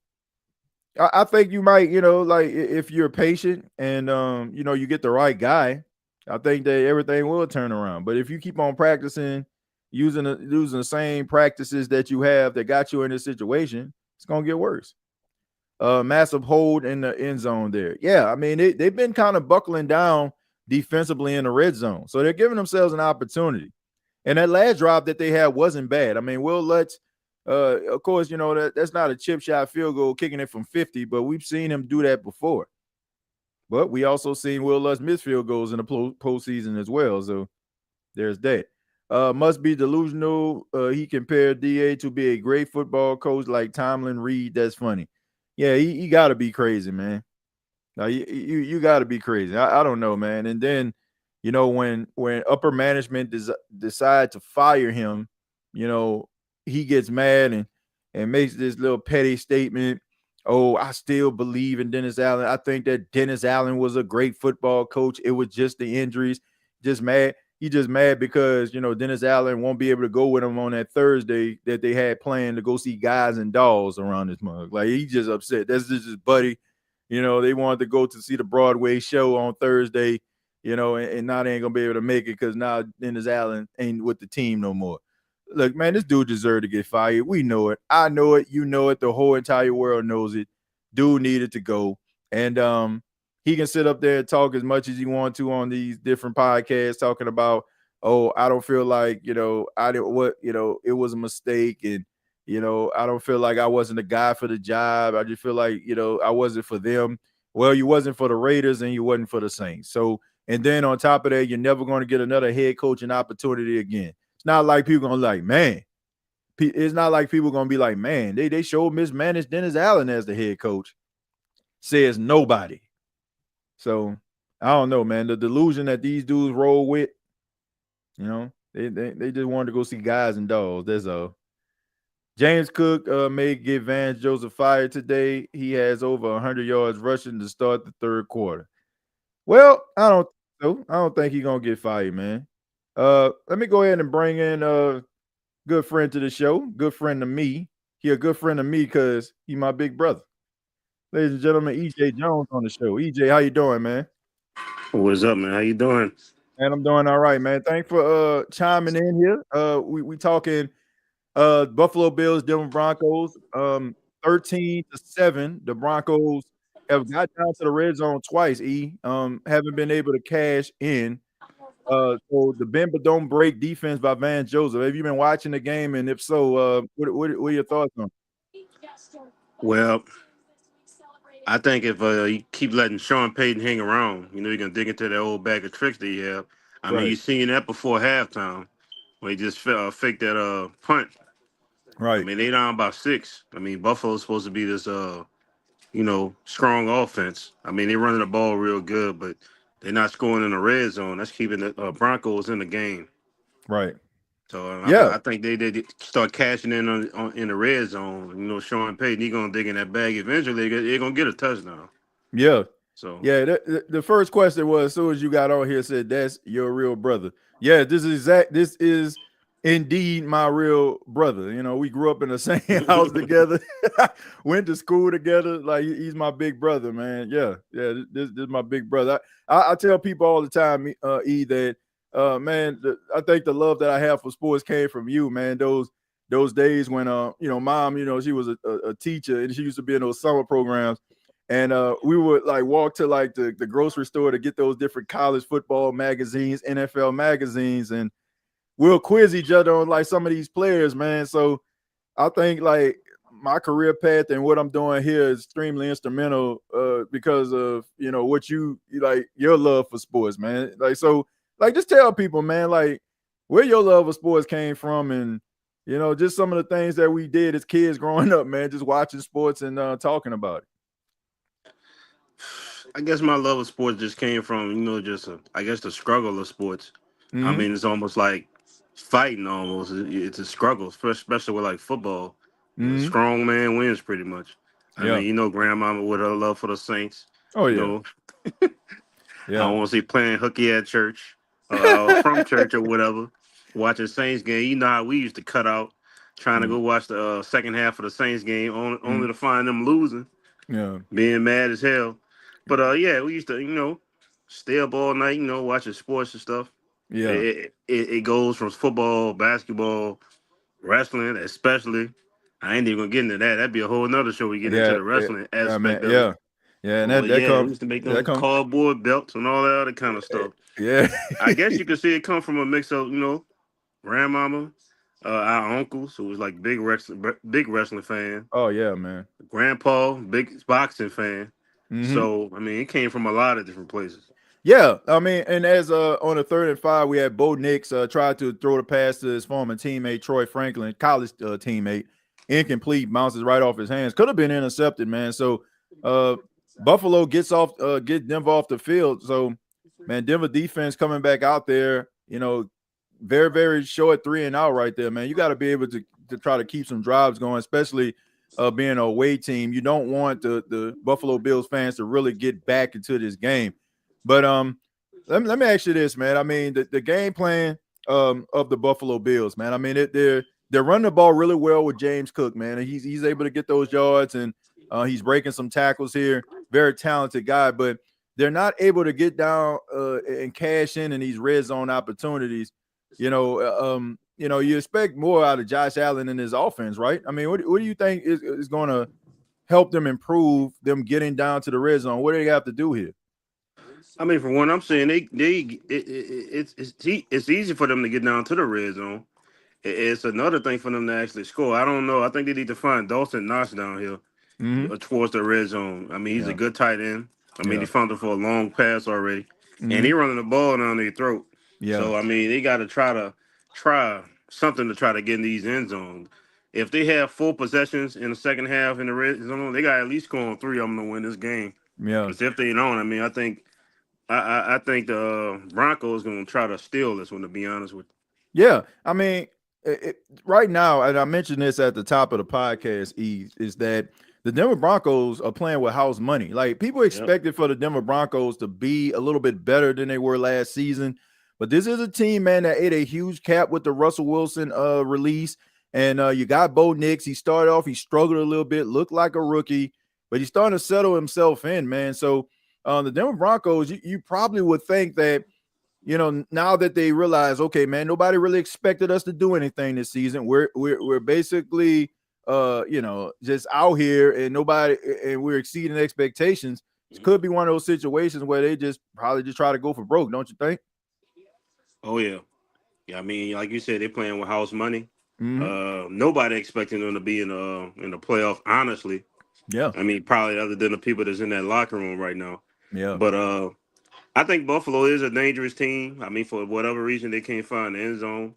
[SPEAKER 3] I think you might, like if you're patient and, you get the right guy, I think that everything will turn around. But if you keep on practicing, using the same practices that you have that got you in this situation, it's going to get worse. Massive hold in the end zone there. Yeah, I mean, they've been kind of buckling down defensively in the red zone. So they're giving themselves an opportunity. And that last drive that they had wasn't bad. I mean, Will Lutz, of course, that's not a chip shot field goal kicking it from 50, but we've seen him do that before. But we also seen Will Lutz miss field goals in the postseason as well. So there's that. Must be delusional. He compared DA to be a great football coach like Tomlin Reed. That's funny. Yeah, he got to be crazy, man. Now you got to be crazy. I don't know, man. And then, when upper management decide to fire him, he gets mad and makes this little petty statement. Oh, I still believe in Dennis Allen. I think that Dennis Allen was a great football coach. It was just the injuries. Just mad. he just mad because, Dennis Allen won't be able to go with him on that Thursday that they had planned to go see Guys and Dolls around this mug. Like, he just upset. That's just his buddy. They wanted to go to see the Broadway show on Thursday, and now they ain't going to be able to make it because now Dennis Allen ain't with the team no more. Look, man, this dude deserved to get fired. We know it. I know it. You know it. The whole entire world knows it. Dude needed to go. And he can sit up there and talk as much as he wants to on these different podcasts talking about, oh, I don't feel like, it was a mistake. And, I don't feel like I wasn't the guy for the job. I just feel like, I wasn't for them. Well, you wasn't for the Raiders and you wasn't for the Saints. So, and then on top of that, you're never going to get another head coaching opportunity again. It's not like people going to like, man. It's not like people going to be like, man, they showed mismanaged Dennis Allen as the head coach. Says nobody. So I don't know, man. The delusion that these dudes roll with, they just wanted to go see Guys and Dolls. That's all. James Cook may get Vance Joseph fired today. He has over 100 yards rushing to start the third quarter. Well, I don't think he's gonna get fired, man. Let me go ahead and bring in a good friend to the show. Good friend to me. He a good friend to me because he's my big brother. Ladies and gentlemen, EJ Jones on the show. EJ, how you doing, man?
[SPEAKER 4] What's up, man? How you doing?
[SPEAKER 3] And I'm doing all right, man. Thanks for chiming in here. We talking Buffalo Bills, Denver Broncos. 13-7. The Broncos have got down to the red zone twice. Haven't been able to cash in. So the bend but don't break defense by Vance Joseph. Have you been watching the game? And if so, what are your thoughts on it?
[SPEAKER 4] Well, I think if you keep letting Sean Payton hang around, you're going to dig into that old bag of tricks that you have. I mean, you seen that before halftime when he just faked that punt.
[SPEAKER 3] Right.
[SPEAKER 4] I mean, they down by 6. I mean, Buffalo's supposed to be this, strong offense. I mean, they're running the ball real good, but they're not scoring in the red zone. That's keeping the Broncos in the game.
[SPEAKER 3] Right.
[SPEAKER 4] So I think they start cashing in in the red zone. Sean Payton, he's gonna dig in that bag eventually. They're gonna get a touchdown.
[SPEAKER 3] Yeah.
[SPEAKER 4] So
[SPEAKER 3] yeah, the first question was, as soon as you got on here, said that's your real brother. Yeah, this is indeed my real brother. We grew up in the same house together, went to school together. Like, he's my big brother, man. Yeah. This is my big brother. I tell people all the time, that. Man, I think the love that I have for sports came from you, man. Those days when, Mom, she was a teacher and she used to be in those summer programs, and we would like walk to like the grocery store to get those different college football magazines, NFL magazines, and we'll quiz each other on like some of these players, man. So I think like my career path and what I'm doing here is extremely instrumental because of what you like, your love for sports, man. Like, just tell people, man, like, where your love of sports came from and, just some of the things that we did as kids growing up, man, just watching sports and talking about it.
[SPEAKER 4] I guess my love of sports just came from, the struggle of sports. Mm-hmm. I mean, it's almost like fighting almost. It's a struggle, especially with, like, football. Mm-hmm. The strong man wins pretty much. I mean, grandmama with her love for the Saints.
[SPEAKER 3] Oh, yeah.
[SPEAKER 4] I don't want to see playing hooky at church. From church or whatever, watching Saints game. You know how we used to cut out trying to go watch the second half of the Saints game only to find them losing. Yeah, being mad as hell. But we used to stay up all night, watching sports and stuff. Yeah, it goes from football, basketball, wrestling, especially. I ain't even gonna get into that. That'd be a whole nother show. We get into the wrestling aspect of it. Yeah, and that comes. We used to make them cardboard belts and all that other kind of stuff.
[SPEAKER 3] Yeah,
[SPEAKER 4] I guess you could see it come from a mix of grandmama, our uncles who was like big wrestling fan.
[SPEAKER 3] Oh yeah, man.
[SPEAKER 4] Grandpa, big boxing fan. Mm-hmm. So I mean, it came from a lot of different places.
[SPEAKER 3] Yeah, I mean, and as on the 3rd and 5, we had Bo Nix tried to throw the pass to his former teammate Troy Franklin, college teammate, incomplete, bounces right off his hands. Could have been intercepted, man. So Buffalo gets Denver off the field. So, man, Denver defense coming back out there, very, very short 3 and out right there, man. You got to be able to try to keep some drives going, especially being an away team. You don't want the Buffalo Bills fans to really get back into this game. But let me ask you this, man. I mean, the game plan of the Buffalo Bills, man. I mean, they're running the ball really well with James Cook, man. And he's able to get those yards, and he's breaking some tackles here. Very talented guy, but they're not able to get down and cash in these red zone opportunities. You expect more out of Josh Allen and his offense, right? I mean, what do you think is going to help them improve them getting down to the red zone? What do they have to do here?
[SPEAKER 4] I mean, for one, I'm saying it's easy for them to get down to the red zone. It's another thing for them to actually score. I don't know. I think they need to find Dawson Knox down here towards the red zone. I mean, he's a good tight end. I mean, he found it for a long pass already, and he running the ball down their throat. Yeah. So I mean, they got to try something to try to get in these end zones. If they have full possessions in the second half in the red zone, they got at least score on 3 of them to win this game. Yeah. Because if they don't, I mean, I think the Broncos going to try to steal this one, to be honest with you.
[SPEAKER 3] Yeah, I mean, right now, and I mentioned this at the top of the podcast, is that the Denver Broncos are playing with house money. Like, people expected for the Denver Broncos to be a little bit better than they were last season. But this is a team, man, that ate a huge cap with the Russell Wilson release. And you got Bo Nix. He started off, he struggled a little bit, looked like a rookie, but he's starting to settle himself in, man. So the Denver Broncos, you probably would think that, now that they realize, okay, man, nobody really expected us to do anything this season. We're basically, just out here and we're exceeding expectations. It could be one of those situations where they just probably just try to go for broke, don't you think?
[SPEAKER 4] Oh yeah. I mean, like you said, they're playing with house money. Nobody expecting them to be in the playoff, honestly. Yeah. I mean, probably other than the people that's in that locker room right now. Yeah. But I think Buffalo is a dangerous team. I mean, for whatever reason, they can't find the end zone.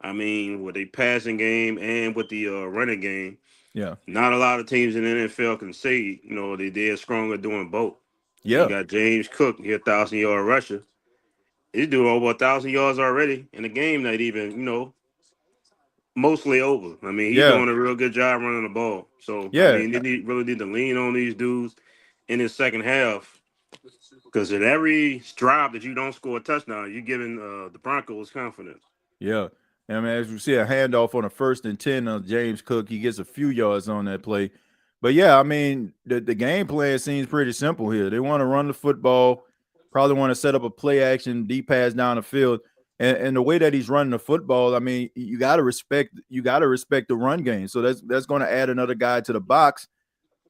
[SPEAKER 4] I mean, with the passing game and with the running game. Yeah. Not a lot of teams in the NFL can say, they're stronger doing both. Yeah. You got James Cook, he 1,000-yard rusher. He's doing over 1,000 yards already in the game, not even, mostly over. I mean, he's doing a real good job running the ball. So, I mean, they really need to lean on these dudes in the second half, because in every drive that you don't score a touchdown, you're giving the Broncos confidence.
[SPEAKER 3] Yeah. I mean, as you see a handoff on a 1st and 10 on James Cook, he gets a few yards on that play. But, yeah, I mean, the game plan seems pretty simple here. They want to run the football, probably want to set up a play action, deep pass down the field. And the way that he's running the football, I mean, you got to respect the run game. So that's going to add another guy to the box,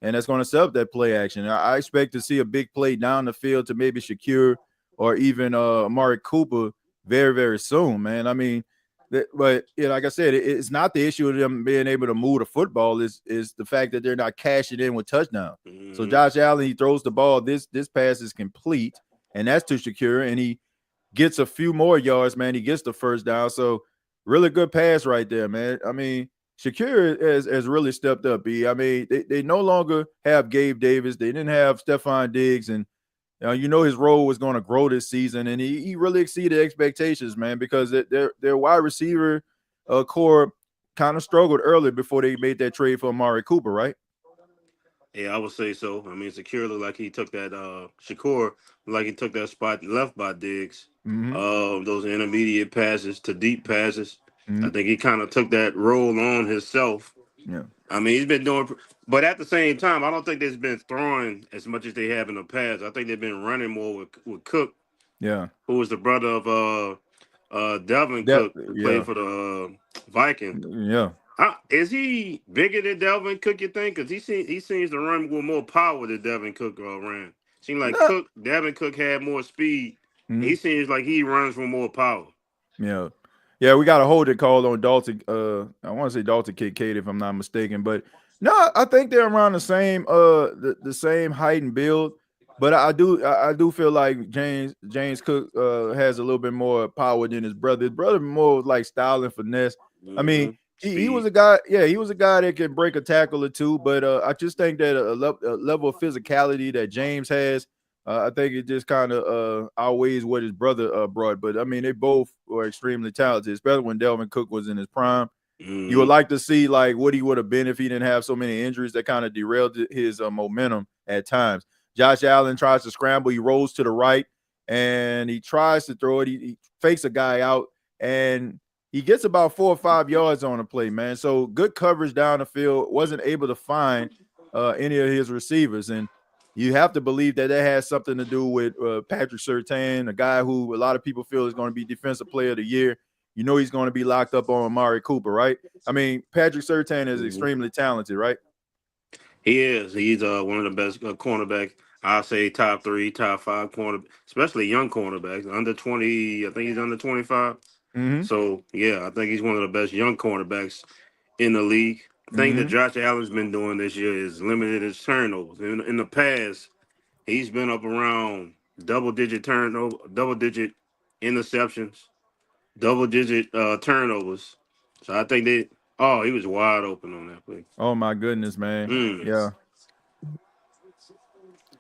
[SPEAKER 3] and that's going to set up that play action. I expect to see a big play down the field to maybe Shakir or even Amari Cooper very, very soon, man. I mean, but like I said, it's not the issue of them being able to move the football. Is the fact that they're not cashing in with touchdowns. So Josh Allen, he throws the ball. This pass is complete, and that's to Shakir, and he gets a few more yards, man. He gets the first down. So really good pass right there, man. I mean, Shakir has really stepped up, B. I mean, they no longer have Gabe Davis. They didn't have Stephon Diggs, and his role was going to grow this season, and he really exceeded expectations, man, because their wide receiver core kind of struggled early before they made that trade for Amari Cooper, right?
[SPEAKER 4] Yeah, I would say so. I mean, Shakir looked like he took that Shakur like he took that spot left by Diggs. Those intermediate passes to deep passes. I think he kind of took that role on himself. Yeah. I mean, he's been doing, but at the same time, I don't think they've been throwing as much as they have in the past. I think they've been running more with Cook. Yeah. Who was the brother of Delvin Cook, who played for the Vikings. Yeah. Is he bigger than Delvin Cook, you think? Because he seems to run with more power than Delvin Cook ran. Seems like Delvin Cook had more speed. He seems like he runs with more power.
[SPEAKER 3] Yeah. Yeah, we got a holding call on Dalton. I want to say Dalton Kincaid, if I'm not mistaken. But no, I think they're around the same the same height and build. But I do feel like James Cook has a little bit more power than his brother. His brother more like style and finesse. I mean, he was a guy. Yeah, he was a guy that could break a tackle or two. But I just think that a level of physicality that James has, I think it just kind of outweighs what his brother brought. But I mean, they both were extremely talented, especially when Delvin Cook was in his prime. You would like to see like what he would have been if he didn't have so many injuries that kind of derailed his momentum at times. Josh Allen tries to scramble. He rolls to the right, and he tries to throw it. He fakes a guy out, and he gets about 4 or 5 yards on the play, man. So good coverage down the field. Wasn't able to find any of his receivers, and you have to believe that has something to do with Patrick Surtain, a guy who a lot of people feel is going to be Defensive Player of the Year. You know he's going to be locked up on Amari Cooper, right? I mean, Patrick Surtain is extremely talented, right?
[SPEAKER 4] He is. He's one of the best cornerbacks. I'll say top 3, top 5 corner, especially young cornerbacks. Under 20, I think he's under 25.
[SPEAKER 3] Mm-hmm.
[SPEAKER 4] So, yeah, I think he's one of the best young cornerbacks in the league. The thing that Josh Allen's been doing this year is limited his turnovers. In the past, he's been up around double-digit interceptions, double-digit turnovers. So I think he was wide open on that play.
[SPEAKER 3] Oh, my goodness, man. Yeah.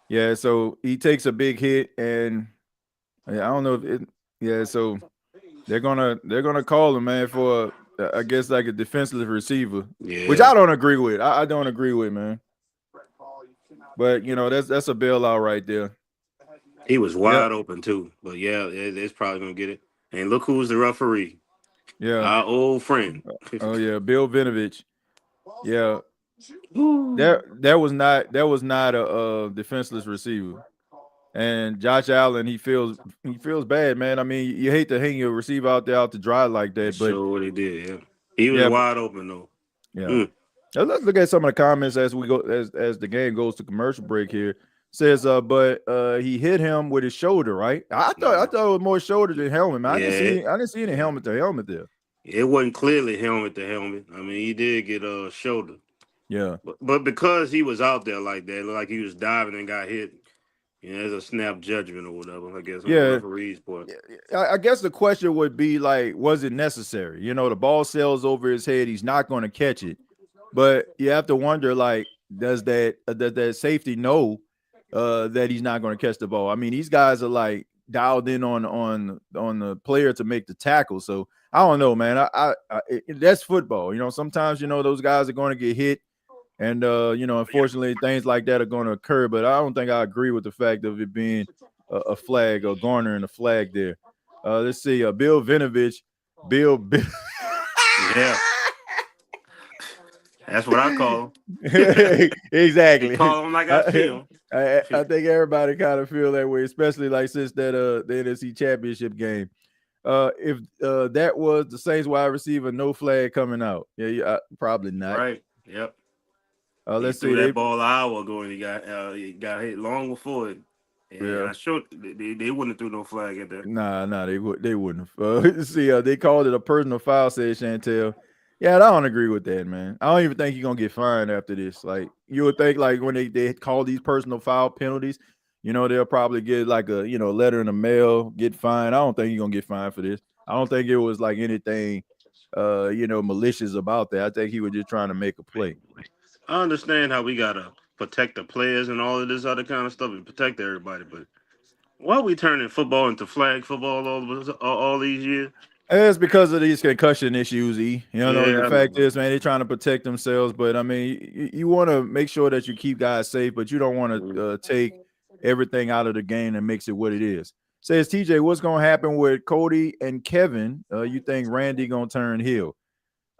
[SPEAKER 3] Yeah, so he takes a big hit, and I don't know if it – yeah, so they're gonna call him, man, for I guess like a defensive receiver, which I don't agree with. I don't agree with, man. But, you know, that's a bailout right there.
[SPEAKER 4] He was wide open, too. But, yeah, it's probably going to get it. And look who's the referee.
[SPEAKER 3] Yeah.
[SPEAKER 4] Our old friend.
[SPEAKER 3] Oh, yeah, Bill Vinovich. Yeah. That was not a defenseless receiver. And Josh Allen, he feels bad, man. I mean, you hate to hang your receiver out there out to dry like that, but
[SPEAKER 4] sure what he did, yeah. He was wide open though.
[SPEAKER 3] Yeah. Now let's look at some of the comments as we go as the game goes to commercial break here. Says but he hit him with his shoulder, right? I thought it was more shoulder than helmet, man. I didn't see any helmet to helmet there.
[SPEAKER 4] It wasn't clearly helmet to helmet. I mean, he did get a shoulder.
[SPEAKER 3] Yeah.
[SPEAKER 4] But because he was out there like that, like he was diving and got hit, you know, there's a snap judgment or whatever, I guess, on the referee's part.
[SPEAKER 3] I guess the question would be, like, was it necessary? You know, the ball sails over his head. He's not going to catch it. But you have to wonder, like, does that safety know that he's not going to catch the ball? I mean, these guys are, like, dialed in on the player to make the tackle. So, I don't know, man. That's football. You know, sometimes, you know, those guys are going to get hit. And, you know, unfortunately, things like that are going to occur. But I don't think I agree with the fact of it being a flag or garnering a flag there. Let's see. Bill Vinovich. Bill.
[SPEAKER 4] Yeah. That's what I call
[SPEAKER 3] him. Exactly.
[SPEAKER 4] Call him like I feel.
[SPEAKER 3] I think everybody kind of feel that way, especially like since that the NFC Championship game. If that was the Saints wide receiver, no flag coming out. Yeah, probably not.
[SPEAKER 4] Right. Yep.
[SPEAKER 3] Let's see.
[SPEAKER 4] That ball an hour ago, and he got hit long before it. And I sure they wouldn't have threw no flag at that.
[SPEAKER 3] Nah, they wouldn't have. See, they called it a personal foul, said Chantel. Yeah, I don't agree with that, man. I don't even think you're gonna get fined after this. Like, you would think, like, when they call these personal foul penalties, you know, they'll probably get like a letter in the mail, get fined. I don't think you're gonna get fined for this. I don't think it was like anything malicious about that. I think he was just trying to make a play.
[SPEAKER 4] I understand how we gotta protect the players and all of this other kind of stuff and protect everybody, but why are we turning football into flag football all these years?
[SPEAKER 3] It's because of these concussion issues, E. The fact is, man, they're trying to protect themselves. But, I mean, you want to make sure that you keep guys safe, but you don't want to take everything out of the game that makes it what it is. Says TJ, what's going to happen with Cody and Kevin? You think Randy going to turn heel?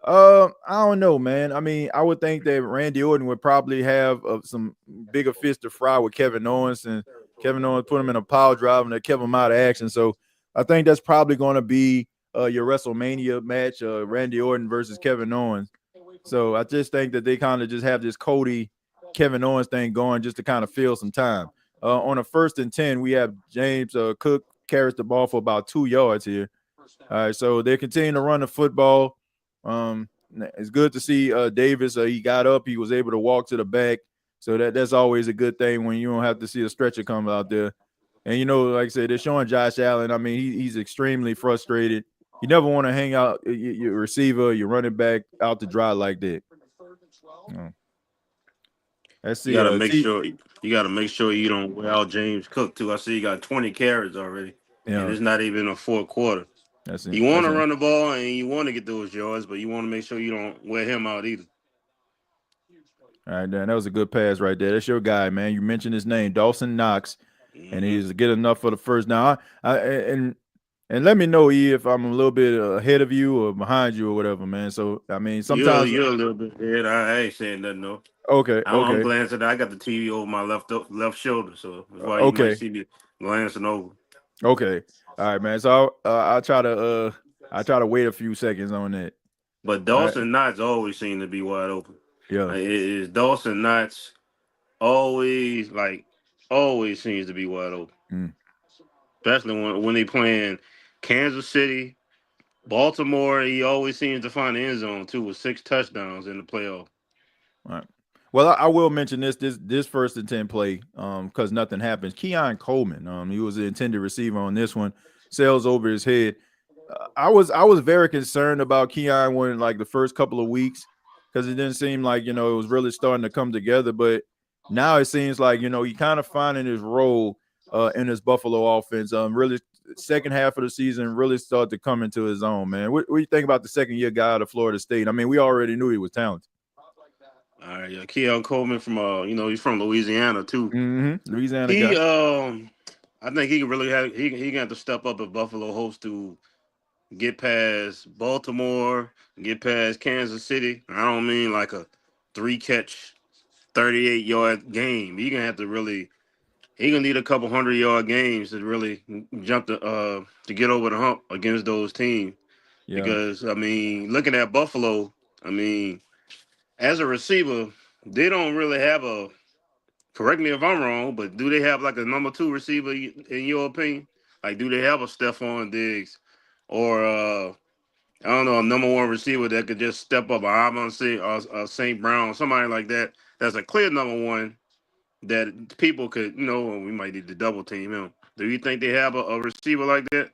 [SPEAKER 3] I don't know, man. I mean, I would think that Randy Orton would probably have some bigger fish to fry with Kevin Owens, and Kevin Owens put him in a power drive and they kept him out of action. So I think that's probably going to be your WrestleMania match, Randy Orton versus Kevin Owens. So I just think that they kind of just have this Cody Kevin Owens thing going just to kind of fill some time. On a 1st and 10, we have James Cook carries the ball for about 2 yards here. All right, so they continue to run the football. It's good to see Davis. He got up. He was able to walk to the back. So that's always a good thing when you don't have to see a stretcher come out there. And, like I said, they're showing Josh Allen. I mean, he's extremely frustrated. You never want to hang out your receiver, your running back out to dry like that. Let's see.
[SPEAKER 4] You gotta make sure you don't wear out James Cook too. I see you got 20 carries already. Yeah. And it's not even a 4th quarter. You want to run the ball and you want to get those yards, but you want to make sure you don't wear him out either. All
[SPEAKER 3] right, Dan, that was a good pass right there. That's your guy, man. You mentioned his name, Dawson Knox. and he's get enough for the first down. And let me know, E, if I'm a little bit ahead of you or behind you or whatever, man. So I mean, sometimes
[SPEAKER 4] you're a little bit ahead. I ain't saying nothing though.
[SPEAKER 3] Okay.
[SPEAKER 4] I'm glancing. I got the TV over my left shoulder, so that's why you might see me glancing over.
[SPEAKER 3] Okay. All right, man. So I'll try to wait a few seconds on that.
[SPEAKER 4] But Dawson Knox always seem to be wide open.
[SPEAKER 3] Yeah.
[SPEAKER 4] Like, is Dawson Knox always seems to be wide open. Especially when they playing Kansas City, Baltimore. He always seems to find the end zone too with 6 touchdowns in the playoff.
[SPEAKER 3] All right. Well, I will mention this first and 10 play because nothing happens. Keon Coleman, he was the intended receiver on this one, sails over his head. I was very concerned about Keon when like the first couple of weeks because it didn't seem like it was really starting to come together. But now it seems like he kind of finding his role in this Buffalo offense. Really, second half of the season really started to come into his own. Man, what do you think about the second year guy out of Florida State? I mean, we already knew he was talented.
[SPEAKER 4] All right, yeah, Keon Coleman from he's from Louisiana too.
[SPEAKER 3] Louisiana
[SPEAKER 4] he
[SPEAKER 3] guy.
[SPEAKER 4] I think he really he got to step up if Buffalo hopes to get past Baltimore, get past Kansas City. I don't mean like a 3-catch, 38-yard game. He gonna need a couple 100-yard games to really jump to get over the hump against those teams. Yeah. Because I mean, looking at Buffalo, I mean, as a receiver, they don't really have correct me if I'm wrong, but do they have like a number 2 receiver in your opinion? Like, do they have a Stephon Diggs or I don't know, a number 1 receiver that could just step up? I'm gonna say St. Brown, somebody like that. That's a clear number 1 that people could, we might need to double team him. Do you think they have a receiver like that?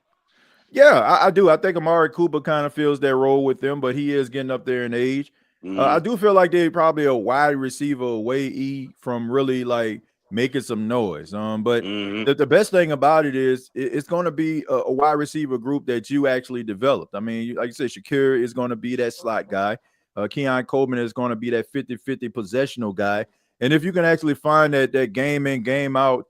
[SPEAKER 3] Yeah, I do. I think Amari Cooper kind of fills that role with them, but he is getting up there in age. I do feel like they're probably a wide receiver away from really like making some noise. But the best thing about it is it's going to be a wide receiver group that you actually developed. I mean, like you said, Shakir is going to be that slot guy. Keon Coleman is going to be that 50-50 possessional guy. And if you can actually find that game in, game out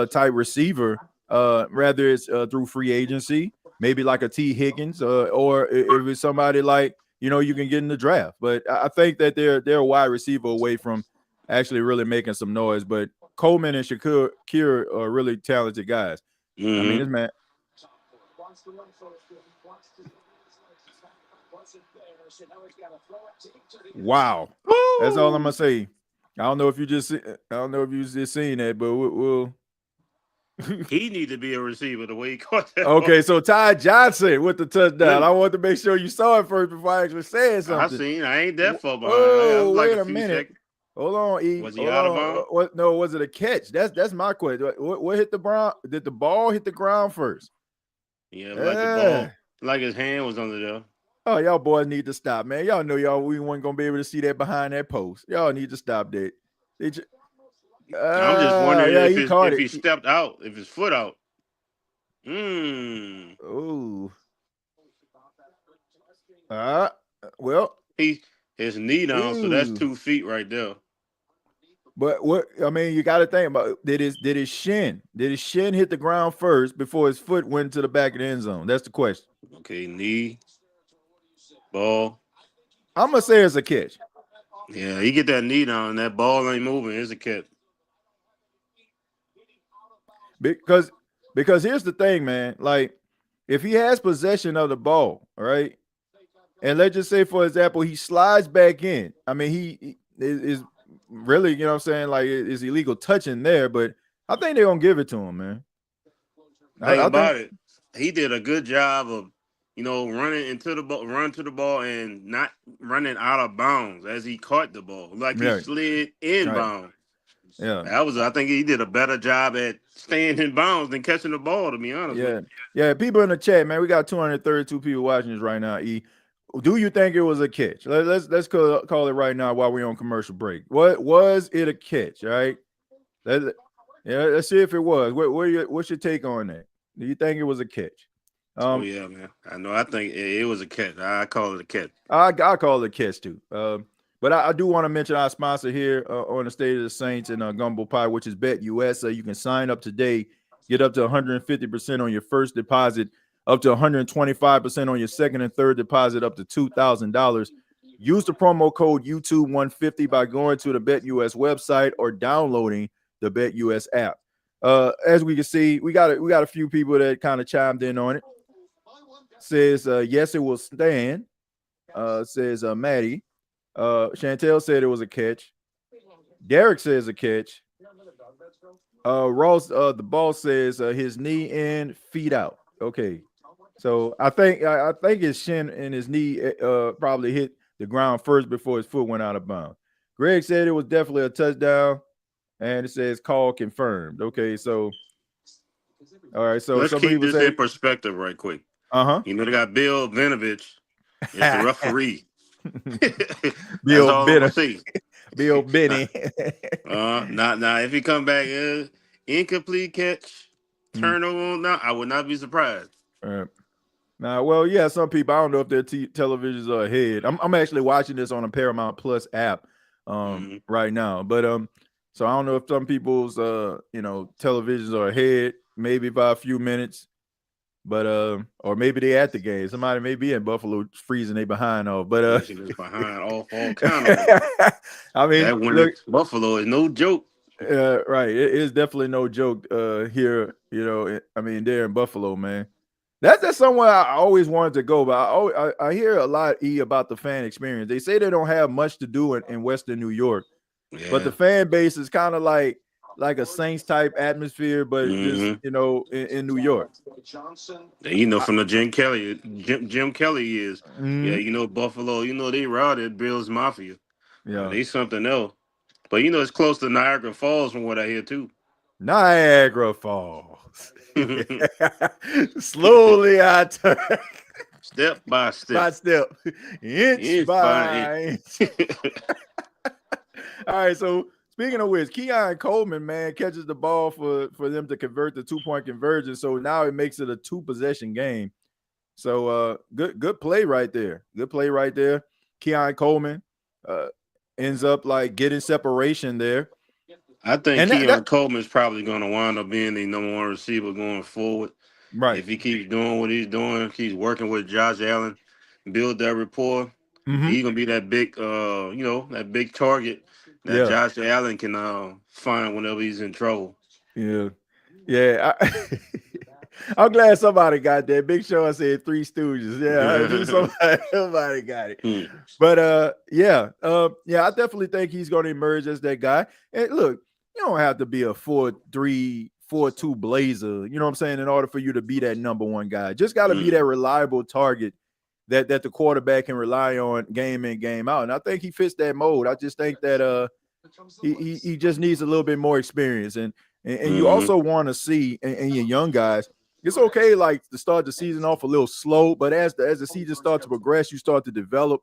[SPEAKER 3] type receiver, rather it's through free agency, maybe like a T. Higgins, or if it's somebody like, you can get in the draft. But I think that they're a wide receiver away from actually really making some noise. But Coleman and Shakir are really talented guys. I mean, this man. Wow. Woo! That's all I'm gonna say. I don't know if you just seen that, but we'll
[SPEAKER 4] he need to be a receiver the way he caught that.
[SPEAKER 3] Okay, ball. So Ty Johnson with the touchdown. I wanted to make sure you saw it first before I actually said something.
[SPEAKER 4] I ain't that far behind.
[SPEAKER 3] Oh, wait a minute. Seconds. Hold on, E.
[SPEAKER 4] Was he out of bounds?
[SPEAKER 3] No, was it a catch? That's my question. What hit the ground? Did the ball hit the ground first?
[SPEAKER 4] Yeah, like the ball, like his hand was under there.
[SPEAKER 3] Oh, y'all boys need to stop, man. Y'all know we weren't gonna be able to see that behind that post. Y'all need to stop that.
[SPEAKER 4] I'm just wondering if he stepped out, if his foot out.
[SPEAKER 3] Oh. Well,
[SPEAKER 4] his knee down, so that's 2 feet right there.
[SPEAKER 3] But you got to think about, did his shin hit the ground first before his foot went to the back of the end zone? That's the question.
[SPEAKER 4] Okay, knee, ball.
[SPEAKER 3] I'm gonna say it's a catch.
[SPEAKER 4] Yeah, he get that knee down and that ball ain't moving. It's a catch.
[SPEAKER 3] Because here's the thing, man. Like, if he has possession of the ball, all right, and let's just say, for example, he slides back in. I mean, he is really, you know what I'm saying, like, it's illegal touching there, but I think they're gonna give it to him, man.
[SPEAKER 4] It, he did a good job of, running to the ball and not running out of bounds as he caught the ball. Like, he slid inbound.
[SPEAKER 3] Yeah,
[SPEAKER 4] I think he did a better job at staying in bounds than catching the ball, to be honest.
[SPEAKER 3] Yeah. People in the chat, man, we got 232 people watching this right now. E, do you think it was a catch? Let's call it right now while we're on commercial break. What was it a catch? All right. Let's see if it was. What's your take on that? Do you think it was a catch?
[SPEAKER 4] Man. I know. I think it was a catch. I call it a catch.
[SPEAKER 3] I call it a catch too. But I do want to mention our sponsor here on the State of the Saints and Gumbo Pot, which is BETUS. You can sign up today, get up to 150% on your first deposit, up to 125% on your second and third deposit, up to $2,000. Use the promo code YouTube150 by going to the BETUS website or downloading the BETUS app. As we can see, we got a few people that kind of chimed in on it. Says yes, it will stand. Says Maddie. Chantel said it was a catch. Derek says a catch. Ross, the boss says his knee in, feet out. Okay, so I think his shin and his knee probably hit the ground first before his foot went out of bounds. Greg said it was definitely a touchdown, and it says call confirmed. Okay, so all right, so
[SPEAKER 4] let's keep this in perspective right quick. You know they got Bill Vinovich as the referee.
[SPEAKER 3] Bill Benny. Bill Benny.
[SPEAKER 4] Now if he come back incomplete catch, turnover now, I would not be surprised.
[SPEAKER 3] Now, well, yeah, some people, I don't know if their televisions are ahead. I'm actually watching this on a Paramount Plus app right now, but so I don't know if some people's televisions are ahead, maybe by a few minutes. But or maybe they at the game. Somebody may be in Buffalo freezing they behind off. But
[SPEAKER 4] behind all kind of.
[SPEAKER 3] I mean,
[SPEAKER 4] that Buffalo is no joke.
[SPEAKER 3] Right. It is definitely no joke here. I mean, they're in Buffalo, man. That's somewhere I always wanted to go. But I hear a lot about the fan experience. They say they don't have much to do in Western New York, but the fan base is kind of like a Saints type atmosphere, but just in New York.
[SPEAKER 4] From the Jim Kelly years. Yeah, Buffalo, they routed Bills Mafia. Yeah, they something else. But it's close to Niagara Falls from what I hear too.
[SPEAKER 3] Niagara Falls. Slowly I turn.
[SPEAKER 4] Step by step.
[SPEAKER 3] By step. Inch by inch. All right, so speaking of which, Keon Coleman, man, catches the ball for them to convert the 2-point conversion. So now it makes it a 2-possession game. So good play right there. Good play right there. Keon Coleman ends up getting separation there.
[SPEAKER 4] I think Keon Coleman's probably going to wind up being the number one receiver going forward.
[SPEAKER 3] Right.
[SPEAKER 4] If he keeps doing what he's doing, keeps working with Josh Allen, build that rapport, he's going to be that big, that big target that Josh Allen can find whenever he's in trouble.
[SPEAKER 3] Yeah. Yeah. I'm glad somebody got that. Big Sean said Three Stooges. Yeah, somebody got it. But I definitely think he's going to emerge as that guy. And look, you don't have to be a 4-3, 4-2 blazer, you know what I'm saying, in order for you to be that number one guy. Just got to be that reliable target that the quarterback can rely on game in, game out. And I think he fits that mold. I just think that he just needs a little bit more experience. And you also want to see in your young guys, it's okay to start the season off a little slow, but as the season starts to progress, you start to develop.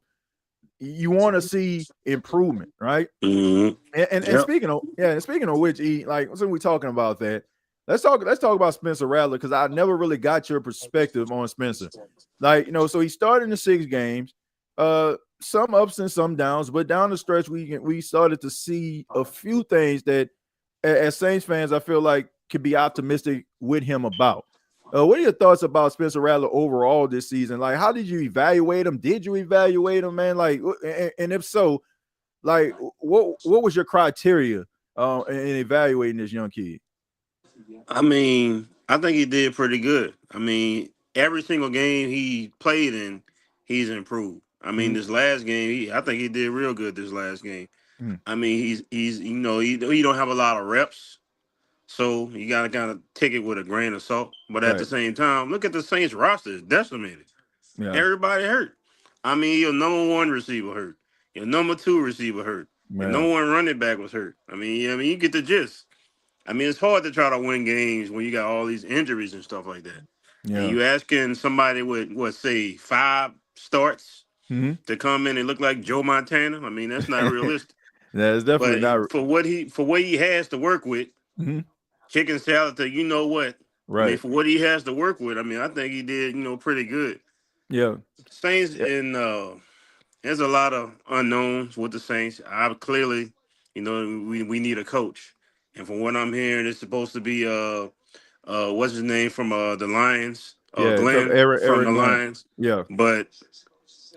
[SPEAKER 3] You want to see improvement, right? And speaking of which, since we're talking about that, let's talk about Spencer Rattler, because I never really got your perspective on Spencer. So he started in the 6 games, some ups and some downs, but down the stretch we started to see a few things that, as Saints fans, I feel like could be optimistic with him about. What are your thoughts about Spencer Rattler overall this season? How did you evaluate him? Did you evaluate him, man? And if so, what was your criteria in evaluating this young kid?
[SPEAKER 4] I mean, I think he did pretty good. I mean, every single game he played in, he's improved. I mean, this last game, I think he did real good this last game. I mean, he's he don't have a lot of reps. So you got to kind of take it with a grain of salt. But at the same time, look at the Saints roster. It's decimated. Yeah. Everybody hurt. I mean, your number 1 receiver hurt. Your number 2 receiver hurt. Yeah. Your number 1 running back was hurt. I mean, you get the gist. I mean, it's hard to try to win games when you got all these injuries and stuff like that. Yeah. And you asking somebody with, say, 5 starts to come in and look like Joe Montana? I mean, that's not realistic.
[SPEAKER 3] That's definitely not.
[SPEAKER 4] For what he has to work with, chicken salad to what. Right. I mean, for what he has to work with, I mean, I think he did, pretty good.
[SPEAKER 3] Yeah.
[SPEAKER 4] Saints in There's a lot of unknowns with the Saints. I clearly, we need a coach, and from what I'm hearing, it's supposed to be what's his name from the Lions,
[SPEAKER 3] Yeah,
[SPEAKER 4] Glenn from
[SPEAKER 3] Eric
[SPEAKER 4] the
[SPEAKER 3] Glenn.
[SPEAKER 4] Lions.
[SPEAKER 3] Yeah,
[SPEAKER 4] But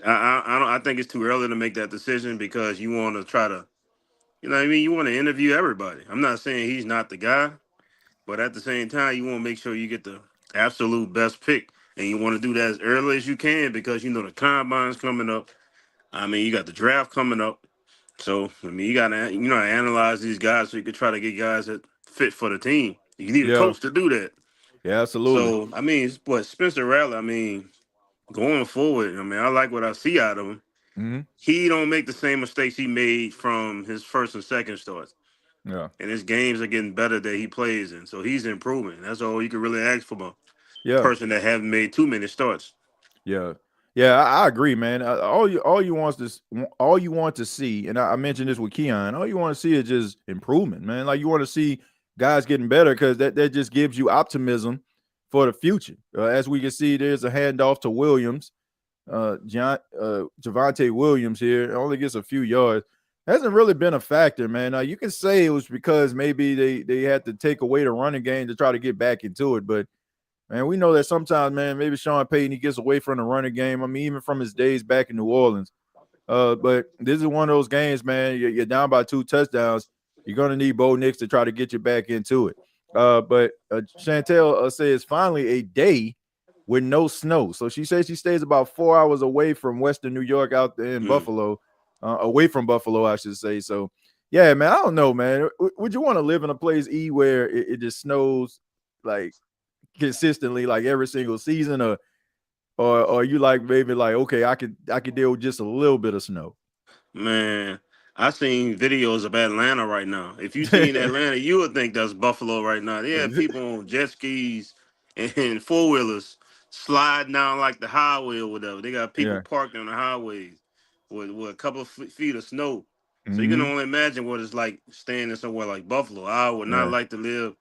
[SPEAKER 4] I don't. I think it's too early to make that decision because you want to try to, you want to interview everybody. I'm not saying he's not the guy, but at the same time, you want to make sure you get the absolute best pick, and you want to do that as early as you can because the combine's coming up. I mean, you got the draft coming up. So, you got to, analyze these guys so you can try to get guys that fit for the team. You need a
[SPEAKER 3] yeah,
[SPEAKER 4] coach to do that.
[SPEAKER 3] yeah, absolutely.
[SPEAKER 4] So, Spencer Rattler, going forward, I like what I see out of him.
[SPEAKER 3] Mm-hmm.
[SPEAKER 4] He don't make the same mistakes he made from his first and second starts.
[SPEAKER 3] Yeah,
[SPEAKER 4] And his games are getting better that he plays in. So, he's improving. That's all you can really ask from a person that haven't made too many starts.
[SPEAKER 3] Yeah. Yeah, I agree, man. All you want to see, and I mentioned this with Keon. All you want to see is just improvement, man. Like you want to see guys getting better because that just gives you optimism for the future. As we can see, there's a handoff to Williams, Javonte Williams here. Only gets a few yards. Hasn't really been a factor, man. You can say it was because maybe they had to take away the running game to try to get back into it, but. Man, we know that sometimes, man, maybe Sean Payton, he gets away from the running game. Even from his days back in New Orleans. But this is one of those games, man, you're down by 2 touchdowns. You're going to need Bo Nix to try to get you back into it. But Chantel says finally a day with no snow. So she says she stays about 4 hours away from Western New York out there in Buffalo, away from Buffalo, I should say. So, yeah, man, I don't know, man. Would you want to live in a place, where it just snows like consistently, like every single season, or you like maybe like okay, I could deal with just a little bit of snow?
[SPEAKER 4] Man, I seen videos of Atlanta right now. If you seen Atlanta, you would think that's Buffalo right now. They have people on jet skis and 4-wheelers sliding down like the highway or whatever. They got people parked on the highways with a couple of feet of snow. So you can only imagine what it's like staying in somewhere like Buffalo. I would not like to live.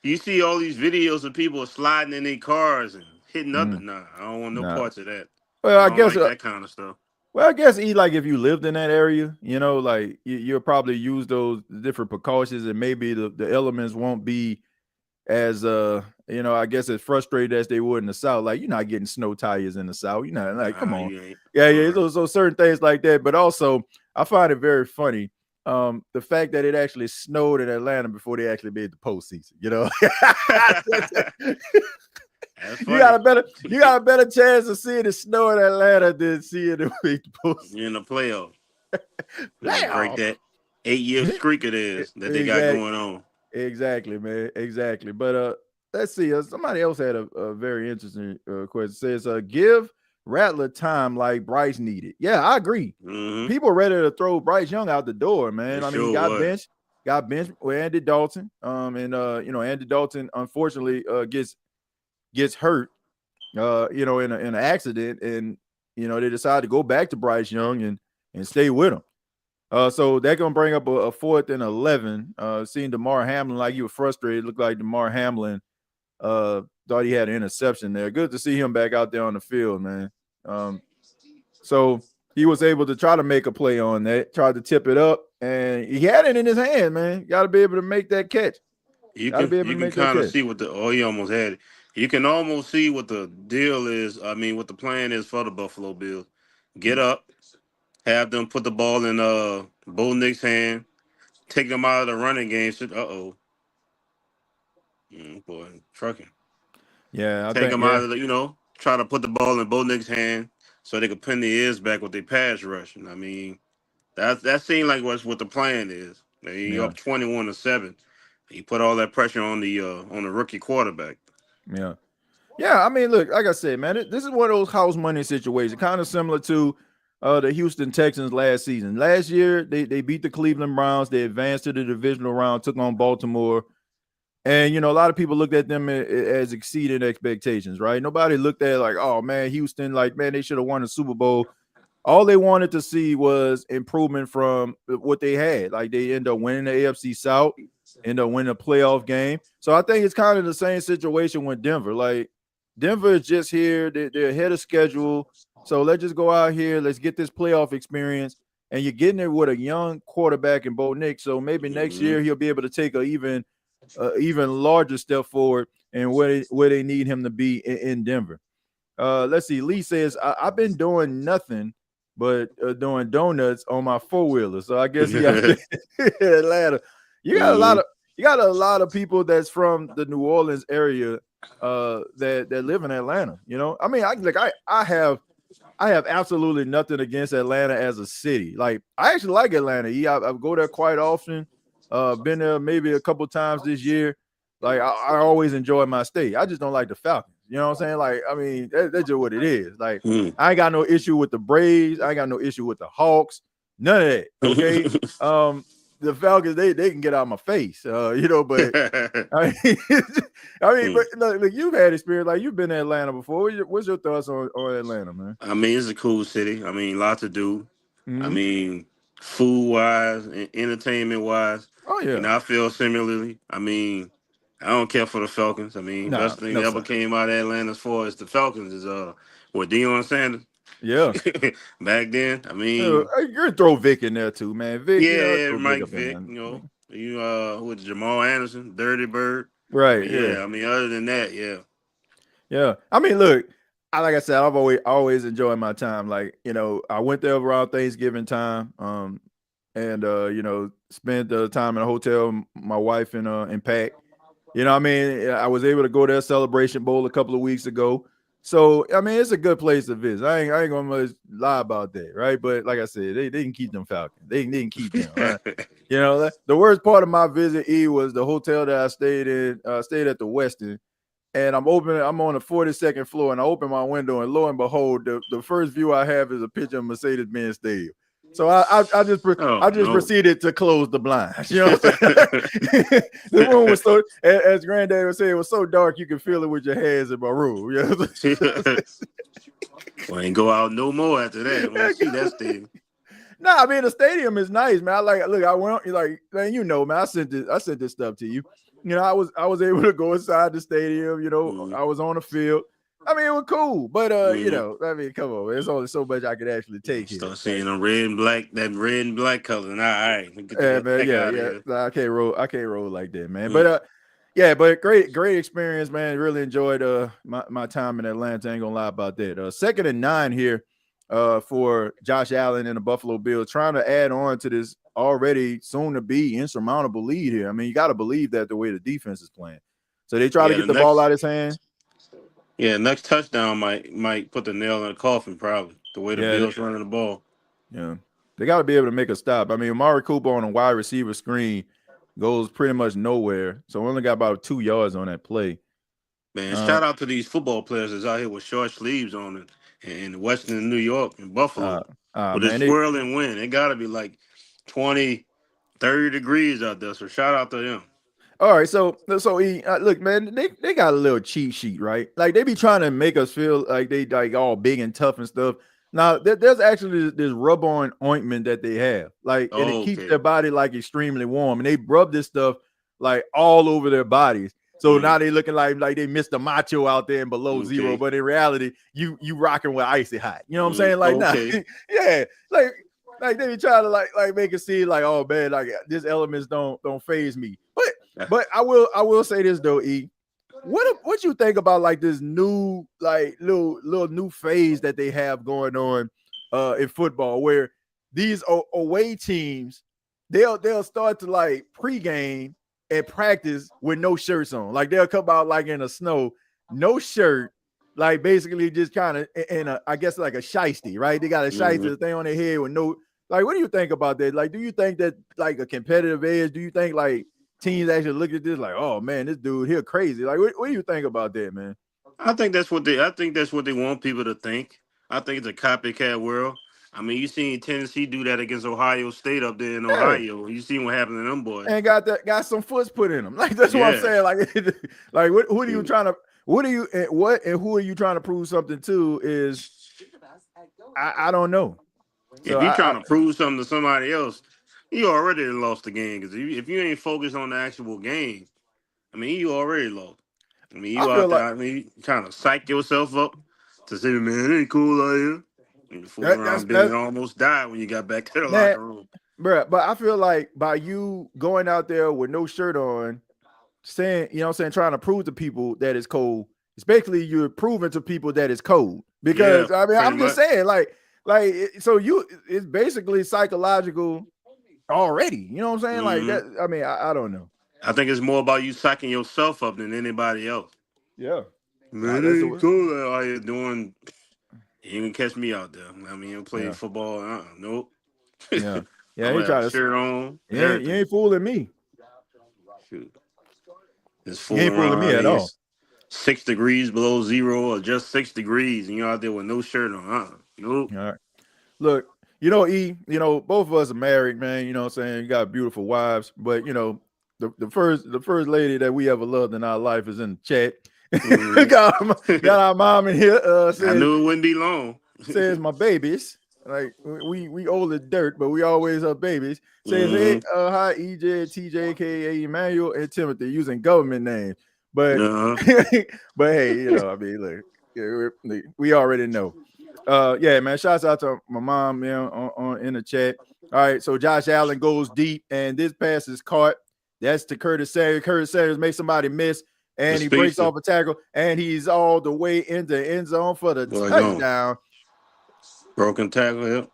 [SPEAKER 4] You see all these videos of people sliding in their cars and hitting other. Nah, I don't want no parts of that.
[SPEAKER 3] Well,
[SPEAKER 4] I guess like that kind of stuff.
[SPEAKER 3] Well, I guess like if you lived in that area, like you'll probably use those different precautions, and maybe the elements won't be as I guess as frustrated as they would in the South. Like you're not getting snow tires in the South. You're not like, come on, yeah. So certain things like that, but also I find it very funny. The fact that it actually snowed in Atlanta before they actually made the postseason, you got a better chance of seeing it snow in Atlanta than seeing it make the postseason.
[SPEAKER 4] In the playoff. Break that 8-year streak it is that they got going on.
[SPEAKER 3] Exactly, man. Exactly. But let's see. Somebody else had a very interesting question. It says, give Rattler time like Bryce needed. Yeah, I agree.
[SPEAKER 4] Mm-hmm.
[SPEAKER 3] People ready to throw Bryce Young out the door, man. He got benched with Andy Dalton. Andy Dalton unfortunately gets hurt in an accident, and they decided to go back to Bryce Young and stay with him. So they're gonna bring up a 4th and 11. Seeing DeMar Hamlin like he was frustrated. Looked like DeMar Hamlin thought he had an interception there. Good to see him back out there on the field, man. So he was able to try to make a play on that, tried to tip it up, and he had it in his hand, man. You got to be able to make that catch.
[SPEAKER 4] You can kind of see he almost had it. You can almost see what the deal is. What the plan is for the Buffalo Bills. Get up, have them put the ball in Bo Nix's hand, take them out of the running game. Boy, trucking.
[SPEAKER 3] Yeah,
[SPEAKER 4] take them out of the, try to put the ball in Bo Nix's hand so they could pin the ears back with their pass rush. That seemed like what the plan is. They up 21-7. He put all that pressure on the rookie quarterback.
[SPEAKER 3] Yeah. Yeah, look, like I said, man, this is one of those house money situations, kind of similar to the Houston Texans last season. Last year, they beat the Cleveland Browns. They advanced to the divisional round, took on Baltimore. And, a lot of people looked at them as exceeding expectations, right? Nobody looked at it like, oh, man, Houston, like, man, they should have won the Super Bowl. All they wanted to see was improvement from what they had. Like, they end up winning the AFC South, end up winning a playoff game. So I think it's kind of the same situation with Denver. Like, Denver is just here. They're ahead of schedule. So let's just go out here. Let's get this playoff experience. And you're getting it with a young quarterback in Bo Nix. So maybe next year he'll be able to take a even larger step forward and where they need him to be in Denver. Let's see. Lee says, I've been doing nothing but doing donuts on my four-wheeler. So I guess he got Atlanta. You got a lot of people that's from the New Orleans area that live in Atlanta. You know, I mean, I have absolutely nothing against Atlanta as a city. Like, I actually like Atlanta. I go there quite often. Been there maybe a couple times this year. Like, I always enjoy my stay. I just don't like the Falcons. You know what I'm saying? Like, I mean, that's just what it is. Like, I ain't got no issue with the Braves. I ain't got no issue with the Hawks. None of that. Okay. The Falcons, they can get out of my face. You know, but I mean, but look, you've had experience. Like, you've been to Atlanta before. What's your thoughts on Atlanta, man?
[SPEAKER 4] I mean, it's a cool city. I mean, lot to do. I mean, food wise and entertainment wise.
[SPEAKER 3] Oh yeah.
[SPEAKER 4] And I feel similarly. I mean, I don't care for the Falcons. I mean, best thing that ever came out of Atlanta as far as the Falcons is with Deion Sanders.
[SPEAKER 3] Yeah.
[SPEAKER 4] Back then, I mean,
[SPEAKER 3] you're gonna throw Vic in there too, man. Vic,
[SPEAKER 4] Mike Vic. You know, with Jamal Anderson, Dirty Bird.
[SPEAKER 3] Right.
[SPEAKER 4] Yeah. I mean, other than that,
[SPEAKER 3] yeah. I mean, look, like I said, I've always enjoyed my time. Like, you know, I went there around Thanksgiving time, and you know, spent the time in a hotel. My wife and Pat. You know what I mean? I was able to go to a Celebration Bowl a couple of weeks ago. So, I mean, it's a good place to visit. I ain't going to lie about that, right? But like I said, they can keep them Falcons. They can keep them, right? You know, the worst part of my visit, was the hotel that I stayed in. Stayed at the Westin. And I'm on the 42nd floor, and I open my window, and lo and behold, the first view I have is a picture of Mercedes-Benz Stadium. So I just proceeded to close the blinds. You know what I'm saying? The room was so, as Granddad would say, it was so dark you could feel it with your hands in my room. You know
[SPEAKER 4] well, ain't go out no more after that. When I see that stadium.
[SPEAKER 3] Nah, I mean, the stadium is nice, man. I went, like, man, you know, man, I sent this stuff to you. You know, I was able to go inside the stadium. You know, I was on the field. I mean, it was cool, but you know, I mean, come on, man. There's only so much I could actually take here.
[SPEAKER 4] Start seeing the red and black color. Nah, all right.
[SPEAKER 3] Yeah. Nah, I can't roll like that, man. But but great experience, man. Really enjoyed my time in Atlanta. Ain't gonna lie about that. 2nd and 9 here for Josh Allen and the Buffalo Bills, trying to add on to this already soon to be insurmountable lead here. I mean, you got to believe that the way the defense is playing. So they try to get the ball out of his hands.
[SPEAKER 4] Yeah, next touchdown might put the nail in the coffin, probably, the way the Bills running the ball.
[SPEAKER 3] Yeah, they got to be able to make a stop. I mean, Amari Cooper on a wide receiver screen goes pretty much nowhere, so we only got about 2 yards on that play.
[SPEAKER 4] Man, shout out to these football players that's out here with short sleeves on in Western New York and Buffalo. With this swirling wind, it got to be like 20, 30 degrees out there, so shout out to them.
[SPEAKER 3] All right, so look, man, they got a little cheat sheet, right? Like, they be trying to make us feel like they like all big and tough and stuff. Now, there's actually this rub-on ointment that they have, like, and it keeps their body like extremely warm, and they rub this stuff like all over their bodies. So now they looking like they Mr. Macho out there and below zero, but in reality, you rocking with icy hot. You know what I'm saying? Like, yeah, like they be trying to like make it seem like, oh man, like these elements don't faze me. But I will say this though, E. What you think about like this new like little new phase that they have going on in football, where these away teams they'll start to like pregame and practice with no shirts on. Like, they'll come out like in the snow, no shirt, like basically just kind of in a, I guess, like a shiesty, right? They got a shiesty thing on their head with no, like, what do you think about that? Like, do you think that like a competitive edge? Do you think like teams actually look at this like, oh man, this dude here crazy? Like, what do you think about that, man?
[SPEAKER 4] I think that's what they want people to think. I think it's a copycat world. I mean, you seen Tennessee do that against Ohio State up there in Ohio. You seen what happened to them boys.
[SPEAKER 3] And got some foots put in them. Like, that's what I'm saying. Like who are you trying to? Who are you trying to prove something to? Is I don't know.
[SPEAKER 4] So if you're trying to prove something to somebody else, you already lost the game. Because if you ain't focused on the actual game, I mean, you already lost. I mean, you out there, trying to psych yourself up to say, man, it ain't cool out here. You fool around, it almost died when you got back to the locker room.
[SPEAKER 3] Bro, but I feel like by you going out there with no shirt on, saying, you know what I'm saying, trying to prove to people that it's cold, it's basically you're proving to people that it's cold. Because I mean, I'm just saying, so it's basically psychological already. You know what I'm saying? Like that. I mean, I don't know.
[SPEAKER 4] I think it's more about you psyching yourself up than anybody else.
[SPEAKER 3] Yeah.
[SPEAKER 4] Man, it's cool out here doing. You can catch me out there. I mean, I'm playing football. Nope.
[SPEAKER 3] Yeah. Yeah, he tried to
[SPEAKER 4] shirt on.
[SPEAKER 3] You ain't fooling me.
[SPEAKER 4] Shoot. It's
[SPEAKER 3] you ain't fooling me at all.
[SPEAKER 4] 6 degrees below zero or just 6 degrees, and you're out there with no shirt on. Nope.
[SPEAKER 3] All right. Look, both of us are married, man. You know what I'm saying? You got beautiful wives, but the first lady that we ever loved in our life is in the chat. got our mom in here. Says,
[SPEAKER 4] I knew it wouldn't be long.
[SPEAKER 3] Says my babies. Like we old as dirt, but we always have babies. Says, hey, hi EJ, TJ, K.A. Emmanuel, and Timothy, using government names. But but hey, I mean, look, we already know. Yeah, man. Shouts out to my mom, man, on in the chat. All right, so Josh Allen goes deep, and this pass is caught. That's to Curtis Sanders. Curtis Sanders makes somebody miss, and he breaks off a tackle, and he's all the way into the end zone for the touchdown.
[SPEAKER 4] Broken tackle, yep.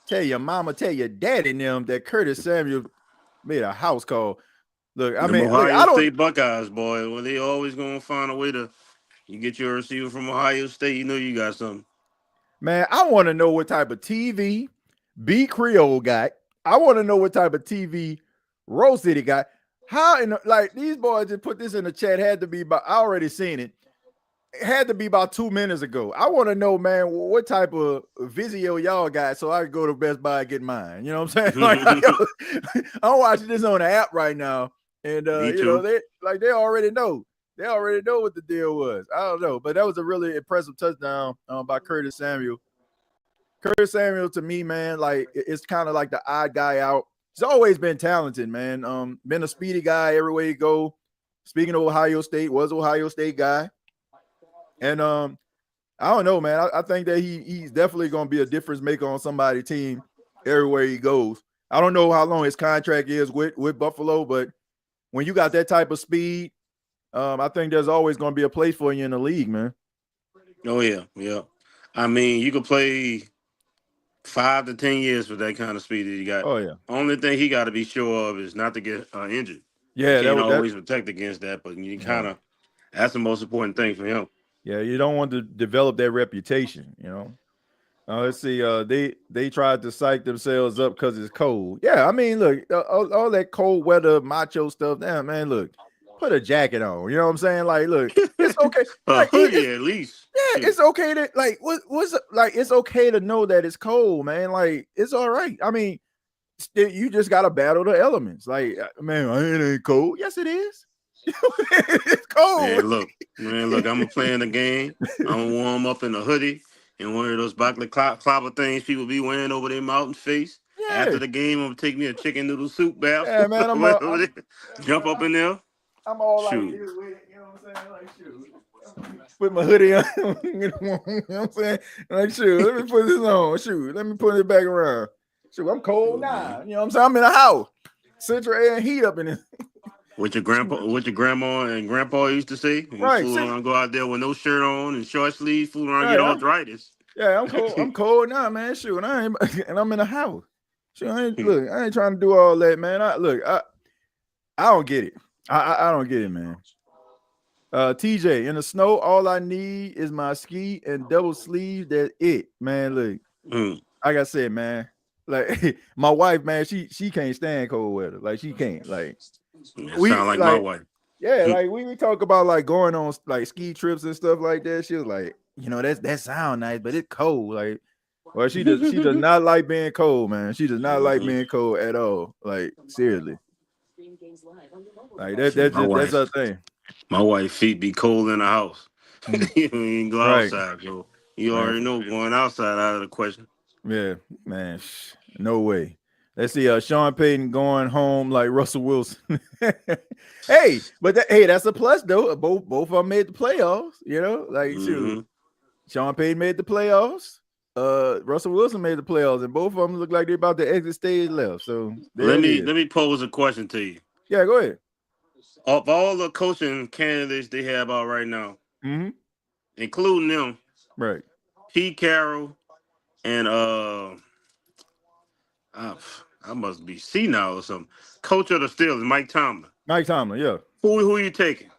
[SPEAKER 3] Tell your mama, tell your daddy and them that Curtis Samuel made a house call. Look, I mean,
[SPEAKER 4] Ohio State Buckeyes, boy. Well, they always gonna find a way to. You get your receiver from Ohio State, you got something.
[SPEAKER 3] Man, I want to know what type of TV B Creole got. I want to know what type of TV Rose City got. How these boys just put this in the chat had to be about. I already seen it. It had to be about 2 minutes ago. I want to know, man, what type of Vizio y'all got so I can go to Best Buy and get mine. You know what I'm saying? Like, I'm watching this on the app right now, and they already know. They already know what the deal was. I don't know, but that was a really impressive touchdown by Curtis Samuel. Curtis Samuel, to me, man, like it's kind of like the odd guy out. He's always been talented, man. Been a speedy guy everywhere he go. Speaking of Ohio State, was Ohio State guy. And I don't know, man. I think that he's definitely going to be a difference maker on somebody's team everywhere he goes. I don't know how long his contract is with Buffalo, but when you got that type of speed, I think there's always going to be a place for you in the league, man.
[SPEAKER 4] Oh, yeah. I mean, you could play 5 to 10 years with that kind of speed that you got.
[SPEAKER 3] Oh, yeah.
[SPEAKER 4] Only thing he got to be sure of is not to get injured.
[SPEAKER 3] Yeah,
[SPEAKER 4] you can't always protect against that, but you kind of that's the most important thing for him.
[SPEAKER 3] Yeah, you don't want to develop that reputation, let's see. They tried to psych themselves up because it's cold. Yeah, I mean, look, all that cold weather macho stuff. Damn, man, look, put a jacket on. You know what I'm saying? Like, look, it's okay.
[SPEAKER 4] Hoodie at least.
[SPEAKER 3] Yeah, it's okay to it's okay to know that it's cold, man. Like, it's all right. I mean, you just gotta battle the elements. Like, man, it ain't cold. Yes, it is. It's cold.
[SPEAKER 4] Man, look, I'm gonna play in the game. I'm gonna warm up in a hoodie and one of those clobber things people be wearing over their mouth and face. Yeah. After the game, I'm gonna take me a chicken noodle soup bath.
[SPEAKER 3] Yeah, man,
[SPEAKER 4] jump up in there.
[SPEAKER 3] I'm all like this with it, you know what I'm saying? Like, shoot. Put my hoodie on, you know what I'm saying? Like, shoot, let me put this on. Shoot, let me put it back around. Shoot, I'm cold now. You know what I'm saying? I'm in a house. Central air and heat up in it.
[SPEAKER 4] What your grandma and grandpa used to say.
[SPEAKER 3] Right.
[SPEAKER 4] Fool around, go out there with no shirt on and short sleeves, fool around, get arthritis.
[SPEAKER 3] Yeah, I'm cold. I'm cold now, man. Shoot, and I'm in a house. Shoot, I ain't trying to do all that, man. I don't get it. I don't get it, man. TJ, in the snow, all I need is my ski and double sleeve. That's it, man. Look, like I said, man. Like my wife, man, she can't stand cold weather. Like she can't. Like
[SPEAKER 4] sound like my wife.
[SPEAKER 3] Yeah, like we talk about like going on like ski trips and stuff like that. She was like, that sound nice, but it's cold. Like, well, she does not like being cold, man. She does not like being cold at all. Like, seriously. Like that's her thing.
[SPEAKER 4] My wife's feet be cold in the house. You ain't go outside, bro. You already know going outside out of the question.
[SPEAKER 3] Yeah, man. No way. Let's see. Sean Payton going home like Russell Wilson. Hey, but that's a plus though. Both of them made the playoffs. Shoot. Sean Payton made the playoffs. Russell Wilson made the playoffs, and both of them look like they're about to exit stage left. So
[SPEAKER 4] let me pose a question to you.
[SPEAKER 3] Yeah, go ahead.
[SPEAKER 4] Of all the coaching candidates they have out right now, including them,
[SPEAKER 3] right?
[SPEAKER 4] Pete Carroll and I must be senile or something. Coach of the Steelers, Mike Tomlin.
[SPEAKER 3] Mike Tomlin, yeah.
[SPEAKER 4] Who are you taking?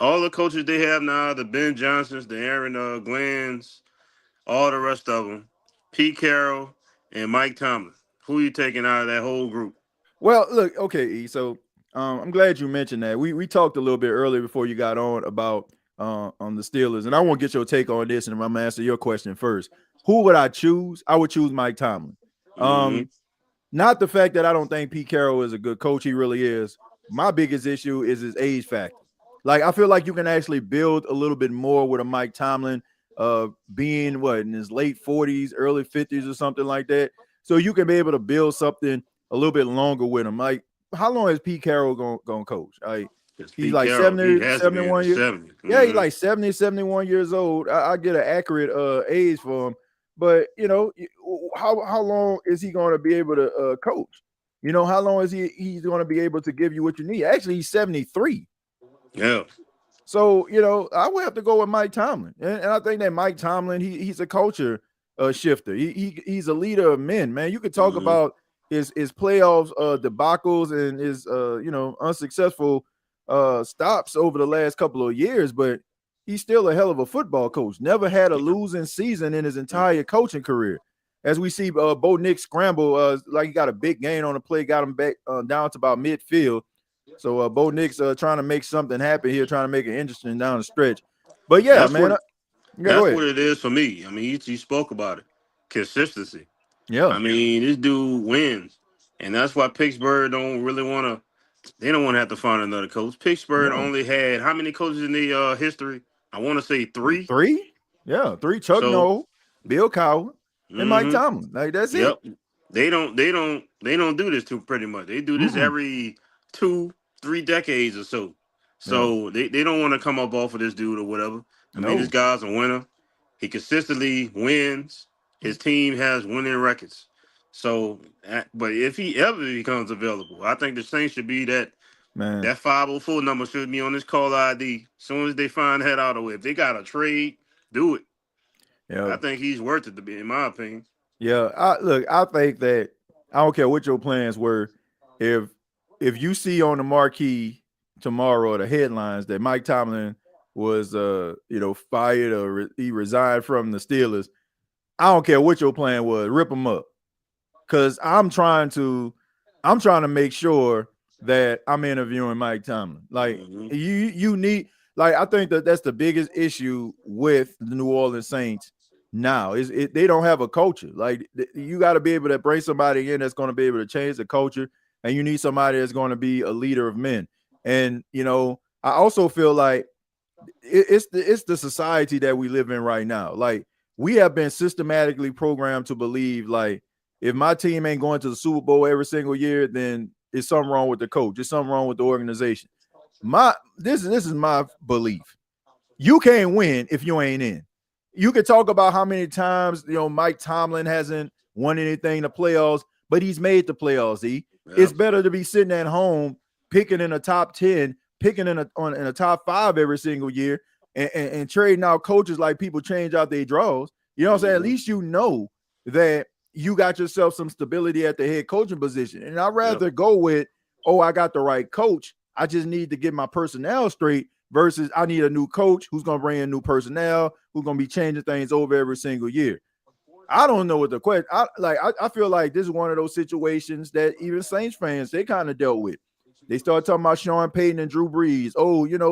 [SPEAKER 4] All the coaches they have now, the Ben Johnsons, the Aaron Glenn's, all the rest of them, Pete Carroll and Mike Tomlin. Who are you taking out of that whole group?
[SPEAKER 3] Well, look, okay, E. So I'm glad you mentioned that. We talked a little bit earlier before you got on about on the Steelers, and I want to get your take on this, and I'm gonna answer your question first. Who would I choose? I would choose Mike Tomlin. Not the fact that I don't think Pete Carroll is a good coach. He really is. My biggest issue is his age factor. Like, I feel like you can actually build a little bit more with a Mike Tomlin being in his late 40s, early 50s or something like that. So you can be able to build something a little bit longer with him. Like, how long is Pete Carroll going to coach? Like, he's like 70, 71 years. 70. Yeah, he's like 70, 71 years old. I get an accurate age for him. But, how long is he going to be able to coach? How long is he's going to be able to give you what you need? Actually, he's 73.
[SPEAKER 4] Yeah.
[SPEAKER 3] So, I would have to go with Mike Tomlin. And I think that Mike Tomlin, he's a culture shifter. He's a leader of men, man. You could talk about his playoffs debacles and his, unsuccessful stops over the last couple of years, but he's still a hell of a football coach. Never had a losing season in his entire coaching career. As we see Bo Nix scramble, like he got a big gain on the play, got him back down to about midfield. So Bo Nix trying to make something happen here, trying to make it interesting down the stretch. But yeah,
[SPEAKER 4] that's
[SPEAKER 3] man.
[SPEAKER 4] That's what it is for me. I mean, you spoke about it. Consistency.
[SPEAKER 3] Yeah.
[SPEAKER 4] I mean, this dude wins. And that's why Pittsburgh don't really want to – they don't want to have to find another coach. Pittsburgh only had how many coaches in the history? I want to say 3.
[SPEAKER 3] 3? Yeah, 3. Chuck Noll, Bill Cowher, and Mike Tomlin. Like, that's it.
[SPEAKER 4] They don't do this too pretty much. They do this every 2-3 decades or so. So they don't want to come up off of this dude or whatever. I mean, this guy's a winner. He consistently wins. His team has winning records. So, but if he ever becomes available, I think the Saints should be that 504 number should be on this call ID. As soon as they find that out of it, if they got a trade, do it. Yeah, I think he's worth it to be, in my opinion.
[SPEAKER 3] Yeah, I think that I don't care what your plans were. If you see on the marquee tomorrow the headlines that Mike Tomlin was fired or he resigned from the Steelers, I don't care what your plan was, rip him up. Because I'm trying to make sure that I'm interviewing Mike Tomlin. Like you need, like, I think that's the biggest issue with the New Orleans Saints now is they don't have a culture. Like, you got to be able to bring somebody in that's going to be able to change the culture, and you need somebody that's going to be a leader of men. And I also feel like it's the society that we live in right now. Like, we have been systematically programmed to believe, like, if my team ain't going to the Super Bowl every single year, then it's something wrong with the coach. It's something wrong with the organization. This is my belief. You can't win if you ain't in. You could talk about how many times Mike Tomlin hasn't won anything in the playoffs, but he's made the playoffs. It's better to be sitting at home picking in a top 10, picking in a top 5 every single year, and trading out coaches like people change out their draws. You know what I'm saying? At least you know that you got yourself some stability at the head coaching position. And I'd rather go with, I got the right coach. I just need to get my personnel straight versus I need a new coach who's going to bring in new personnel, who's going to be changing things over every single year. I don't know what the question. I feel like this is one of those situations that even Saints fans, they kind of dealt with. They started talking about Sean Payton and Drew Brees.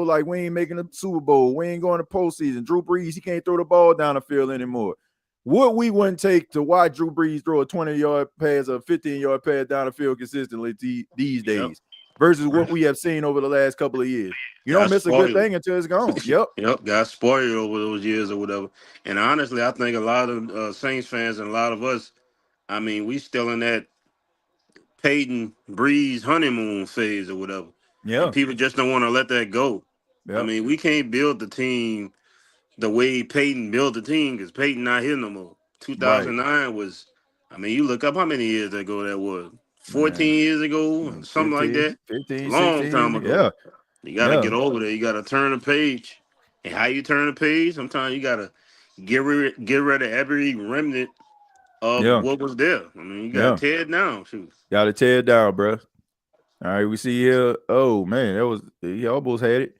[SPEAKER 3] Like, we ain't making the Super Bowl. We ain't going to postseason. Drew Brees, he can't throw the ball down the field anymore. What we wouldn't take to watch Drew Brees throw a 20-yard pass or a 15-yard pass down the field consistently these days versus what we have seen over the last couple of years. You don't miss a good thing until it's gone.
[SPEAKER 4] Got spoiled over those years or whatever. And honestly, I think a lot of Saints fans and a lot of us, I mean, we still in that Peyton Breeze honeymoon phase or whatever. Yeah. And people just don't want to let that go. Yep. I mean, we can't build the team the way Peyton built the team because Peyton not here no more. 2009 was, I mean, you look up how many years ago that was. 14
[SPEAKER 3] Man.
[SPEAKER 4] years ago, something like that.
[SPEAKER 3] 15,
[SPEAKER 4] Long
[SPEAKER 3] 16
[SPEAKER 4] time
[SPEAKER 3] years.
[SPEAKER 4] ago.
[SPEAKER 3] Yeah.
[SPEAKER 4] You got to get over there. You got to turn the page. And how you turn the page, sometimes you got to get rid of every remnant of what was there. I mean, you got to tear it down. Shoot.
[SPEAKER 3] Got to tear it down, bro. All right, we see here. Oh, man, he almost had it.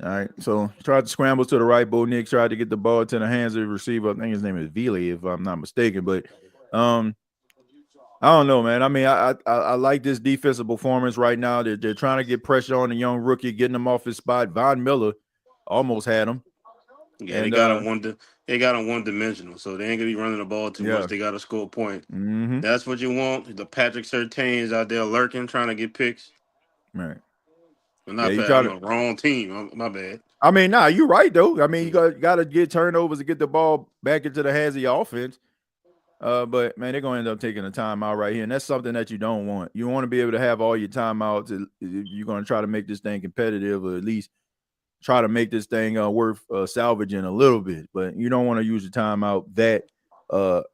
[SPEAKER 3] All right, so tried to scramble to the right. Bo Nick tried to get the ball to the hands of the receiver. I think his name is Vili, if I'm not mistaken. But I don't know, man. I mean, I like this defensive performance right now. They're trying to get pressure on the young rookie, getting him off his spot. Von Miller almost had him.
[SPEAKER 4] Yeah, and, they got him one dimensional, so they ain't gonna be running the ball too much. They got to score a point.
[SPEAKER 3] Mm-hmm.
[SPEAKER 4] That's what you want. The Patrick Surtains out there lurking, trying to get picks.
[SPEAKER 3] Right.
[SPEAKER 4] I'm not bad. I'm a wrong team. My bad.
[SPEAKER 3] I mean, nah, you're right though. I mean, you got to get turnovers to get the ball back into the hands of your offense. But man, they're gonna end up taking a timeout right here, and that's something that you don't want. You want to be able to have all your timeouts if you're gonna try to make this thing competitive, or at least try to make this thing worth salvaging a little bit. But you don't want to use your timeout that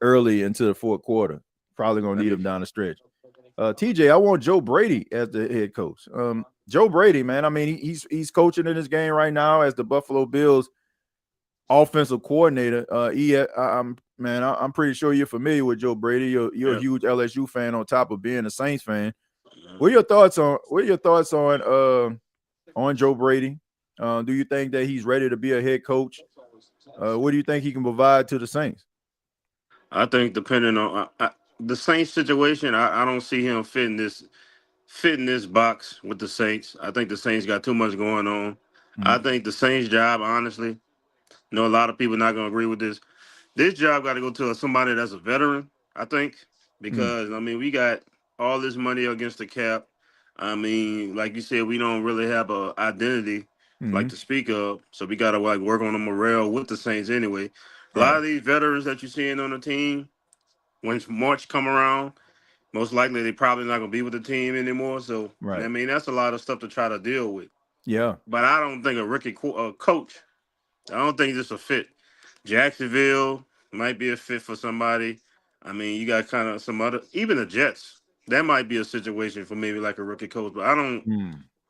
[SPEAKER 3] early into the fourth quarter. Probably gonna need them down the stretch. TJ, I want Joe Brady as the head coach. Joe Brady, man. I mean, he's coaching in this game right now as the Buffalo Bills offensive coordinator. I'm pretty sure you're familiar with Joe Brady. You're a huge LSU fan on top of being a Saints fan. What are your thoughts on Joe Brady? Do you think that he's ready to be a head coach? What do you think he can provide to the Saints?
[SPEAKER 4] I think depending on the Saints situation, I don't see him fitting this box with the Saints. I think the Saints got too much going on. Mm-hmm. I think the Saints job, honestly, I know a lot of people are not going to agree with this. This job got to go to somebody that's a veteran, I think, because, I mean, we got all this money against the cap. I mean, like you said, we don't really have an identity like to speak of, so we got to work on the morale with the Saints anyway. A lot of these veterans that you're seeing on the team, when March come around, most likely they probably not going to be with the team anymore. So, I mean, that's a lot of stuff to try to deal with.
[SPEAKER 3] Yeah.
[SPEAKER 4] But I don't think a rookie coach, I don't think this a fit. Jacksonville might be a fit for somebody. I mean, you got kind of some other, even the Jets, that might be a situation for maybe like a rookie coach. But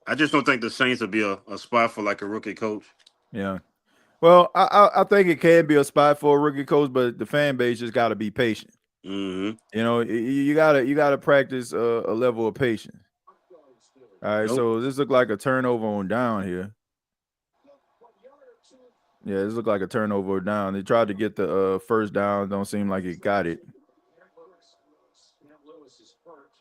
[SPEAKER 4] I just don't think the Saints will be a spot for like a rookie coach.
[SPEAKER 3] Yeah. Well, I think it can be a spot for a rookie coach, but the fan base just got to be patient.
[SPEAKER 4] Mm-hmm.
[SPEAKER 3] You know, you gotta practice a level of patience. All right, so this looked like a turnover on down here. Yeah, this looked like a turnover down. They tried to get the first down. Don't seem like it got it.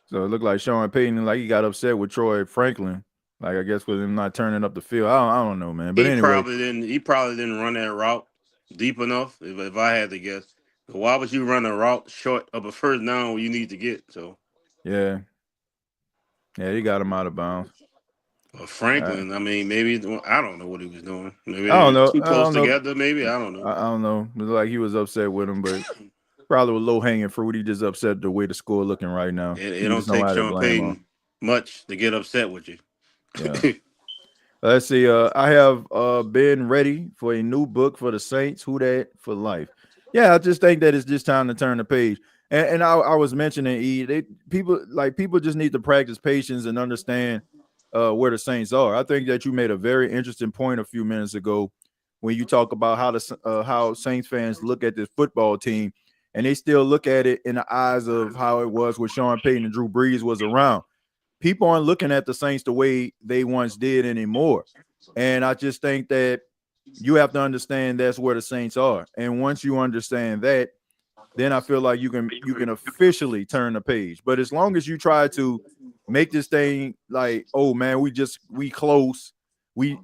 [SPEAKER 3] So it looked like Sean Payton, like he got upset with Troy Franklin. Like, I guess with him not turning up the field. I don't know, man. But anyway.
[SPEAKER 4] He probably didn't run that route deep enough, if I had to guess. Why would you run a route short of a first down where you need to get? So
[SPEAKER 3] yeah, he got him out of bounds.
[SPEAKER 4] Franklin, I mean, maybe I don't know what he was doing. Maybe
[SPEAKER 3] I don't know.
[SPEAKER 4] Too close together, maybe I don't know.
[SPEAKER 3] I don't know. It was like he was upset with him, but probably with low hanging fruit. He just upset the way the score looking right now.
[SPEAKER 4] It don't take Sean Payton much to get upset with you.
[SPEAKER 3] Yeah. Let's see. I have been ready for a new book for the Saints. Who that for life? Yeah, I just think that it's just time to turn the page. And I was mentioning people just need to practice patience and understand where the Saints are. I think that you made a very interesting point a few minutes ago when you talk about how Saints fans look at this football team, and they still look at it in the eyes of how it was when Sean Payton and Drew Brees was around. People aren't looking at the Saints the way they once did anymore. And I just think that you have to understand that's where the Saints are. And once you understand that, then I feel like you can officially turn the page. But as long as you try to make this thing like, oh man, we close, we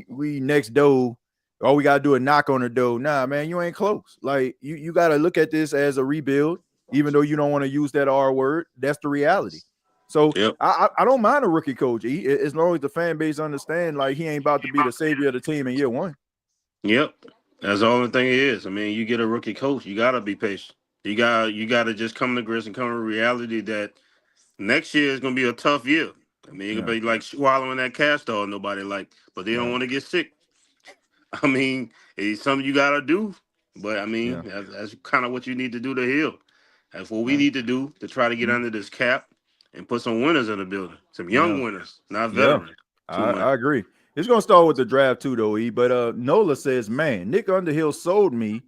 [SPEAKER 3] next door, all we gotta do is knock on the door. Nah, man, you ain't close. Like you gotta look at this as a rebuild, even though you don't want to use that R word. That's the reality. So I don't mind a rookie coach as long as the fan base understand like he ain't about to be the savior of the team in year one.
[SPEAKER 4] Yep. That's the only thing it is. I mean, you get a rookie coach, you gotta be patient. You gotta just come to grips and come to reality that next year is gonna be a tough year. I mean, you're gonna be like swallowing that castor nobody like, but they don't want to get sick. I mean, it's something you gotta do But, I mean,
[SPEAKER 3] Yeah.
[SPEAKER 4] that's kind of what you need to do to heal. That's what we need to do to try to get under this cap and put some winners in the building. Some young winners, not
[SPEAKER 3] Yeah.
[SPEAKER 4] veterans.
[SPEAKER 3] I agree. It's going to start with the draft too, though, E. But Nola says, man, Nick Underhill sold me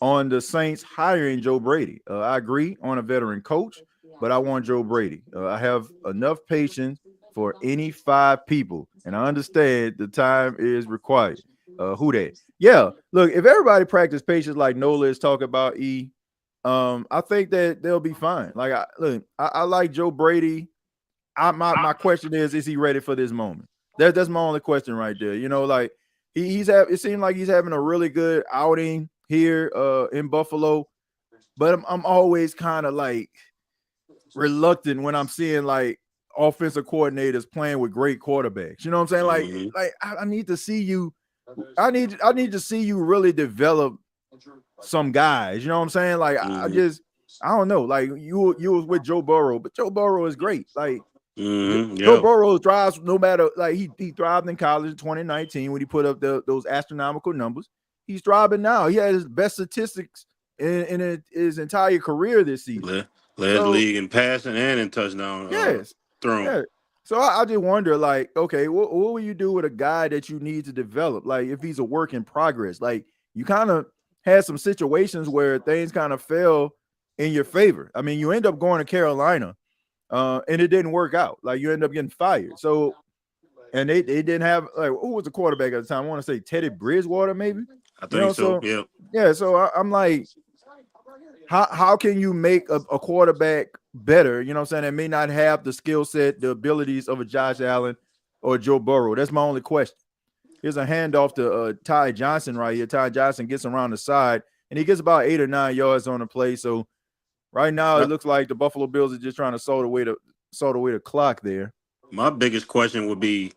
[SPEAKER 3] on the Saints hiring Joe Brady. I agree on a veteran coach, but I want Joe Brady. I have enough patience for any 5 people, and I understand the time is required. Who that? Yeah, look, if everybody practice patience like Nola is talking about, E, I think that they'll be fine. Like, I like Joe Brady. My question is he ready for this moment? That's my only question right there. You know, like it seems like he's having a really good outing here in Buffalo, but I'm always kind of like reluctant when I'm seeing like offensive coordinators playing with great quarterbacks. You know what I'm saying? Like I need to see you. I need to see you really develop some guys. You know what I'm saying? Like I don't know. Like you was with Joe Burrow, but Joe Burrow is great. Like Joe Burrow thrives no matter. Like he thrived in college in 2019 when he put up those astronomical numbers. He's thriving now. He had his best statistics in his entire career this season.
[SPEAKER 4] Led league in passing and in touchdown. Thrown.
[SPEAKER 3] Yeah. So I just wonder, like, okay, what will you do with a guy that you need to develop? Like, if he's a work in progress, like you kind of had some situations where things kind of fell in your favor. I mean, you end up going to Carolina, and it didn't work out. Like, you end up getting fired. So, and they didn't have, like, who was the quarterback at the time? I want to say Teddy Bridgewater, maybe.
[SPEAKER 4] I think so. Yeah.
[SPEAKER 3] Yeah. So I'm like, how can you make a quarterback better? You know what I'm saying? That may not have the skill set, the abilities of a Josh Allen or Joe Burrow. That's my only question. Here's a handoff to Ty Johnson right here. Ty Johnson gets around the side, and he gets about 8 or 9 yards on the play. So right now it looks like the Buffalo Bills are just trying to salt away the clock there.
[SPEAKER 4] My biggest question would be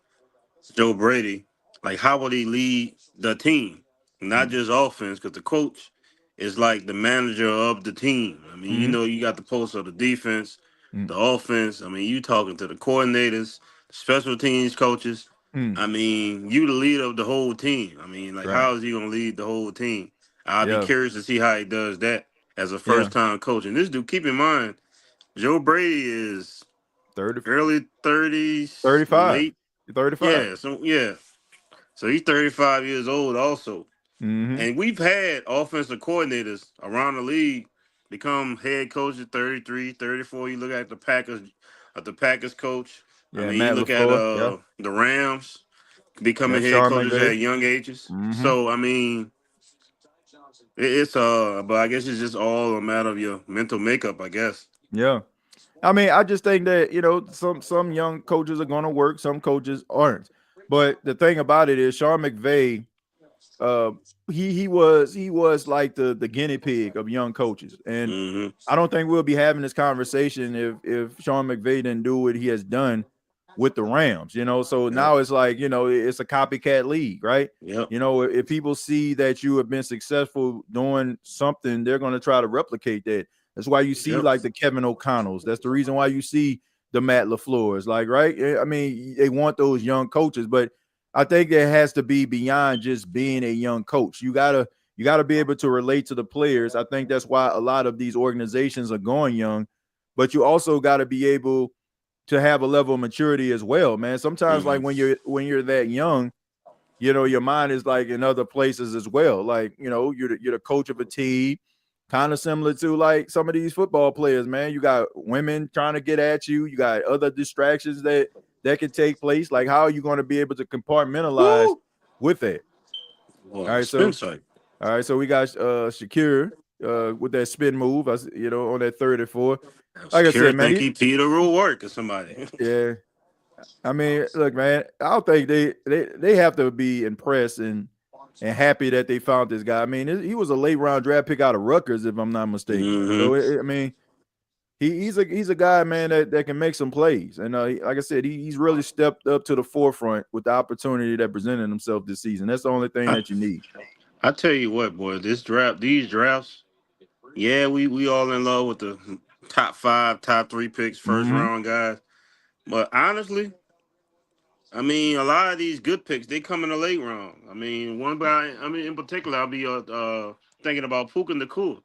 [SPEAKER 4] Joe Brady. Like, how would he lead the team? Not just offense, because the coach is like the manager of the team. I mean, you know, you got the pulse of the defense, the offense. I mean, you talking to the coordinators, special teams coaches. I mean, you the leader of the whole team. I mean, like, how is he going to lead the whole team? I'll be curious to see how he does that as a first-time coach. And this dude, keep in mind, Joe Brady is
[SPEAKER 3] 30,
[SPEAKER 4] early 30s,
[SPEAKER 3] 35,
[SPEAKER 4] late
[SPEAKER 3] 35.
[SPEAKER 4] So he's 35 years old also. And we've had offensive coordinators around the league become head coaches 33, 34. You look at the Packers coach. I mean, you look at the Rams becoming head coaches at young ages. So, I mean, it's but I guess it's just all a matter of your mental makeup, I guess.
[SPEAKER 3] Yeah. I mean, I just think that, you know, some young coaches are going to work, some coaches aren't. But the thing about it is Sean McVay, he was like the guinea pig of young coaches. And I don't think we'll be having this conversation if Sean McVay didn't do what he has done with the Rams, you know. So now it's like, you know, it's a copycat league, right? You know, if people see that you have been successful doing something, they're going to try to replicate that. That's why you see like the Kevin O'Connells. That's the reason why you see the Matt LaFleur's, like, right? I mean, they want those young coaches, but I think it has to be beyond just being a young coach. You gotta be able to relate to the players. I think that's why a lot of these organizations are going young, but you also got to be able to have a level of maturity as well, man. Sometimes like when you're that young, you know, your mind is like in other places as well. Like, you know, you're the coach of a team, kind of similar to like some of these football players, man. You got women trying to get at you. You got other distractions that can take place. Like, how are you going to be able to compartmentalize with that?
[SPEAKER 4] Well,
[SPEAKER 3] all right, so we got Shakir with that spin move, you know, on that 34. Like I said, man,
[SPEAKER 4] he Peter O'Rourke or somebody.
[SPEAKER 3] Yeah, I mean, look, man, I don't think they have to be impressed and happy that they found this guy. I mean, he was a late round draft pick out of Rutgers, if I'm not mistaken. So I mean, he's a guy, man, that can make some plays. And like I said, he's really stepped up to the forefront with the opportunity that presented himself this season. That's the only thing that you need.
[SPEAKER 4] I tell you what, boy, these drafts, yeah, we all in love with the top 5, top 3 picks, first round guys. But honestly, I mean, a lot of these good picks, they come in the late round. I mean, one guy, in particular, I'll be thinking about Puka Nacua.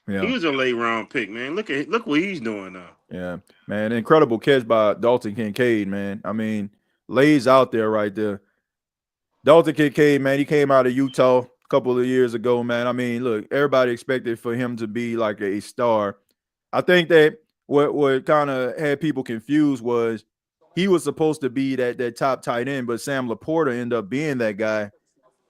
[SPEAKER 3] Yeah.
[SPEAKER 4] He was a late round pick, man. Look what he's doing now.
[SPEAKER 3] Yeah, man. Incredible catch by Dalton Kincaid, man. I mean, lays out there right there. Dalton Kincaid, man, he came out of Utah a couple of years ago, man. I mean, look, everybody expected for him to be like a star. I think that what kind of had people confused was he was supposed to be that top tight end, but Sam Laporta ended up being that guy.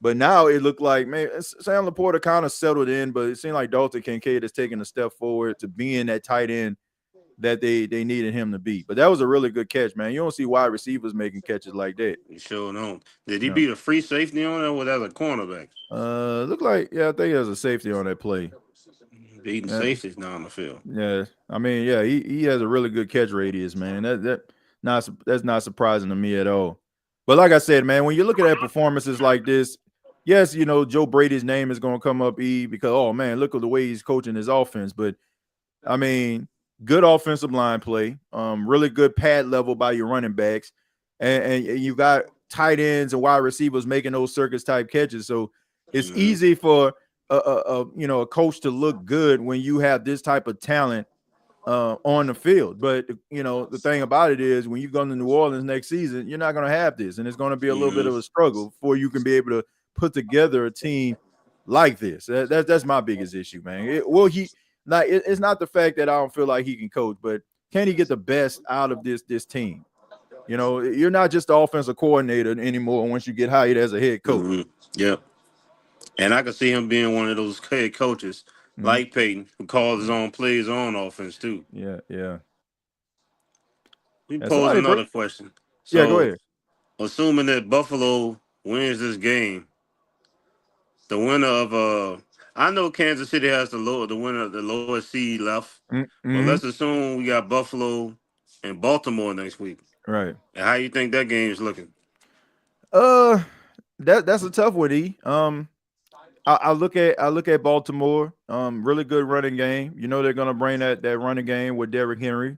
[SPEAKER 3] But now it looked like, man, Sam Laporta kind of settled in, but it seemed like Dalton Kincaid has taken a step forward to being that tight end that they needed him to be. But that was a really good catch, man. You don't see wide receivers making catches like that.
[SPEAKER 4] You sure don't. Did he beat a free safety on it, or was that a cornerback?
[SPEAKER 3] Look like, yeah, I think there's a safety on that play.
[SPEAKER 4] Beating safeties now on the field.
[SPEAKER 3] Yeah, I mean, yeah, he has a really good catch radius, man. That's not surprising to me at all. But like I said, man, when you're looking at performances like this, yes, you know, Joe Brady's name is going to come up because, oh man, look at the way he's coaching his offense. But I mean, good offensive line play, really good pad level by your running backs, and you got tight ends and wide receivers making those circus type catches. So it's easy for a coach to look good when you have this type of talent on the field. But you know, the thing about it is, when you go to New Orleans next season, you're not going to have this, and it's going to be a little bit of a struggle before you can be able to put together a team like this. That's my biggest issue, man. It's not the fact that I don't feel like he can coach, but can he get the best out of this team? You know, you're not just the offensive coordinator anymore once you get hired as a head coach.
[SPEAKER 4] Yep. And I could see him being one of those head coaches like Peyton, who calls his own plays on offense too.
[SPEAKER 3] Yeah.
[SPEAKER 4] We pose another question. So,
[SPEAKER 3] yeah, go ahead.
[SPEAKER 4] Assuming that Buffalo wins this game, the winner of I know Kansas City has the winner of the lowest seed left, but let's assume we got Buffalo and Baltimore next week.
[SPEAKER 3] Right.
[SPEAKER 4] And how you think that game is looking?
[SPEAKER 3] That's a tough one, E. I look at Baltimore. Really good running game. You know they're gonna bring that running game with Derrick Henry.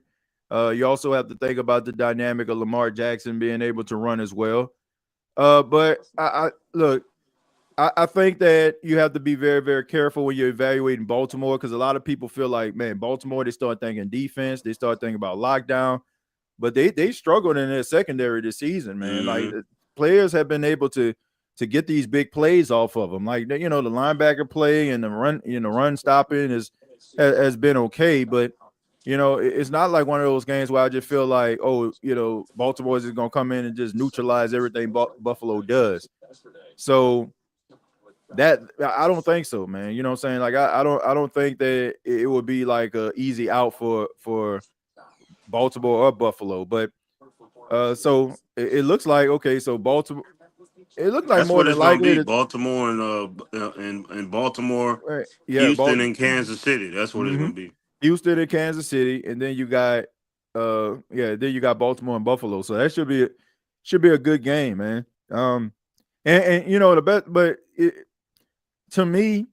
[SPEAKER 3] You also have to think about the dynamic of Lamar Jackson being able to run as well. But I think that you have to be very, very careful when you're evaluating Baltimore, because a lot of people feel like, man, Baltimore, they start thinking defense, they start thinking about lockdown, but they struggled in their secondary this season, man. Like, players have been able to get these big plays off of them. Like, you know, the linebacker play and the run stopping has been okay, but you know, it's not like one of those games where I just feel like, oh, you know, Baltimore is just gonna come in and just neutralize everything Buffalo does. So that I don't think so, man. You know what I'm saying? Like, I don't think that it would be like a easy out for Baltimore or Buffalo. But so it looks like, okay, so Baltimore. It looked like
[SPEAKER 4] that's
[SPEAKER 3] more than likely
[SPEAKER 4] Baltimore and Baltimore,
[SPEAKER 3] right. Yeah,
[SPEAKER 4] Houston and Kansas City. That's what it's gonna be.
[SPEAKER 3] Houston and Kansas City, and then you got then you got Baltimore and Buffalo. So that should be a good game, man. And you know, the best, but to me,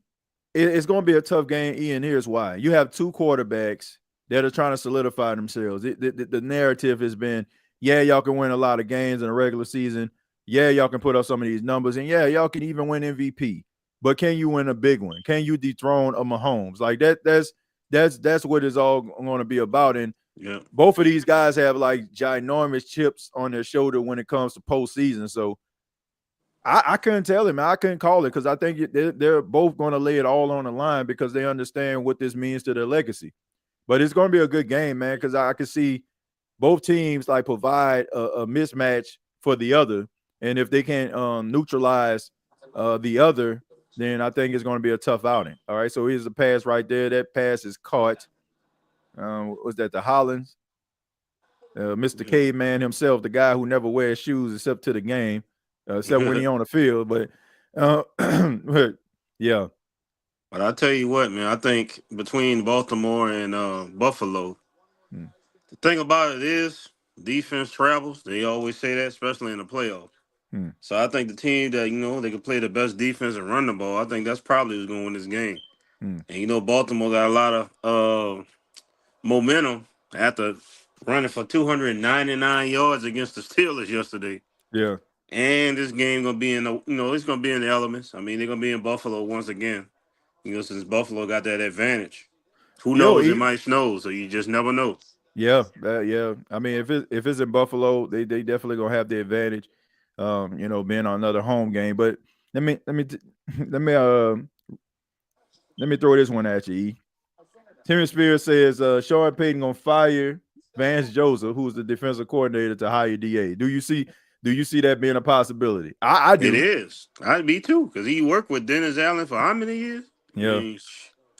[SPEAKER 3] it's going to be a tough game. Ian, here's why: you have two quarterbacks that are trying to solidify themselves. The narrative has been, yeah, y'all can win a lot of games in a regular season. Yeah, y'all can put up some of these numbers, and yeah, y'all can even win MVP. But can you win a big one? Can you dethrone a Mahomes? Like that's what it's all going to be about. And both of these guys have like ginormous chips on their shoulder when it comes to postseason. So I couldn't tell him, man. I couldn't call it, because I think they're both going to lay it all on the line because they understand what this means to their legacy. But it's going to be a good game, man, because I can see both teams like provide a mismatch for the other. And if they can't neutralize the other, then I think it's going to be a tough outing. All right, so here's the pass right there. That pass is caught. Was that the Hollins? Mr. Caveman himself, the guy who never wears shoes except to the game, except when he's on the field. But yeah.
[SPEAKER 4] But I tell you what, man, I think between Baltimore and Buffalo, the thing about it is defense travels. They always say that, especially in the playoffs. So I think the team that, you know, they can play the best defense and run the ball, I think that's probably who's going to win this game. And, you know, Baltimore got a lot of momentum after running for 299 yards against the Steelers yesterday.
[SPEAKER 3] Yeah.
[SPEAKER 4] And this game going to be in the, you know, it's going to be in the elements. I mean, they're going to be in Buffalo once again. since Buffalo got that advantage. Who
[SPEAKER 3] Yo,
[SPEAKER 4] knows? It might snow, so you just never know.
[SPEAKER 3] Yeah. I mean, if it's in Buffalo, they definitely gonna have the advantage. Being on another home game. But let me let me throw this one at you. E. Timmy Spears says Sean Payton gonna fire Vance Joseph, who's the defensive coordinator, to hire DA. Do you see that being a possibility? I do.
[SPEAKER 4] It is. I'd be too, because he worked with Dennis Allen for how many years?
[SPEAKER 3] Yeah.
[SPEAKER 4] I mean,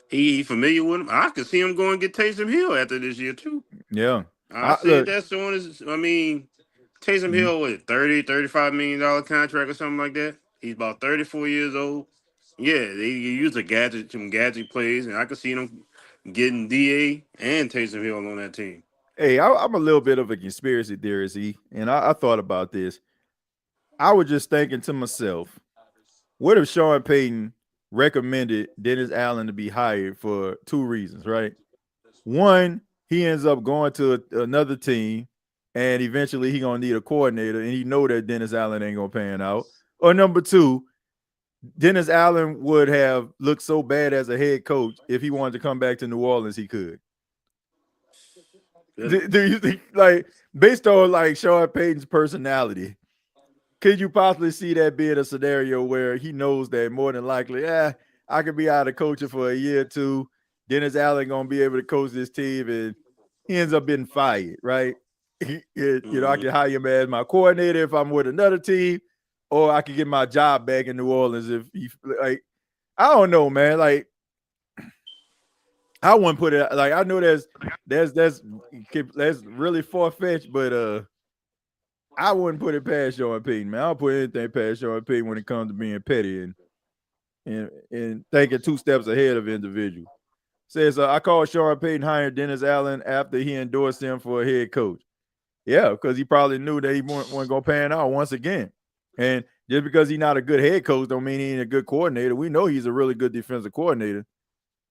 [SPEAKER 4] he familiar with him. I could see him going and get Taysom Hill after this year too.
[SPEAKER 3] Yeah.
[SPEAKER 4] I see that's the one. Taysom Hill with $30-35 million contract or something like that. He's about 34 years old. Yeah, they use some gadget plays, and I could see them getting DA and Taysom Hill on that team.
[SPEAKER 3] Hey, I'm a little bit of a conspiracy theorist, and I thought about this. I was just thinking to myself, what if Sean Payton recommended Dennis Allen to be hired for two reasons, right? One, he ends up going to another team, and eventually he gonna need a coordinator, and he know that Dennis Allen ain't gonna pan out. Or number two, Dennis Allen would have looked so bad as a head coach if he wanted to come back to New Orleans, he could. Do you think, like, based on like Sean Payton's personality, could you possibly see that being a scenario where he knows that more than likely, I could be out of coaching for a year or two. Dennis Allen gonna be able to coach this team, and he ends up getting fired, right? I can hire him as my coordinator if I'm with another team, or I could get my job back in New Orleans if he like. I don't know, man. Like, I wouldn't put it like, I know that's really far-fetched, but I wouldn't put it past Sean Payton, man. I don't put anything past Sean Payton when it comes to being petty and thinking two steps ahead of individual. Says I called Sean Payton hiring Dennis Allen after he endorsed him for a head coach. Yeah, because he probably knew that he wasn't going to pan out once again. And just because he's not a good head coach don't mean he ain't a good coordinator. We know he's a really good defensive coordinator.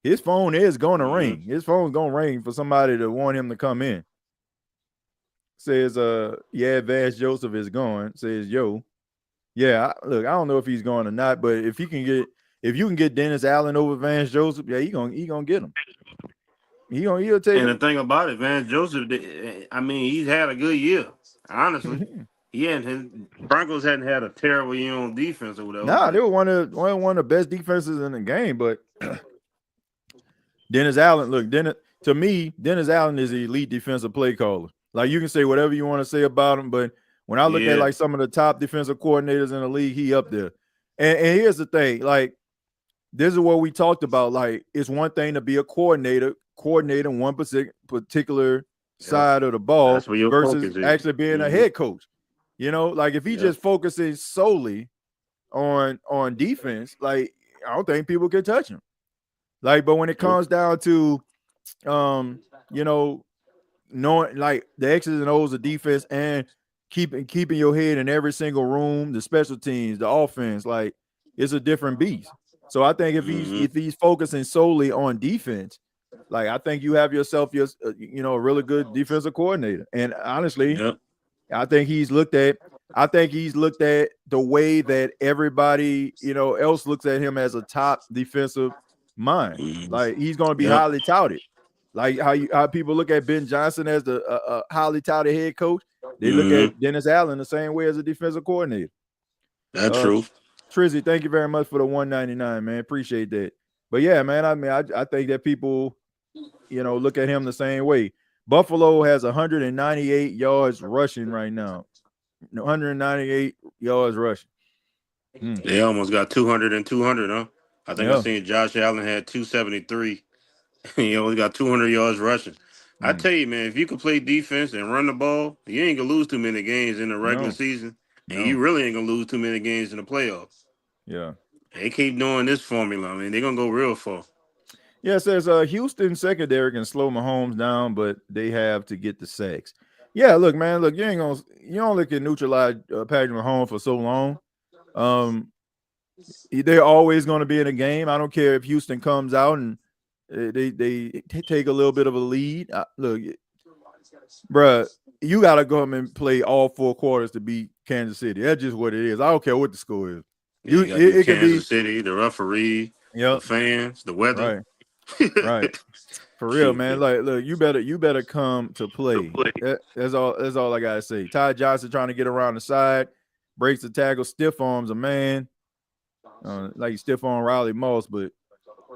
[SPEAKER 3] His phone is going to ring. His phone's going to ring for somebody to want him to come in. Says, Vance Joseph is gone. Says, I don't know if he's going or not, but if you can get Dennis Allen over Vance Joseph, he gonna get him. He'll take.
[SPEAKER 4] And the thing about it, Vance Joseph, he's had a good year. Honestly, his Broncos hadn't had a terrible year on defense or whatever.
[SPEAKER 3] Nah, they were one of the best defenses in the game, but Dennis Allen, Dennis Allen is the elite defensive play caller. Like, you can say whatever you want to say about him, but when I look at like some of the top defensive coordinators in the league, he up there. And here's the thing, like, this is what we talked about. Like, it's one thing to be a coordinator one particular side of the ball versus actually being a head coach. Like, if he just focusing solely on defense, like, I don't think people can touch him. Like, but when it comes down to, knowing like the X's and O's of defense and keeping your head in every single room, the special teams, the offense, like, it's a different beast. So I think if he's focusing solely on defense, like, I think you have yourself a really good defensive coordinator. And honestly, I think he's looked at the way that everybody else looks at him as a top defensive mind. Like, he's going to be highly touted. Like how people look at Ben Johnson as a highly touted head coach, they look at Dennis Allen the same way as a defensive coordinator.
[SPEAKER 4] That's true.
[SPEAKER 3] Trizzy, thank you very much for the $1.99, man. Appreciate that. But yeah, man, I think that people, look at him the same way. Buffalo has 198 yards rushing right now. 198 yards rushing.
[SPEAKER 4] They almost got 200 and 200, huh? I think I seen Josh Allen had 273. He only got 200 yards rushing. I tell you, man, if you can play defense and run the ball, you ain't gonna lose too many games in the regular season, and you really ain't gonna lose too many games in the playoffs.
[SPEAKER 3] Yeah,
[SPEAKER 4] they keep doing this formula. I mean, they're gonna go real far.
[SPEAKER 3] Yeah, it says Houston secondary can slow Mahomes down, but they have to get the sacks. Yeah, look, man, you only can neutralize Patrick Mahomes for so long. They're always going to be in a game. I don't care if Houston comes out and they take a little bit of a lead. Look, bruh, you got to go home and play all 4 quarters to beat Kansas City. That's just what it is. I don't care what the score is.
[SPEAKER 4] It can be Kansas City, the referee,
[SPEAKER 3] Yep.
[SPEAKER 4] the fans, the weather.
[SPEAKER 3] Right. For real, man. Like, look, you better come to play. That's all I gotta say. Ty Johnson trying to get around the side, breaks the tackle, stiff arms a man. Like stiff arm Riley Moss, but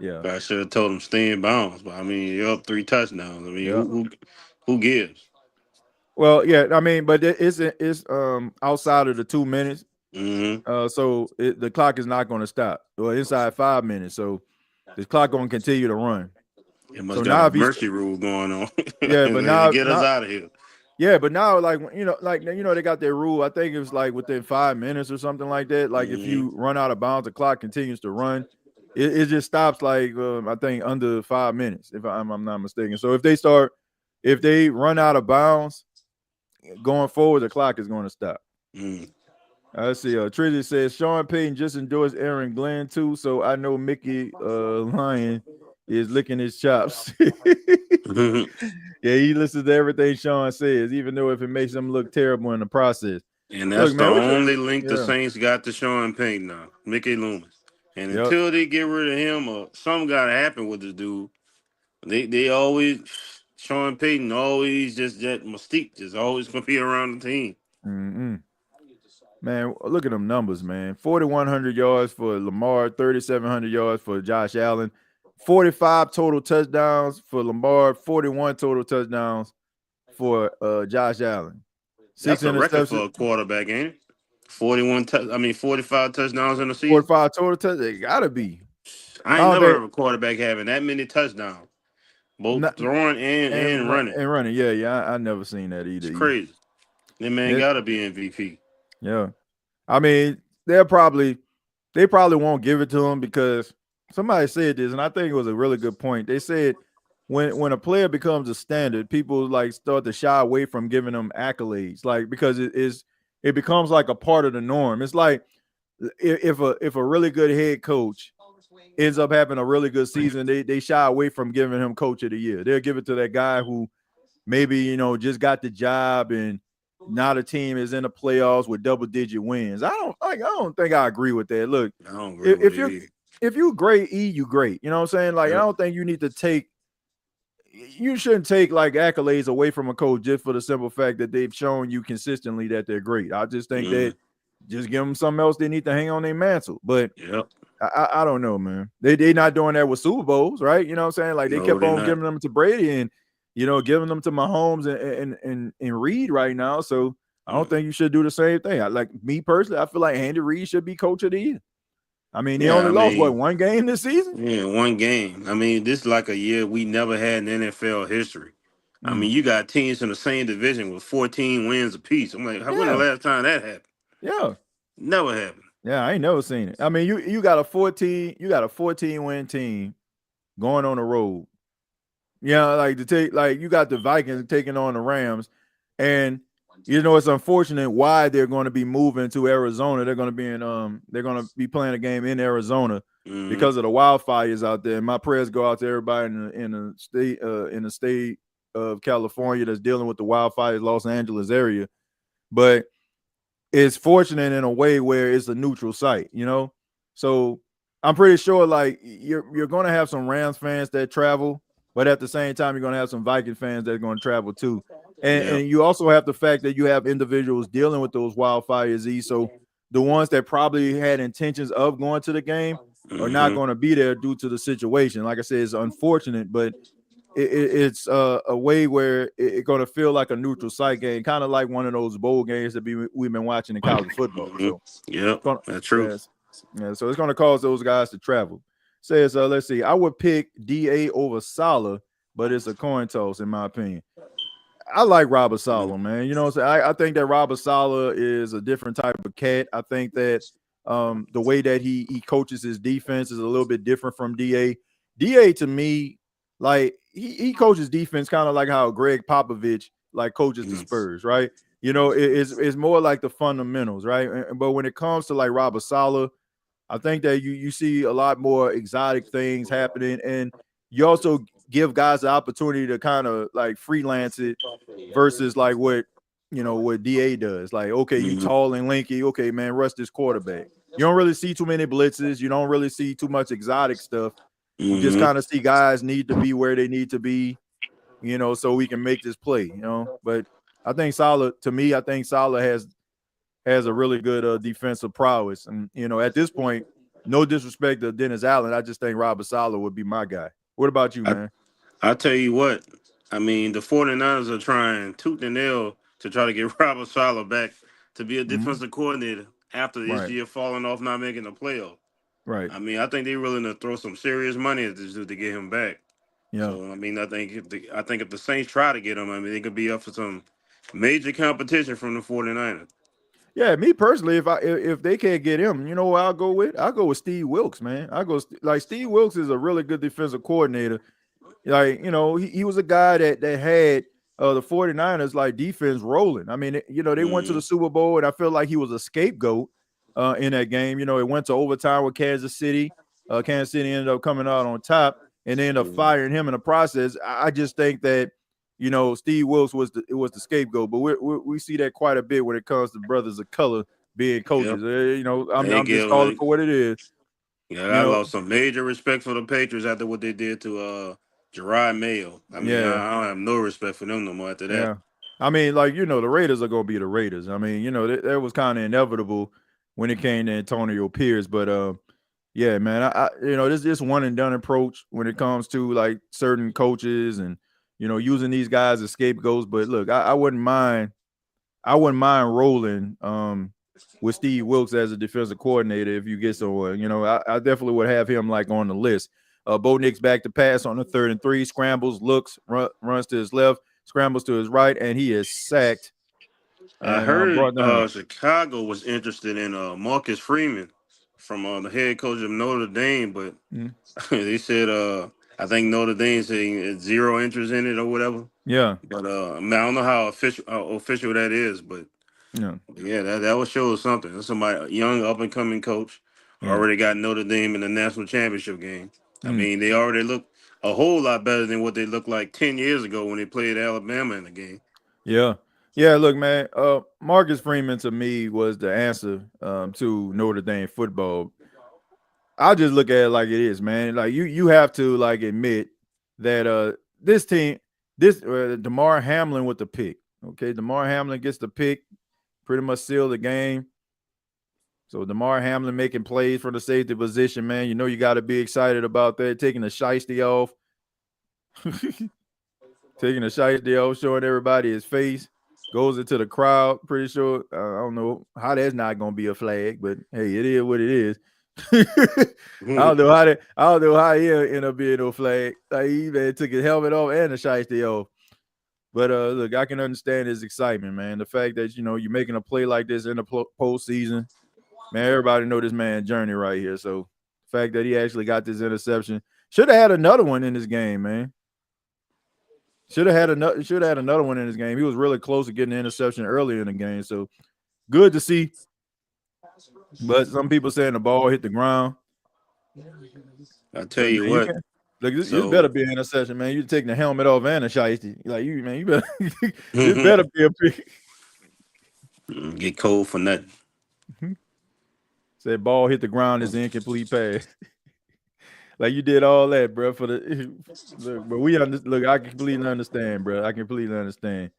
[SPEAKER 3] yeah.
[SPEAKER 4] I should have told him stay in bounds. But I mean, you're up 3 touchdowns. I mean, who gives?
[SPEAKER 3] Well, yeah, I mean, but it's outside of the 2 minutes.
[SPEAKER 4] Mm-hmm.
[SPEAKER 3] So the clock is not going to stop. Well, inside 5 minutes, so the clock going to continue to run.
[SPEAKER 4] It must got a mercy rule going on.
[SPEAKER 3] Yeah, but now
[SPEAKER 4] get us out of here.
[SPEAKER 3] Yeah, but now like they got their rule. I think it was like within 5 minutes or something like that. Like if you run out of bounds, the clock continues to run. It just stops like I think under 5 minutes, if I'm not mistaken. So if they run out of bounds going forward, the clock is going to stop. Let's see. Trizzy says Sean Payton just endorsed Aaron Glenn too, so I know Mickey Lyon is licking his chops. Yeah, he listens to everything Sean says, even though if it makes him look terrible in the process.
[SPEAKER 4] And that's the only link the Saints got to Sean Payton now, Mickey Loomis. And until they get rid of him or something got to happen with this dude, they always Sean Payton always just that mystique just always gonna be around the team.
[SPEAKER 3] Mm-hmm. Man, look at them numbers, man. 4,100 yards for Lamar, 3,700 yards for Josh Allen, 45 total touchdowns for Lamar, 41 total touchdowns for Josh Allen.
[SPEAKER 4] That's a record for a quarterback, ain't it? 45 touchdowns in the season.
[SPEAKER 3] 45 total touchdowns. It gotta be.
[SPEAKER 4] I ain't never heard of a quarterback having that many touchdowns, both throwing and running.
[SPEAKER 3] And running, yeah. I never seen that either.
[SPEAKER 4] It's crazy. That man gotta be MVP.
[SPEAKER 3] Yeah, I mean they probably won't give it to him because somebody said this, and I think it was a really good point. They said when a player becomes a standard, people like start to shy away from giving them accolades, like because it becomes like a part of the norm. It's like if a really good head coach ends up having a really good season, they shy away from giving him coach of the year. They'll give it to that guy who maybe just got the job and now the team is in the playoffs with double-digit wins. I don't think I agree with that. Look,
[SPEAKER 4] I don't agree
[SPEAKER 3] if you great, you great. You know what I'm saying? Like, I don't think you shouldn't take like accolades away from a coach just for the simple fact that they've shown you consistently that they're great. I just think that just give them something else they need to hang on their mantle. But I don't know, man. They not doing that with Super Bowls, right? You know what I'm saying? Like they kept on giving them to Brady and giving them to Mahomes and Reed right now. So I don't think you should do the same thing. Like me personally, I feel like Andy Reid should be coach of the year. I mean, he only lost one game this season?
[SPEAKER 4] Yeah, one game. I mean, this is like a year we never had in NFL history. I mean, you got teams in the same division with 14 wins apiece. I'm like, when the last time that happened?
[SPEAKER 3] Yeah.
[SPEAKER 4] Never happened.
[SPEAKER 3] Yeah, I ain't never seen it. I mean, you got a 14 win team going on the road. Yeah, like you got the Vikings taking on the Rams, and it's unfortunate why they're going to be moving to Arizona. They're going to be playing a game in Arizona because of the wildfires out there. And my prayers go out to everybody in the state of California that's dealing with the wildfires, Los Angeles area. But it's fortunate in a way where it's a neutral site, So I'm pretty sure like you're going to have some Rams fans that travel. But at the same time, you're going to have some Viking fans that are going to travel too. And you also have the fact that you have individuals dealing with those wildfires. So the ones that probably had intentions of going to the game are not going to be there due to the situation. Like I said, it's unfortunate, but it's a way where it's going to feel like a neutral site game, kind of like one of those bowl games that we've been watching in college football. So,
[SPEAKER 4] that's true.
[SPEAKER 3] Yeah, so it's going to cause those guys to travel. Says, let's see. I would pick DA over Saleh, but it's a coin toss in my opinion. I like Robert Saleh, man. I think that Robert Saleh is a different type of cat. I think that the way that he coaches his defense is a little bit different from DA. DA to me, like he coaches defense kind of like how Greg Popovich like coaches the Spurs, right? It's more like the fundamentals, right? But when it comes to like Robert Saleh, I think that you see a lot more exotic things happening, and you also give guys the opportunity to kind of like freelance it versus like what DA does. Like, okay, you tall and lanky, okay, man, rush this quarterback. you don't really see too many blitzes. You don't really see too much exotic stuff. You just kind of see guys need to be where they need to be, so we can make this play, But I think Saleh has a really good defensive prowess. And, at this point, no disrespect to Dennis Allen, I just think Robert Saleh would be my guy. What about you, man?
[SPEAKER 4] I'll tell you what. I mean, the 49ers are trying tooth and nail to try to get Robert Saleh back to be a defensive coordinator after this year falling off, not making the playoff.
[SPEAKER 3] Right.
[SPEAKER 4] I mean, I think they're willing to throw some serious money at this dude to get him back.
[SPEAKER 3] Yeah.
[SPEAKER 4] So, I mean, I think if the Saints try to get him, I mean, they could be up for some major competition from the 49ers.
[SPEAKER 3] Yeah, me personally, if they can't get him, you know what I'll go with? I'll go with Steve Wilkes, man. Steve Wilkes is a really good defensive coordinator. Like, he was a guy that had the 49ers like defense rolling. I mean, they went to the Super Bowl, and I feel like he was a scapegoat in that game. It went to overtime with Kansas City. Kansas City ended up coming out on top, and they ended up firing him in the process. I just think that Steve Wilkes was the scapegoat, but we see that quite a bit when it comes to brothers of color being coaches. Yep. I'm just calling for what it is.
[SPEAKER 4] Yeah, I lost some major respect for the Patriots after what they did to Gerard Mayo. I mean, I don't have no respect for them no more after that.
[SPEAKER 3] Yeah. I mean, the Raiders are going to be the Raiders. I mean, that was kind of inevitable when it came to Antonio Pierce. But, yeah, man, I this one and done approach when it comes to, like, certain coaches and, using these guys as scapegoats. But, look, I wouldn't mind rolling with Steve Wilkes as a defensive coordinator if you get someone. I definitely would have him, like, on the list. Bo Nix back to pass on the 3rd and 3, scrambles, looks, runs to his left, scrambles to his right, and he is sacked.
[SPEAKER 4] I heard Chicago was interested in Marcus Freeman from the head coach of Notre Dame, but they said I think Notre Dame saying 0 interest in it or whatever.
[SPEAKER 3] Yeah.
[SPEAKER 4] But I don't know how official that is, but that would show something. That's somebody, a young up and coming coach, already got Notre Dame in the national championship game. I mean, they already look a whole lot better than what they looked like 10 years ago when they played Alabama in the game.
[SPEAKER 3] Yeah. Yeah, look, man, Marcus Freeman to me was the answer to Notre Dame football. I'll just look at it like it is, man. Like you have to like admit that this team, DeMar Hamlin with the pick. Okay, DeMar Hamlin gets the pick, pretty much sealed the game. So DeMar Hamlin making plays for the safety position, man. You got to be excited about that. Taking the shiesty off. Taking the shiesty off, showing everybody his face. Goes into the crowd. Pretty sure. I don't know how that's not going to be a flag, but hey, it is what it is. I don't know how he ended up being no flag. Like, he took his helmet off and the shiesty off. But look, I can understand his excitement, man. The fact that you're making a play like this in the postseason. Man, everybody know this man's journey right here. So the fact that he actually got this interception, should have had another one in this game, man. Should have had another one in this game. He was really close to getting an interception earlier in the game. So good to see. But some people saying the ball hit the ground.
[SPEAKER 4] I'll tell you what.
[SPEAKER 3] This better be an interception, man. You taking the helmet off and the shiesty. Like, you better this better be a pick.
[SPEAKER 4] Get cold for nothing.
[SPEAKER 3] Said ball hit the ground is an incomplete pass. Like, you did all that, bro. But I completely understand, bro. I completely understand.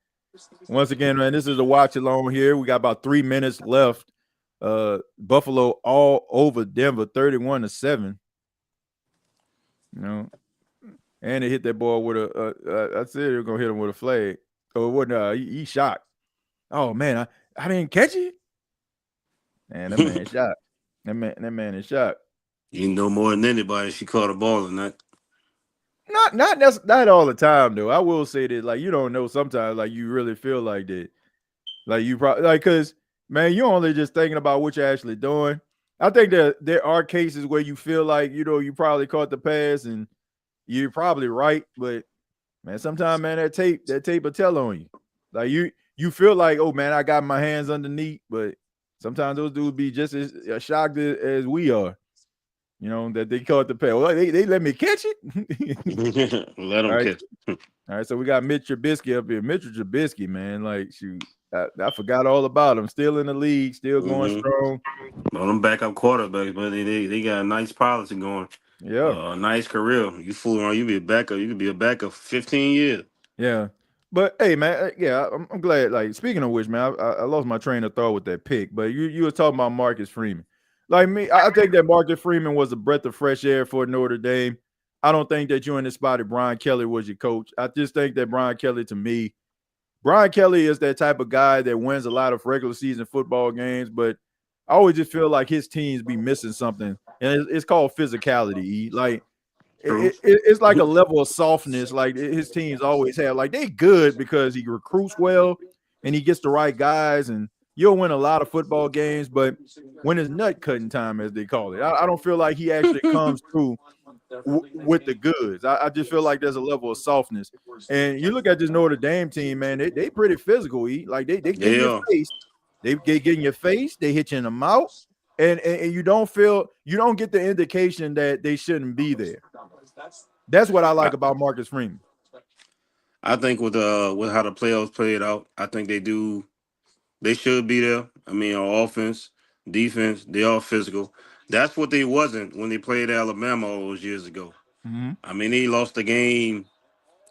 [SPEAKER 3] Once again, man, this is a watch along here. We got about 3 minutes left. Buffalo all over Denver, 31-7. And they hit that ball with I said they were gonna hit him with a flag. Oh, what? He shot. Oh man, I didn't catch it. Man, that man shot. That man is shot.
[SPEAKER 4] You know more than anybody. She caught a ball or not.
[SPEAKER 3] Not all the time though. I will say that, like, you don't know sometimes, like, you really feel like that. Like, you probably like, because man, you're only just thinking about what you're actually doing. I think that there are cases where you feel like, you probably caught the pass and you're probably right, but man, sometimes, man, that tape will tell on you. Like, you feel like, oh man, I got my hands underneath, but sometimes those dudes be just as shocked as we are, that they caught the pass. Well, they let me catch it.
[SPEAKER 4] Let them catch it.
[SPEAKER 3] All right, so we got Mitch Trubisky up here. Mitch Trubisky, man, like, shoot, I forgot all about him. Still in the league, still going
[SPEAKER 4] Mm-hmm.
[SPEAKER 3] strong.
[SPEAKER 4] Well, them backup quarterbacks, but they got a nice policy going.
[SPEAKER 3] Yeah.
[SPEAKER 4] A nice career. You fool around, you be a backup. You could be a backup for 15 years.
[SPEAKER 3] Yeah. But hey, man, yeah, I'm glad. Like, speaking of which, man, I lost my train of thought with that pick. But you were talking about Marcus Freeman. Like me, I think that Marcus Freeman was a breath of fresh air for Notre Dame. I don't think that you in the spot that Brian Kelly was your coach. I just think that Brian Kelly, to me, Brian Kelly is that type of guy that wins a lot of regular season football games, but I always just feel like his teams be missing something, and it's called physicality. Like it's like a level of softness like his teams always have. Like they good because he recruits well and he gets the right guys, and you'll win a lot of football games. But when it's nut cutting time, as they call it, I don't feel like he actually comes through with the goods. I just feel like there's a level of softness. And you look at this Notre Dame team, man, they pretty physical. Like they get in your face. They get in your face. They hit you in the mouth. And you don't get the indication that they shouldn't be there. That's what I like about Marcus Freeman.
[SPEAKER 4] I think with how the playoffs played out, I think they should be there. I mean, on offense, defense, they all physical. That's what they wasn't when they played Alabama all those years ago.
[SPEAKER 3] Mm-hmm.
[SPEAKER 4] I mean, they lost the game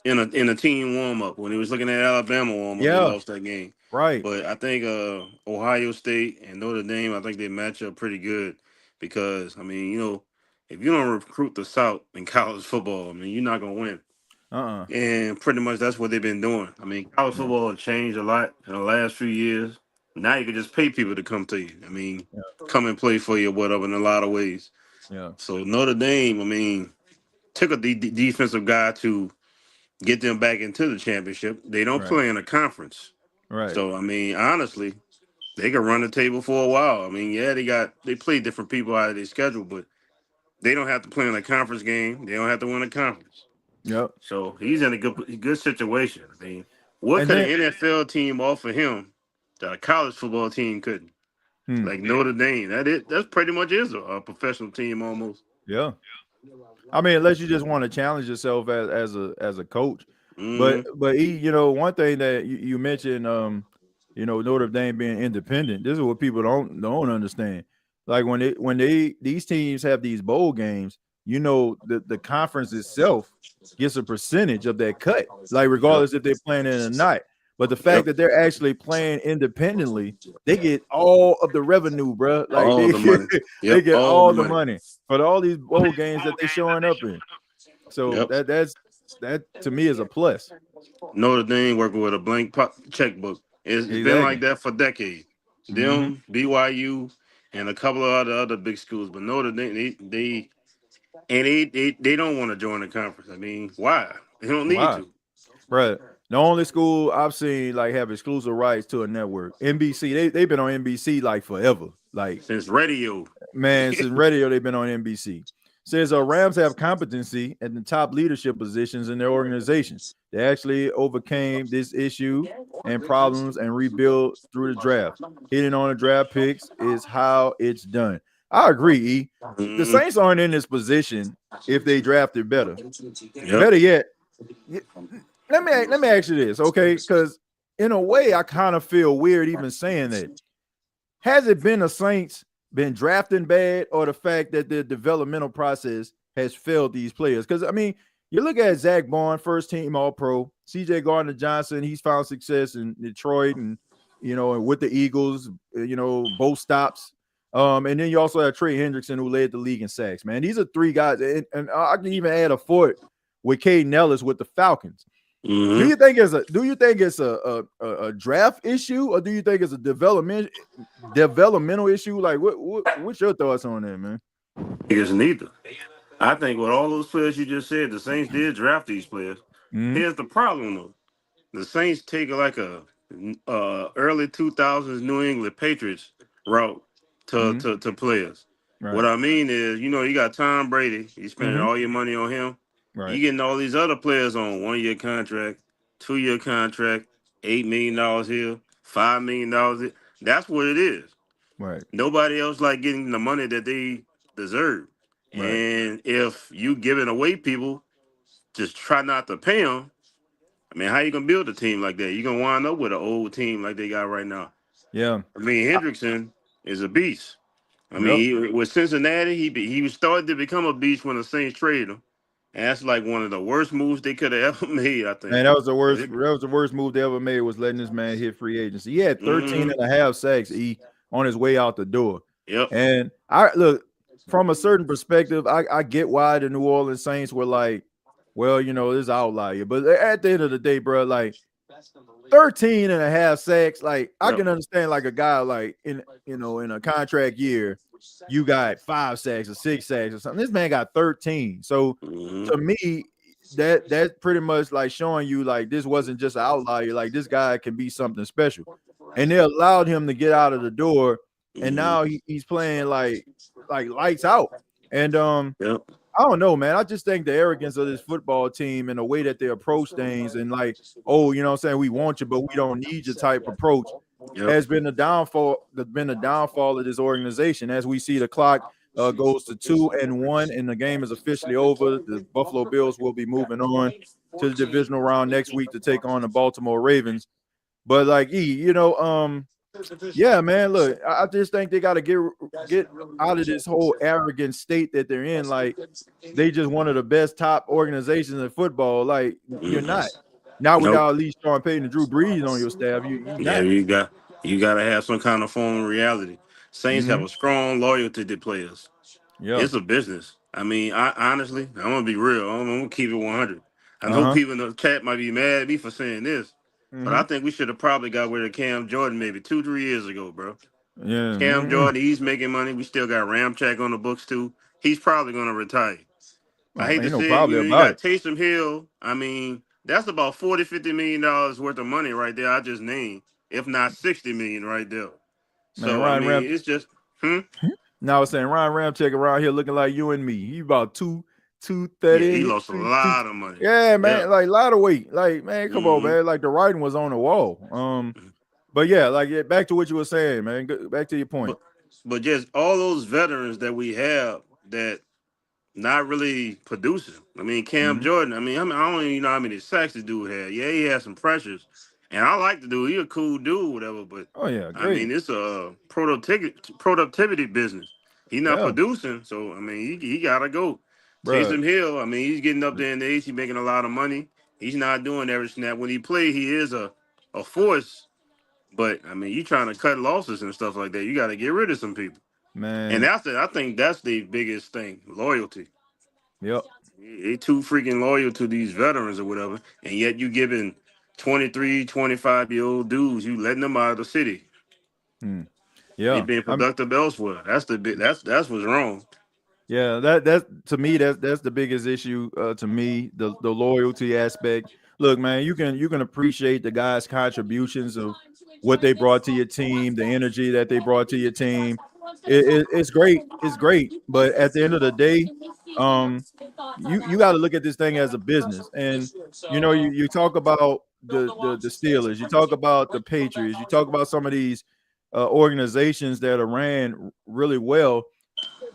[SPEAKER 4] in a team warm up when he was looking at Alabama warm up.
[SPEAKER 3] Yeah.
[SPEAKER 4] They lost that game.
[SPEAKER 3] Right.
[SPEAKER 4] But I think Ohio State and Notre Dame, I think they match up pretty good because I mean, if you don't recruit the South in college football, I mean, you're not gonna win. And pretty much that's what they've been doing. I mean, college football has changed a lot in the last few years. Now you can just pay people to come to you. I mean, come and play for you or whatever in a lot of ways.
[SPEAKER 3] Yeah.
[SPEAKER 4] So Notre Dame, I mean, took a defensive guy to get them back into the championship. They don't play in a conference.
[SPEAKER 3] Right.
[SPEAKER 4] So, I mean, honestly, they could run the table for a while. I mean, yeah, they play different people out of their schedule, but they don't have to play in a conference game. They don't have to win a conference.
[SPEAKER 3] Yep.
[SPEAKER 4] So he's in a good situation. I mean, what could an NFL team offer him that a college football team couldn't? Like Notre Dame. That's pretty much is a professional team almost.
[SPEAKER 3] Yeah. I mean, unless you just want to challenge yourself as a coach.
[SPEAKER 4] Mm-hmm.
[SPEAKER 3] But one thing that you mentioned, Notre Dame being independent. This is what people don't understand. Like when these teams have these bowl games, the conference itself gets a percentage of that cut, like regardless if they're playing it or not. But the fact that they're actually playing independently, they get all of the revenue, bro. Like
[SPEAKER 4] all the money.
[SPEAKER 3] They get all the money for all these bowl games that they're showing up in. So that to me is a plus.
[SPEAKER 4] Notre Dame working with a blank checkbook. It's been like that for decades. Them, BYU, and a couple of other big schools, but Notre Dame they don't want to join the conference. I mean, why? They don't need to.
[SPEAKER 3] Right. The only school I've seen like have exclusive rights to a network, NBC. They've been on NBC like forever, like
[SPEAKER 4] since radio.
[SPEAKER 3] Man, since radio they've been on NBC. Says Rams have competency at the top leadership positions in their organizations. They actually overcame this issue and problems and rebuilt through the draft. Hitting on the draft picks is how it's done. I agree, E. The Saints aren't in this position if they drafted better. Better yet, let me ask you this, okay? Because in a way, I kind of feel weird even saying that. Has it been the Saints been drafting bad, or the fact that the developmental process has failed these players? Because I mean, you look at Zach Bond, first team All-Pro, CJ Gardner-Johnson, he's found success in Detroit and with the Eagles, both stops. And then you also have Trey Hendrickson, who led the league in sacks. Man, these are three guys, and I can even add a fourth with Caden Ellis with the Falcons.
[SPEAKER 4] Mm-hmm.
[SPEAKER 3] Do you think it's a draft issue, or do you think it's a developmental issue? Like, what's your thoughts on that, man?
[SPEAKER 4] It's neither. I think with all those players you just said, the Saints did draft these players. Here's the problem though: the Saints take like a early 2000s New England Patriots route to players. Right. What I mean is, you got Tom Brady. You spending all your money on him. Right. You getting all these other players on 1-year contract, 2-year contract, $8 million here, $5 million here. That's what it is.
[SPEAKER 3] Right.
[SPEAKER 4] Nobody else like getting the money that they deserve. Right. And if you giving away people, just try not to pay them. I mean, how you gonna build a team like that? You're gonna wind up with an old team like they got right now.
[SPEAKER 3] Yeah.
[SPEAKER 4] I mean, Hendrickson is a beast. I
[SPEAKER 3] Yep.
[SPEAKER 4] mean, with Cincinnati, he was started to become a beast when the Saints traded him. And that's like one of the worst moves they could have ever made, I think.
[SPEAKER 3] Man, that was the worst. That was the worst move they ever made, was letting this man hit free agency. He had 13 and a half sacks on his way out the door.
[SPEAKER 4] Yep.
[SPEAKER 3] And I look, from a certain perspective, I get why the New Orleans Saints were like, well, this is outlier. But at the end of the day, bro, like 13 and a half sacks, like I can understand like a guy like in a contract year, you got 5 sacks or 6 sacks or something. This man got 13. So to me, that's pretty much like showing you like this wasn't just an outlier. Like this guy can be something special. And they allowed him to get out of the door, and now he's playing like lights out. And I don't know, man. I just think the arrogance of this football team and the way that they approach things and like, oh, you know what I'm saying, we want you, but we don't need your type approach has been the downfall. Of this organization. As we see the clock goes to 2-1, and the game is officially over. The Buffalo Bills will be moving on to the divisional round next week to take on the Baltimore Ravens. But like yeah, man, look, I just think they got to get out of this whole arrogant state that they're in. Like they just one of the best top organizations in football. Like you're not without at least Sean Payton and Drew Brees on your staff.
[SPEAKER 4] You got to have some kind of form of reality. Saints have a strong loyalty to players. Yeah, it's a business. I mean, honestly, I'm gonna be real. I'm gonna keep it 100. I know people in the chat might be mad at me for saying this. But I think we should have probably got rid of Cam Jordan maybe 2-3 years ago, bro. Yeah, Cam Jordan, he's making money. We still got Ramchak on the books too. He's probably gonna retire. I hate to say it. You got Taysom Hill. I mean, that's about $40-50 million worth of money right there. I just named, if not $60 million right there. So man, it's just.
[SPEAKER 3] Now I was saying Ryan Ramchek around here looking like you and me. He about 230.
[SPEAKER 4] Yeah, he lost a lot of money.
[SPEAKER 3] Yeah, man, like a lot of weight. Like, man, come on, man. Like the writing was on the wall. But yeah, like back to what you were saying, man. Back to your point.
[SPEAKER 4] But just all those veterans that we have that not really producing. I mean, Cam Jordan. I mean, I don't even know how many sacks the dude had. Yeah, he had some pressures, and I like the dude. He a cool dude, whatever. But great. I mean, it's a productivity business. He's not producing, so I mean, he gotta go. Taysom Hill, I mean, he's getting up there in age. He's making a lot of money. He's not doing every snap. When he plays, he is a force. But, I mean, you trying to cut losses and stuff like that. You got to get rid of some people. Man. And I think that's the biggest thing, loyalty. Yep. They too freaking loyal to these veterans or whatever. And yet you giving 23, 25-year-old dudes, you letting them out of the city. Yeah. They being productive elsewhere. That's what's wrong.
[SPEAKER 3] Yeah, that's to me that's the biggest issue to me, the loyalty aspect. Look, man, you can appreciate the guys' contributions of what they brought to your team, the energy that they brought to your team. It's great, but at the end of the day, you got to look at this thing as a business. And you talk about the Steelers, you talk about the Patriots, you talk about some of these organizations that are ran really well.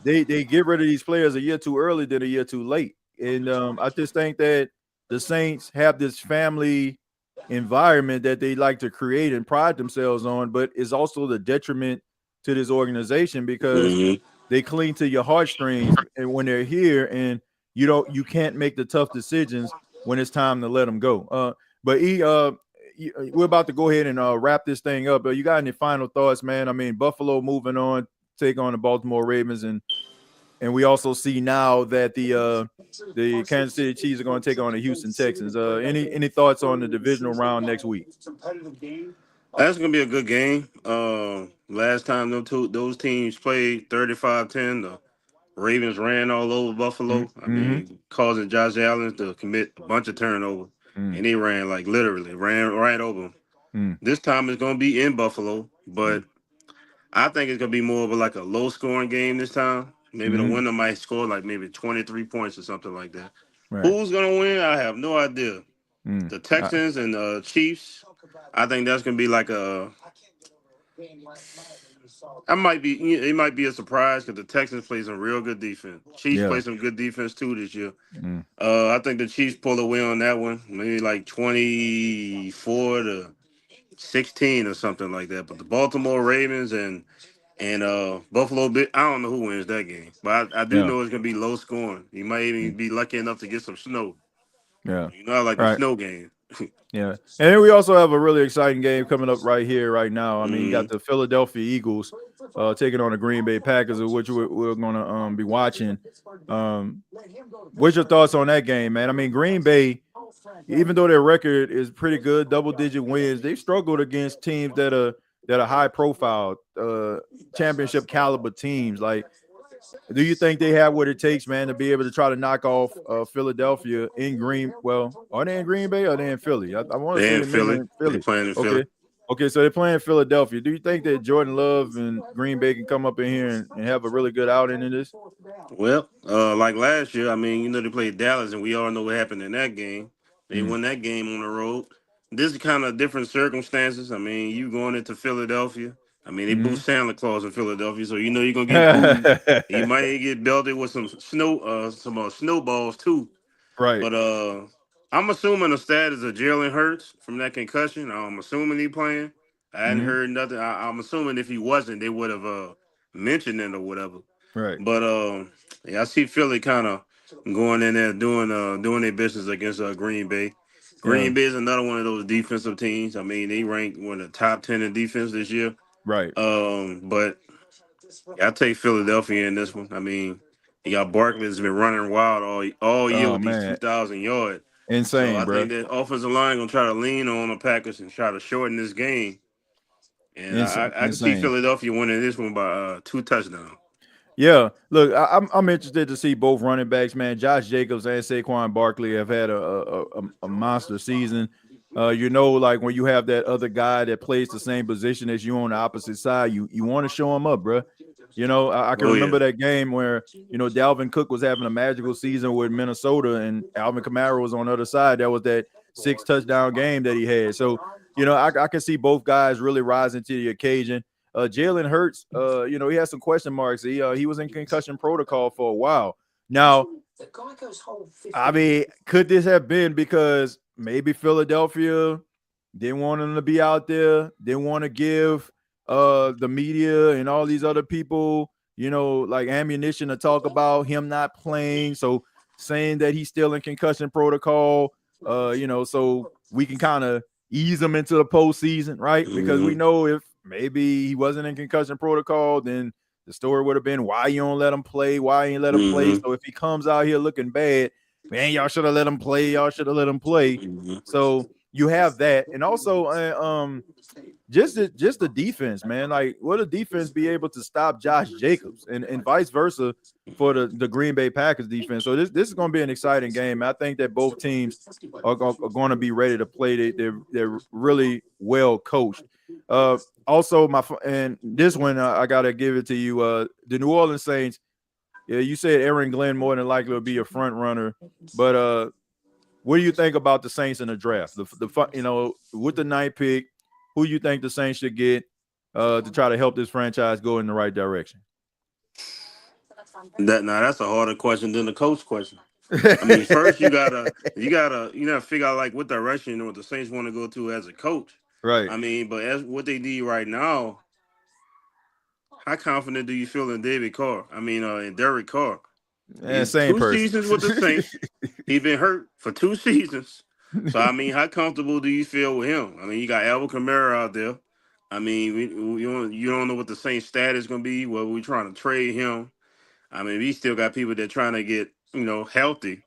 [SPEAKER 3] They get rid of these players a year too early than a year too late. And I just think that the Saints have this family environment that they like to create and pride themselves on, but it's also the detriment to this organization because they cling to your heartstrings and when they're here, and you can't make the tough decisions when it's time to let them go. But we're about to go ahead and wrap this thing up. But you got any final thoughts, man? I mean, Buffalo moving on, take on the Baltimore Ravens, and we also see now that the Kansas City Chiefs are going to take on the Houston Texans. Any thoughts on the divisional round next week?
[SPEAKER 4] That's going to be a good game. Last time those teams played 35-10, the Ravens ran all over Buffalo. I mean, causing Josh Allen to commit a bunch of turnovers, and they ran literally ran right over them. This time it's going to be in Buffalo, but I think it's going to be more of a low-scoring game this time. Maybe the winner might score maybe 23 points or something like that. Right. Who's going to win? I have no idea. The Texans and the Chiefs, I think that's going to be It might be a surprise because the Texans play some real good defense. Chiefs play some good defense too this year. I think the Chiefs pull away on that one, maybe like 24-16 or something like that. But the Baltimore Ravens and Buffalo I don't know who wins that game, but I do know it's gonna be low scoring. You might even be lucky enough to get some snow.
[SPEAKER 3] Yeah,
[SPEAKER 4] I like the snow game.
[SPEAKER 3] Yeah, and then we also have a really exciting game coming up right here, right now. I mean, you got the Philadelphia Eagles taking on the Green Bay Packers, of which we're going to be watching. What's your thoughts on that game, man? I mean, Green Bay, even though their record is pretty good, double-digit wins, they struggled against teams that are high-profile, championship caliber teams. Like, do you think they have what it takes, man, to be able to try to knock off Philadelphia in Green? Well, are they in Green Bay or are they in Philly? I want to say
[SPEAKER 4] in Philly. They're playing in Philly.
[SPEAKER 3] Okay, so they're playing Philadelphia. Do you think that Jordan Love and Green Bay can come up in here and have a really good outing in this?
[SPEAKER 4] Well, like last year, I mean, they played Dallas, and we all know what happened in that game. They won that game on the road. This is kind of different circumstances. I mean, you going into Philadelphia. I mean, they both Santa Claus in Philadelphia, so you're gonna get booed. You might get belted with some snowballs too.
[SPEAKER 3] Right.
[SPEAKER 4] But I'm assuming the status of Jalen Hurts from that concussion. I'm assuming he playing. I hadn't heard nothing. I'm assuming if he wasn't, they would have mentioned it or whatever.
[SPEAKER 3] Right.
[SPEAKER 4] But I see Philly kind of going in there doing their business against Green Bay. Green Bay is another one of those defensive teams. I mean, they ranked one of the top 10 in defense this year.
[SPEAKER 3] Right.
[SPEAKER 4] But I take Philadelphia in this one. I mean, you got Barkley's been running wild all year with these 2,000 yards.
[SPEAKER 3] Insane,
[SPEAKER 4] so I
[SPEAKER 3] bro.
[SPEAKER 4] think that offensive line gonna try to lean on the Packers and try to shorten this game. And I can see Philadelphia winning this one by 2 touchdowns.
[SPEAKER 3] Yeah, look, I'm interested to see both running backs, man. Josh Jacobs and Saquon Barkley have had a monster season. Like when you have that other guy that plays the same position as you on the opposite side, you want to show him up, bro. I can remember that game where, Dalvin Cook was having a magical season with Minnesota and Alvin Kamara was on the other side. That was that 6 touchdown game that he had. So, I can see both guys really rising to the occasion. Jalen Hurts, he has some question marks. He was in concussion protocol for a while. Now, I mean, could this have been because maybe Philadelphia didn't want him to be out there, didn't want to give the media and all these other people, like ammunition to talk about him not playing. So saying that he's still in concussion protocol, so we can kind of ease him into the postseason, right? Because we know if maybe he wasn't in concussion protocol, then the story would have been why you don't let him play, why you ain't let him play. So if he comes out here looking bad, man, y'all should have let him play. Y'all should have let him play. So you have that, and also just the defense, man. Like, will the defense be able to stop Josh Jacobs, and vice versa for the Green Bay Packers defense? So this is going to be an exciting game. I think that both teams are going to be ready to play. They're really well coached. Also, and this one I gotta give it to you. The New Orleans Saints. Yeah, you said Aaron Glenn more than likely will be a front runner, but what do you think about the Saints in the draft? With the 9th pick, who you think the Saints should get to try to help this franchise go in the right direction?
[SPEAKER 4] That's a harder question than the coach question. I mean, first you gotta figure out like what direction what the Saints want to go to as a coach.
[SPEAKER 3] Right.
[SPEAKER 4] I mean, but as what they need right now, how confident do you feel in David Carr? I mean, in Derek Carr.
[SPEAKER 3] Yeah, same
[SPEAKER 4] 2
[SPEAKER 3] person.
[SPEAKER 4] seasons with the Saints. He's been hurt for 2 seasons. So, I mean, how comfortable do you feel with him? I mean, you got Alvin Kamara out there. I mean, you don't know what the Saints status is going to be, whether we're trying to trade him. I mean, we still got people that are trying to get, healthy.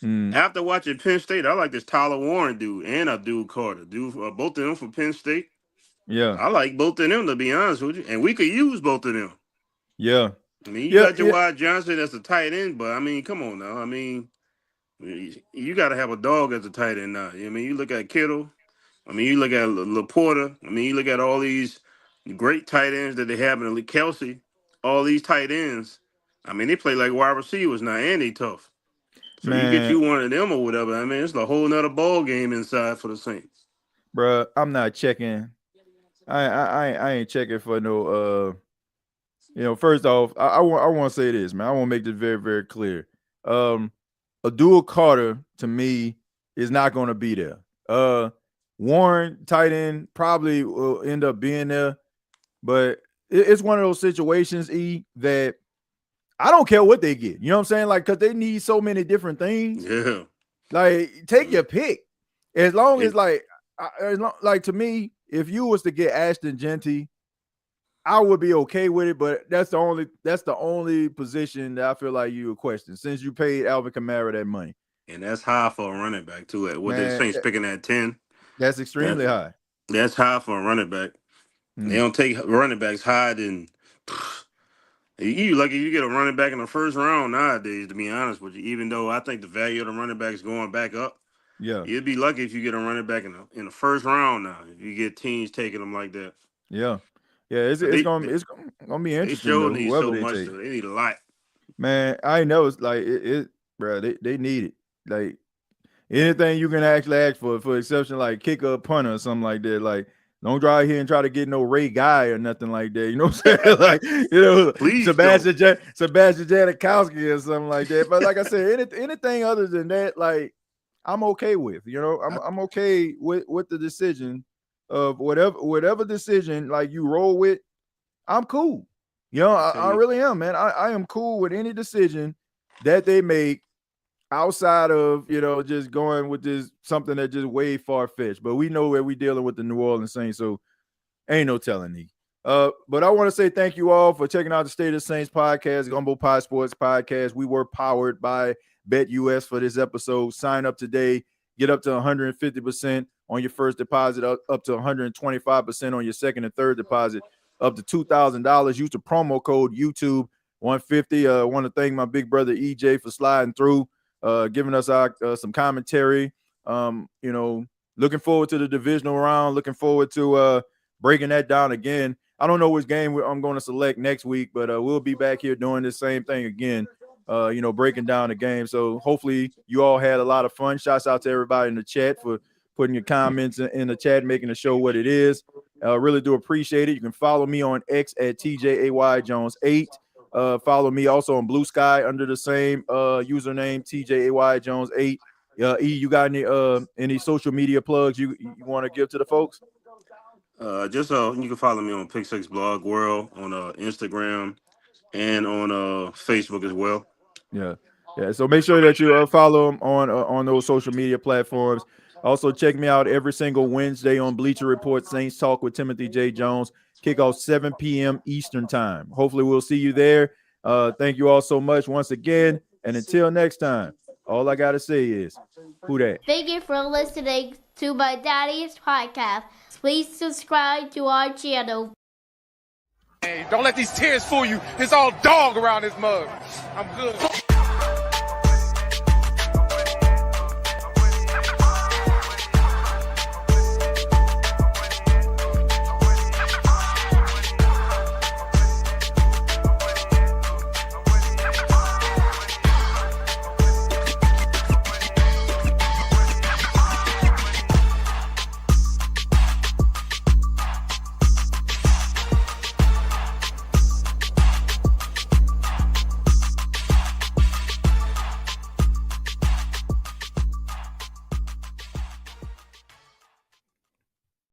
[SPEAKER 4] After watching Penn State, I like this Tyler Warren dude and Abdul Carter. Both of them from Penn State.
[SPEAKER 3] Yeah.
[SPEAKER 4] I like both of them, to be honest with you. And we could use both of them.
[SPEAKER 3] Yeah.
[SPEAKER 4] I mean, you got Jawad Johnson as a tight end, but, I mean, come on now. I mean, you got to have a dog as a tight end now. I mean, you look at Kittle. I mean, you look at Laporta. I mean, you look at all these great tight ends that they have in the league. Kelsey, all these tight ends. I mean, they play like wide receivers now, and they tough. So you get you one of them or whatever. I mean, it's a whole nother ball game inside for the Saints.
[SPEAKER 3] Bruh, I'm not checking I ain't checking for no. First off, I want to say this, man. I want to make this very, very clear. Abdul Carter to me is not going to be there. Warren, tight end, probably will end up being there, but it's one of those situations, that I don't care what they get. You know what I'm saying? Like, because they need so many different things.
[SPEAKER 4] Yeah.
[SPEAKER 3] Like, take your pick. As long as, to me, if you was to get Ashton Genty, I would be okay with it, but that's the only position that I feel like you would question since you paid Alvin Kamara that money.
[SPEAKER 4] And that's high for a running back too. What the Saints picking at 10?
[SPEAKER 3] That's extremely high.
[SPEAKER 4] That's high for a running back. They don't take running backs higher than you. Like if you get a running back in the first round nowadays, to be honest with you, even though I think the value of the running back is going back up.
[SPEAKER 3] Yeah,
[SPEAKER 4] you'd be lucky if you get a running back in the first round now. If you get teams taking them like that.
[SPEAKER 3] Yeah. It's gonna be interesting. They
[SPEAKER 4] sure need so much. They need a lot.
[SPEAKER 3] Man, I know it's like it bro. They need it. Like anything you can actually ask for exception, like kicker or punter or something like that. Like don't drive here and try to get no Ray Guy or nothing like that. You know what I'm saying? Like
[SPEAKER 4] please
[SPEAKER 3] Sebastian Janikowski or something like that. But like I said, anything other than that, like I'm okay with. I'm okay with the decision. Of whatever decision like you roll with, I'm cool. I really am, man. I am cool with any decision that they make outside of just going with this something that just way far-fetched. But we know where we dealing with the New Orleans Saints, so ain't no telling me. But I want to say thank you all for checking out the State of the Saints podcast, Gumbo Pot Sports Podcast. We were powered by BETUS for this episode. Sign up today, get up to 150% on your first deposit, up to 125% on your second and third deposit, up to $2,000. Use the promo code YouTube 150. I want to thank my big brother EJ for sliding through, giving us some commentary. Looking forward to the divisional round. Looking forward to breaking that down again. I don't know which game I'm going to select next week, but we'll be back here doing this same thing again. Breaking down the game. So hopefully you all had a lot of fun. Shouts out to everybody in the chat for putting your comments in the chat, making the show what it is. Really do appreciate it. You can follow me on X at TJAYJones8. Follow me also on Blue Sky under the same username, TJAYJones8. You got any social media plugs you want to give to the folks?
[SPEAKER 4] Just you can follow me on Pick Six Blog World on Instagram and on Facebook as well.
[SPEAKER 3] Yeah. So make sure that you follow them on those social media platforms. Also, check me out every single Wednesday on Bleacher Report Saints Talk with Timothy J. Jones. Kickoff 7 p.m. Eastern time. Hopefully, we'll see you there. Thank you all so much once again. And until next time, all I got to say is, who dat?
[SPEAKER 1] Thank you for listening to my daddy's podcast. Please subscribe to our channel.
[SPEAKER 2] Hey, don't let these tears fool you. It's all dog around this mug. I'm good.